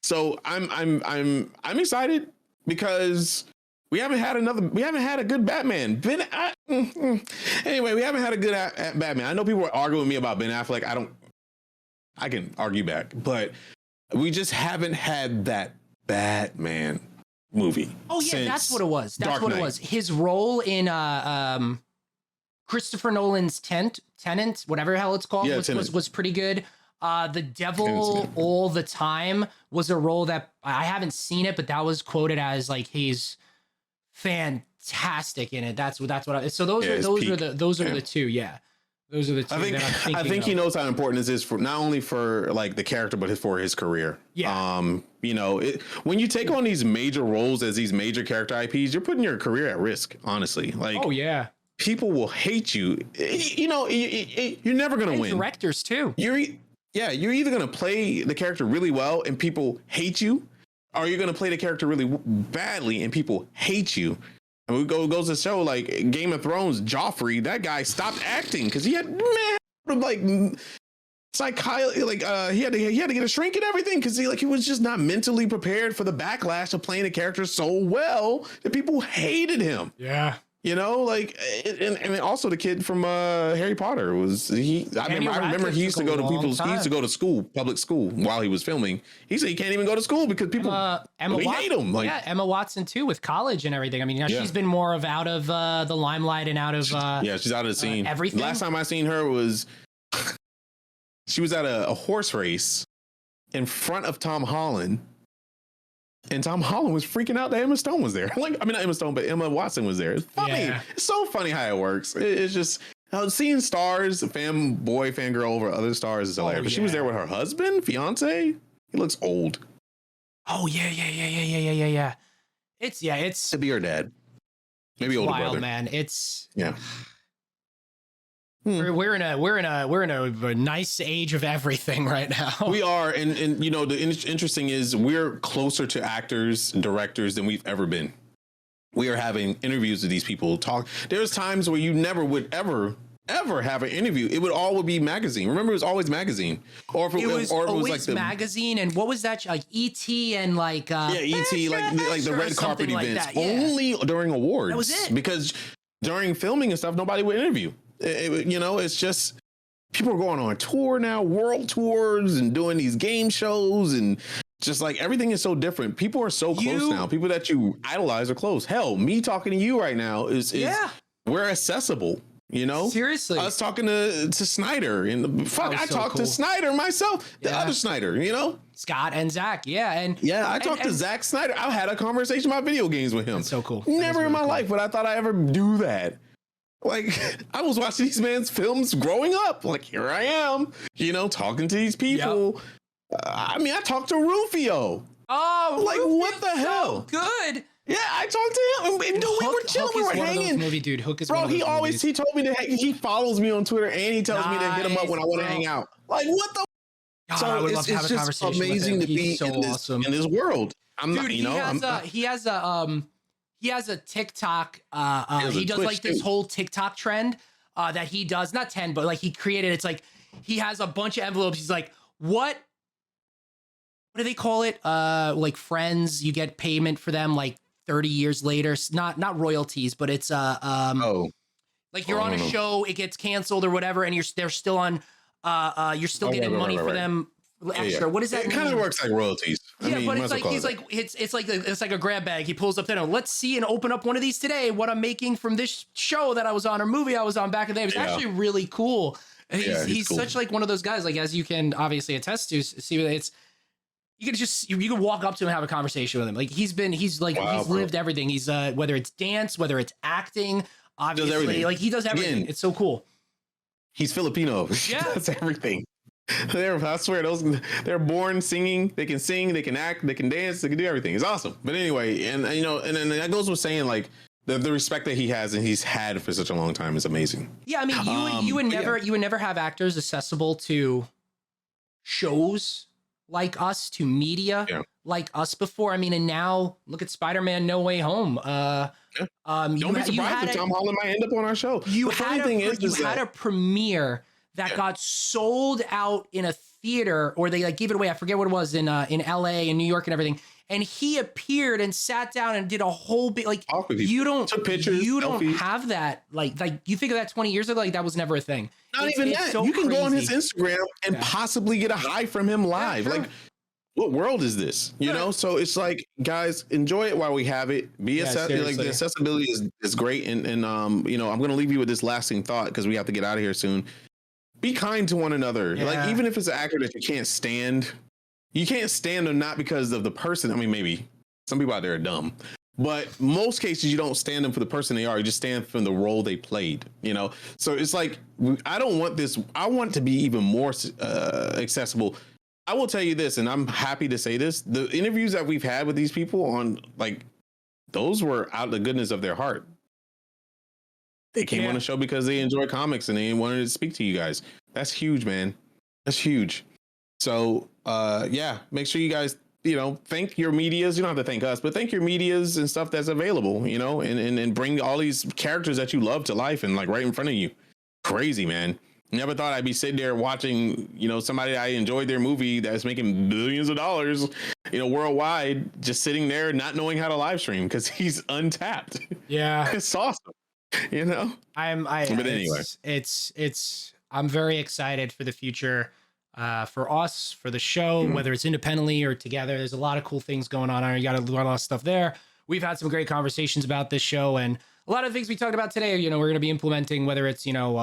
S1: So I'm excited because we haven't had a good Batman. Anyway, we haven't had a good Batman. I know people are arguing with me about Ben Affleck. I can argue back, but we just haven't had that Batman movie.
S2: Oh yeah, that's what it was. That's
S1: Dark
S2: what
S1: Knight.
S2: it was. His role in Christopher Nolan's Tenant, whatever the hell it's called, was pretty good. The Devil All the Time was a role that I haven't seen it, but that was quoted as like he's fantastic in it. That's what so those are the two. Yeah. Those are the two.
S1: I think he knows how important this is for not only for like the character, but for his career.
S2: Yeah.
S1: You know, when you take on these major roles as these major character IPs, you're putting your career at risk, honestly. Like,
S2: oh yeah,
S1: people will hate you. You know, you're never going to win.
S2: Directors too.
S1: You're either going to play the character really well and people hate you, or you're going to play the character really badly and people hate you. And it goes to show, like Game of Thrones, Joffrey, that guy stopped acting because he had psychiatry, he had to get a shrink and everything because he was just not mentally prepared for the backlash of playing the character so well that people hated him.
S2: Yeah.
S1: You know, and also the kid from Harry Potter I remember he used to go to school, public school, while he was filming. He said he can't even go to school because people hate him.
S2: Emma Watson too, with college and everything. I mean, she's been more of out of the limelight and out of she's
S1: out of the scene.
S2: Everything.
S1: Last time I seen her was she was at a horse race in front of Tom Holland. And Tom Holland was freaking out that Emma Stone was there. Not Emma Stone, but Emma Watson was there. It's funny. Yeah. It's so funny how it works. It's just seeing stars, fangirl over other stars is hilarious. But she was there with her husband, fiance. He looks old.
S2: Oh yeah. It's
S1: to be her dad. Maybe older
S2: wild,
S1: brother.
S2: Man. It's
S1: yeah.
S2: We're in a nice age of everything right now.
S1: We are, and you know the interesting is we're closer to actors, directors than we've ever been. We are having interviews with these people. There's times where you never would ever have an interview. It would be magazine. Remember, it was always magazine, or it was like the
S2: magazine. And what was that? Like ET and like
S1: ET, like the red carpet events. Only during awards.
S2: That was it.
S1: Because during filming and stuff, nobody would interview. It's just people are going on tour now, world tours, and doing these game shows, and just like everything is so different. People are so close now. People that you idolize are close. Hell, me talking to you right now is we're accessible. You know,
S2: seriously.
S1: I was talking to Snyder, and I talked to Snyder myself, the other Snyder. You know,
S2: Scott and Zach.
S1: I talked to Zack Snyder. I had a conversation about video games with him.
S2: That's so cool.
S1: Never in my life would I thought I ever do that. Like, I was watching these man's films growing up. Like, here I am, talking to these people. Yep. I talked to Rufio.
S2: Oh,
S1: like, Rufio's what the hell?
S2: Good.
S1: Yeah, I talked to him. We were chilling. We were hanging.
S2: Movie, dude. Hook is
S1: bro.
S2: One of those
S1: he always
S2: movies.
S1: He told me he follows me on Twitter, and he tells me to hit him up when I want to hang out. Like, what the?
S2: God, so I would love to have a conversation
S1: amazing
S2: with him.
S1: to be
S2: so awesome
S1: in this world.
S2: He has a TikTok. He does like this whole TikTok trend that he does. Not 10, but like he created. It's like he has a bunch of envelopes. He's like, what do they call it? Like friends, you get payment for them like 30 years later. Not royalties, but it's like you're on a show, it gets canceled or whatever, and they're still on. You're still getting money for them. Extra. What does that mean?
S1: It kind of works like royalties.
S2: But it's like it's like a grab bag. He pulls up there. Let's see and open up one of these today. What I'm making from this show that I was on or movie I was on back in the day. It was actually really cool. He's cool. Such like one of those guys. Like as you can obviously attest to, see it's. You can walk up to him and have a conversation with him. Like he's lived everything. He's whether it's dance, whether it's acting, obviously like he does everything. Again, it's so cool.
S1: He's Filipino.
S2: Yeah,
S1: that's everything. I swear, they're born singing. They can sing, they can act, they can dance, they can do everything. It's awesome. But anyway, and then that goes with saying like the respect that he has and he's had for such a long time is amazing.
S2: Yeah, I mean, you would never have actors accessible to shows like us, to media like us before. I mean, and now look at Spider-Man: No Way Home.
S1: Don't be surprised if Tom Holland might end up on our show.
S2: You had a premiere that got sold out in a theater, or they like gave it away. I forget what it was in LA and New York and everything. and he appeared and sat down and did a whole bit like you don't
S1: took pictures,
S2: you
S1: selfies.
S2: don't have that like you think of that 20 years ago, like that was never a thing.
S1: Not even that. So you can go on his Instagram and possibly get a hi from him live. Like, what world is this? You know? So it's like, guys, enjoy it while we have it. Like the accessibility is great. And you know, I'm going to leave you with this lasting thought because we have to get out of here soon. Be kind to one another. Yeah. Like, even if it's an actor that you can't stand them not because of the person. I mean, maybe some people out there are dumb, but most cases you don't stand them for the person they are. You just stand for the role they played, you know? So it's like, I don't want this. I want it to be even more accessible. I will tell you this, and I'm happy to say this. The interviews that we've had with these people on, like, those were out of the goodness of their heart. They came on the show because they enjoy comics and they wanted to speak to you guys. That's huge, man. That's huge. So, make sure you guys, you know, thank your medias. You don't have to thank us, but thank your medias and stuff that's available, you know, and bring all these characters that you love to life and like right in front of you. Crazy, man. Never thought I'd be sitting there watching, you know, somebody I enjoyed their movie that's making billions of dollars, you know, worldwide, just sitting there not knowing how to live stream because he's untapped.
S2: Yeah.
S1: It's awesome. You know,
S2: but anyway, I'm very excited for the future, for us, for the show, whether it's independently or together. There's a lot of cool things going on. You got a lot of stuff there. We've had some great conversations about this show and a lot of things we talked about today. You know, we're going to be implementing, whether it's, you know,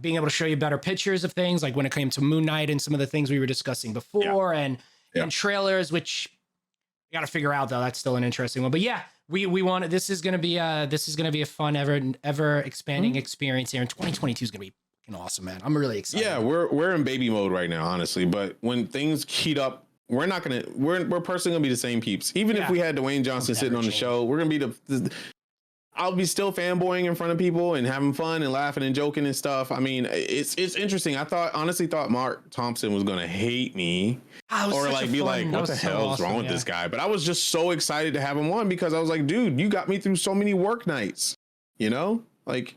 S2: being able to show you better pictures of things like when it came to Moon Knight and some of the things we were discussing before and trailers, which you got to figure out though. That's still an interesting one, but yeah, we want it. This is going to be a fun, ever expanding experience here. And 2022 is going to be fucking awesome, man. I'm really excited.
S1: Yeah. We're in baby mode right now, honestly, but when things heat up, we're personally going to be the same peeps. Even if we had Dwayne Johnson sitting on the show, we're going to be I'll be still fanboying in front of people and having fun and laughing and joking and stuff. I mean, it's interesting. I honestly thought Mark Thompson was going to hate me or like be like, what the hell is wrong with this guy? But I was just so excited to have him on because I was like, dude, you got me through so many work nights, you know, like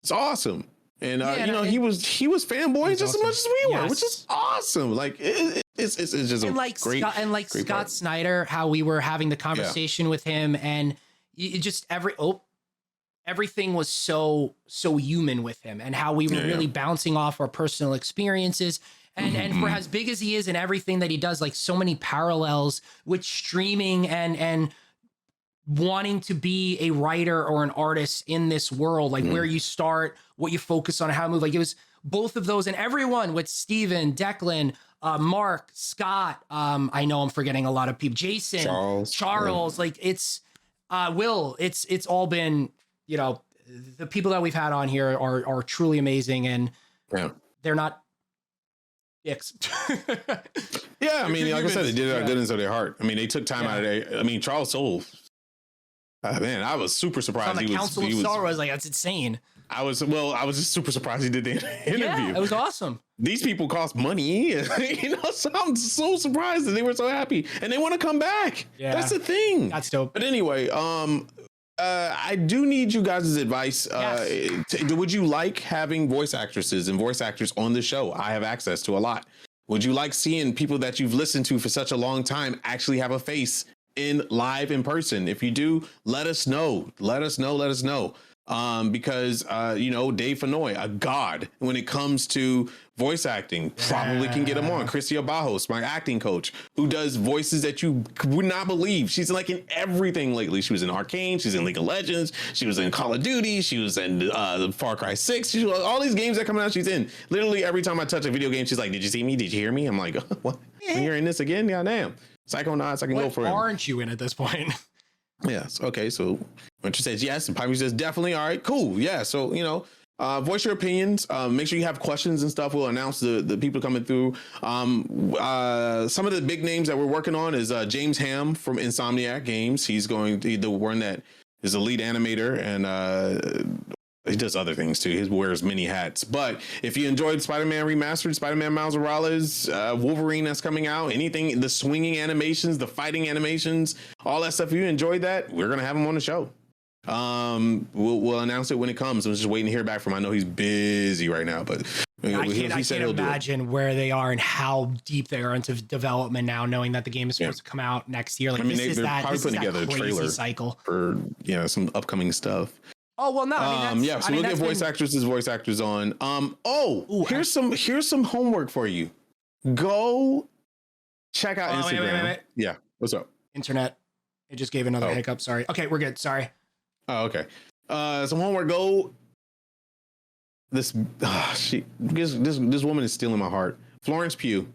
S1: it's awesome. And, you know, he was fanboying just as much as we were, which is awesome. Like it's just great.
S2: Scott Snyder, how we were having the conversation with him and just everything was so human with him and how we were really bouncing off our personal experiences and for as big as he is and everything that he does, like so many parallels with streaming and wanting to be a writer or an artist in this world, like where you start, what you focus on, how to move. Like it was both of those and everyone with Steven, Declan, Mark, Scott. I know I'm forgetting a lot of people, Jason, Charles, like it's Will, it's all been, you know, the people that we've had on here are truly amazing and they're not dicks.
S1: I mean, like I said, they did it out of goodness of their heart. I mean, they took time out of their, I mean, Charles Soule, man, I was super surprised.
S2: On the Council of Star Wars, like, that's insane.
S1: I was just super surprised he did the interview.
S2: Yeah, it was awesome. These
S1: people cost money, you know, so I'm so surprised that they were so happy and they want to come back. Yeah. That's the thing.
S2: That's dope.
S1: But anyway, I do need you guys' advice. Would you like having voice actresses and voice actors on the show? I have access to a lot. Would you like seeing people that you've listened to for such a long time actually have a face live in person? If you do, let us know. Let us know. Because you know, Dave Fenoy, a god when it comes to voice acting, probably can get him on. Christia Bajos, my acting coach, who does voices that you would not believe. She's like in everything lately. She was in Arcane, she's in League of Legends, she was in Call of Duty, she was in Far Cry 6. She was, all these games that come out, she's in. Literally every time I touch a video game, she's like, "Did you see me? Did you hear me?" I'm like, "What? You're in this again? Yeah, damn." Psychonauts, I can go for it.
S2: Aren't you in at this point?
S1: Yes. Okay. So when she says yes, and Piper says definitely. All right. Cool. Yeah. So, you know, voice your opinions. Make sure you have questions and stuff. We'll announce the people coming through. Some of the big names that we're working on is James Ham from Insomniac Games. He's going to be the one that is the lead animator and he does other things too. He wears many hats. But if you enjoyed Spider-Man Remastered, Spider-Man Miles Morales, Wolverine that's coming out, anything, the swinging animations, the fighting animations, all that stuff, if you enjoyed that, we're going to have him on the show. We'll announce it when it comes. I'm just waiting to hear back from him. I know he's busy right now, but
S2: I can't imagine where they are and how deep they are into development now, knowing that the game is supposed to come out next year. Like,
S1: I mean, they're probably putting together a trailer
S2: cycle
S1: for some upcoming stuff.
S2: Oh well, no. I mean,
S1: so we'll get voice actors on. Here's some homework for you. Go check out Instagram. Wait. Yeah, what's up?
S2: Internet. It just gave another hiccup. Sorry. Okay, we're good. Sorry.
S1: Oh, okay. Some homework. Go. This woman is stealing my heart. Florence Pugh.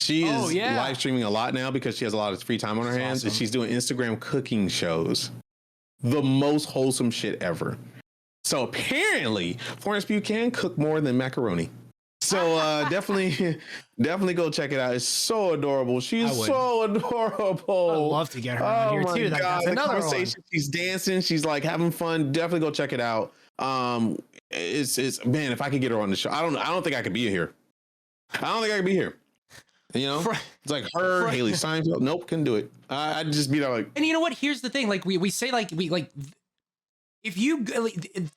S1: She is live streaming a lot now because she has a lot of free time on her hands. Awesome. And she's doing Instagram cooking shows. The most wholesome shit ever. So apparently Florence Pugh can cook more than macaroni. So definitely go check it out. It's so adorable. She's so adorable.
S2: I'd love to get her on here too.
S1: That's another conversation. One. She's dancing. She's like having fun. Definitely go check it out. It's man, if I could get her on the show, I don't think I could be here. I don't think I could be here. It's like her, Haley Steinfeld. Nope, couldn't do it. I'd just be there like.
S2: And you know what? Here's the thing. Like we say, like if you,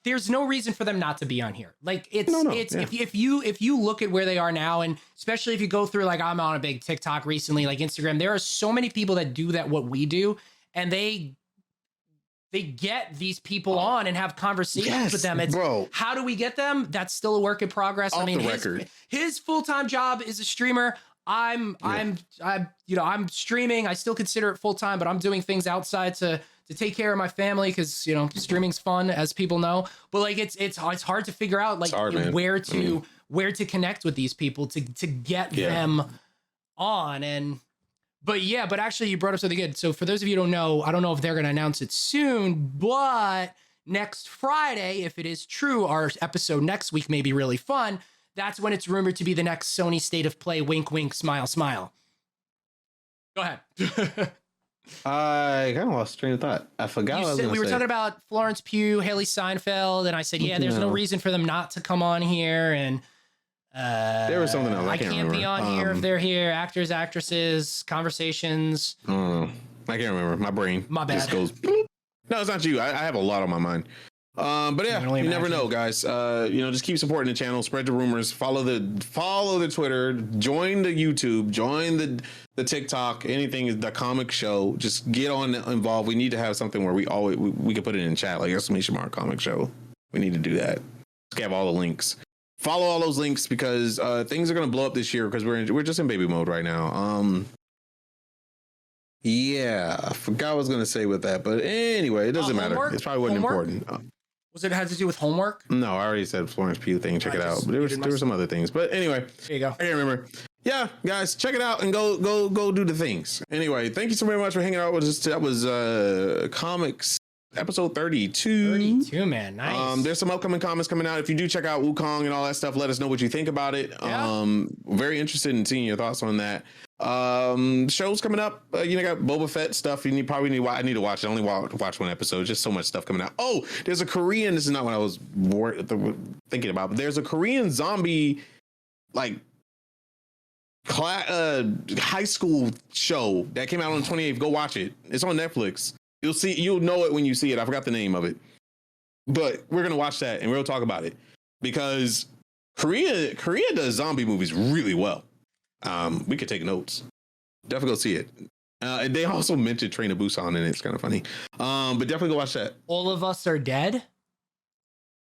S2: there's no reason for them not to be on here. Like if you look at where they are now, and especially if you go through, like, I'm on a big TikTok recently, like Instagram, there are so many people that do that what we do, and they get these people on and have conversations with them. How do we get them? That's still a work in progress.
S1: Off the record.
S2: His full-time job is a streamer. I'm streaming. I still consider it full-time, but I'm doing things outside to take care of my family because streaming's fun, as people know. But like it's hard to figure out where to connect with these people to get them on. But actually you brought up something good. So for those of you who don't know, I don't know if they're going to announce it soon, but next Friday, if it is true, our episode next week may be really fun. That's when it's rumored to be the next Sony State of Play, wink, wink, smile, smile. Go ahead.
S1: I kind of lost train of thought. I forgot what I was going to say.
S2: We were talking about Florence Pugh, Haley Steinfeld, and I said, there's no reason for them not to come on here. And
S1: there was something else. I can't
S2: be on here if they're here. Actors, actresses, conversations.
S1: I can't remember. My brain.
S2: My bad.
S1: Just goes. No, it's not you. I have a lot on my mind. But yeah, you never know, guys. Just keep supporting the channel, spread the rumors, follow the Twitter, join the YouTube, join the TikTok, anything, the comic show. Just get involved. We need to have something where we can put it in chat, like exclamation mark comic show. We need to do that. Just have all the links. Follow all those links because things are gonna blow up this year because we're just in baby mode right now. Yeah, I forgot what I was gonna say with that, but anyway, it doesn't matter. It probably wasn't important.
S2: Was it had to do with homework?
S1: No, I already said Florence Pugh thing. Check it out. But there were some other things. But anyway,
S2: there you go.
S1: I can't remember. Yeah, guys, check it out and go do the things. Anyway, thank you so very much for hanging out with us. That was Comics episode 32.
S2: 32, man. Nice.
S1: There's some upcoming comics coming out. If you do check out Wukong and all that stuff, let us know what you think about it. Yeah. Very interested in seeing your thoughts on that. Shows coming up. Got Boba Fett stuff. I need to watch it. I only watch one episode. Just so much stuff coming out. Oh, there's a Korean. This is not what I was thinking about, but there's a Korean zombie high school show that came out on the 28th. Go watch it. It's on Netflix. You'll know it when you see it. I forgot the name of it, but we're gonna watch that and we'll talk about it because Korea does zombie movies really well. We could take notes. Definitely go see it. And they also mentioned Train to Busan and it's kind of funny. But definitely go watch that.
S2: All of Us Are Dead.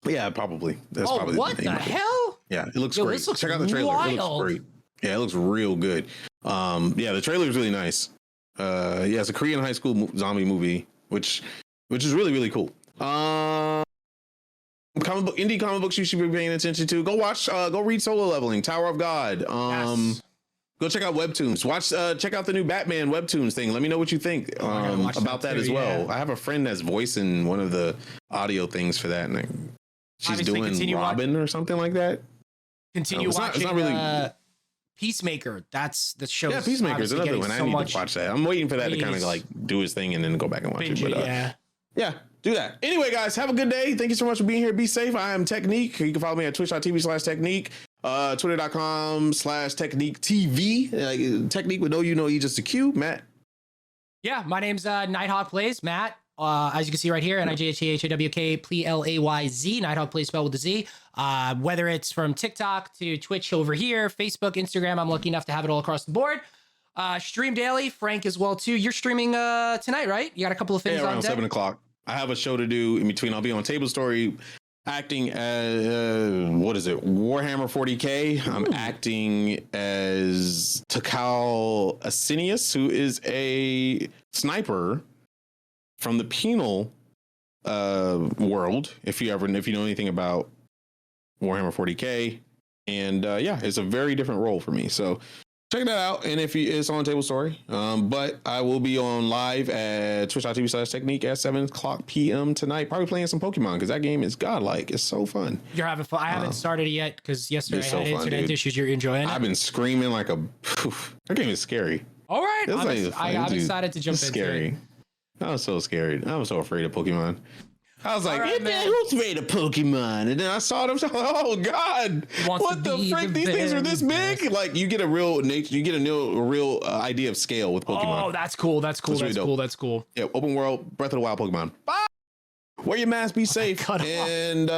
S1: Yeah, probably. That's probably
S2: what the hell?
S1: Yeah, it looks great. Check out the trailer.
S2: Wild.
S1: It looks great. Yeah, it looks real good. The trailer is really nice. It's a Korean high school zombie movie, which is really, really cool. Indie comic books you should be paying attention to. Go read Solo Leveling, Tower of God. Yes. Go check out Webtoons. Check out the new Batman Webtoons thing. Let me know what you think about that as well. Yeah. I have a friend that's voicing one of the audio things for that, and she's doing Robin or something like that.
S2: Continue watching. It's not really. Peacemaker, that's the show.
S1: Yeah, Peacemaker is another one. I need to watch that. I'm waiting for that to kind of do his thing and then go back and watch it. But yeah, do that. Anyway, guys, have a good day. Thank you so much for being here. Be safe. I am Technique. You can follow me at twitch.tv/Technique, twitter.com/TechniqueTV. Technique with no U, no E, just a Q. Matt.
S2: Yeah, my name's Nighthawk Plays. Matt, as you can see right here, NIGHTHAWK Nighthawk, please spell with the Z. Whether it's from TikTok to Twitch over here, Facebook, Instagram, I'm lucky enough to have it all across the board. Stream daily, Frank as well too. You're streaming tonight, right? You got a couple of things
S1: around
S2: on deck?
S1: 7 o'clock. I have a show to do in between. I'll be on Table Story acting as what is it, Warhammer 40k. I'm acting as Takal Asinius, who is a sniper from the penal world, if you know anything about Warhammer 40k. And it's a very different role for me, so check that out. And it's on Table Story, but I will be on live at twitch.tv/technique at 7 o'clock p.m. tonight, probably playing some Pokemon, because that game is godlike. It's so fun.
S2: You're having fun. I haven't started it yet because yesterday I had internet issues. You're enjoying it?
S1: I've been screaming like a that game is scary.
S2: All right, I'm excited to jump into
S1: scary.
S2: it.
S1: I was so scared. I was so afraid of Pokemon. I was like,
S2: right,
S1: who's afraid of Pokemon? And then I saw them. Oh God! What the frick? These things are this big. Like you get a real idea of scale with Pokemon.
S2: Oh, that's cool. That's cool.
S1: Yeah, open world, Breath of the Wild Pokemon. Bye. Wear your mask. Be safe. And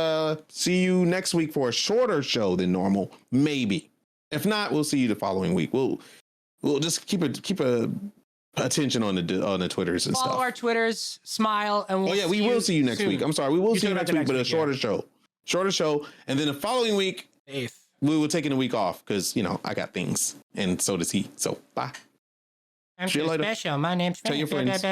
S1: see you next week for a shorter show than normal. Maybe. If not, we'll see you the following week. We'll just keep a attention on the Twitters and
S2: Follow
S1: stuff.
S2: Our Twitters, smile, and
S1: we will see you next week. I'm sorry, we will see you next week, but a shorter show, and then the following week, we will take a week off because I got things, and so does he. So bye.
S2: I'm too special. My name's
S1: Tell your friends.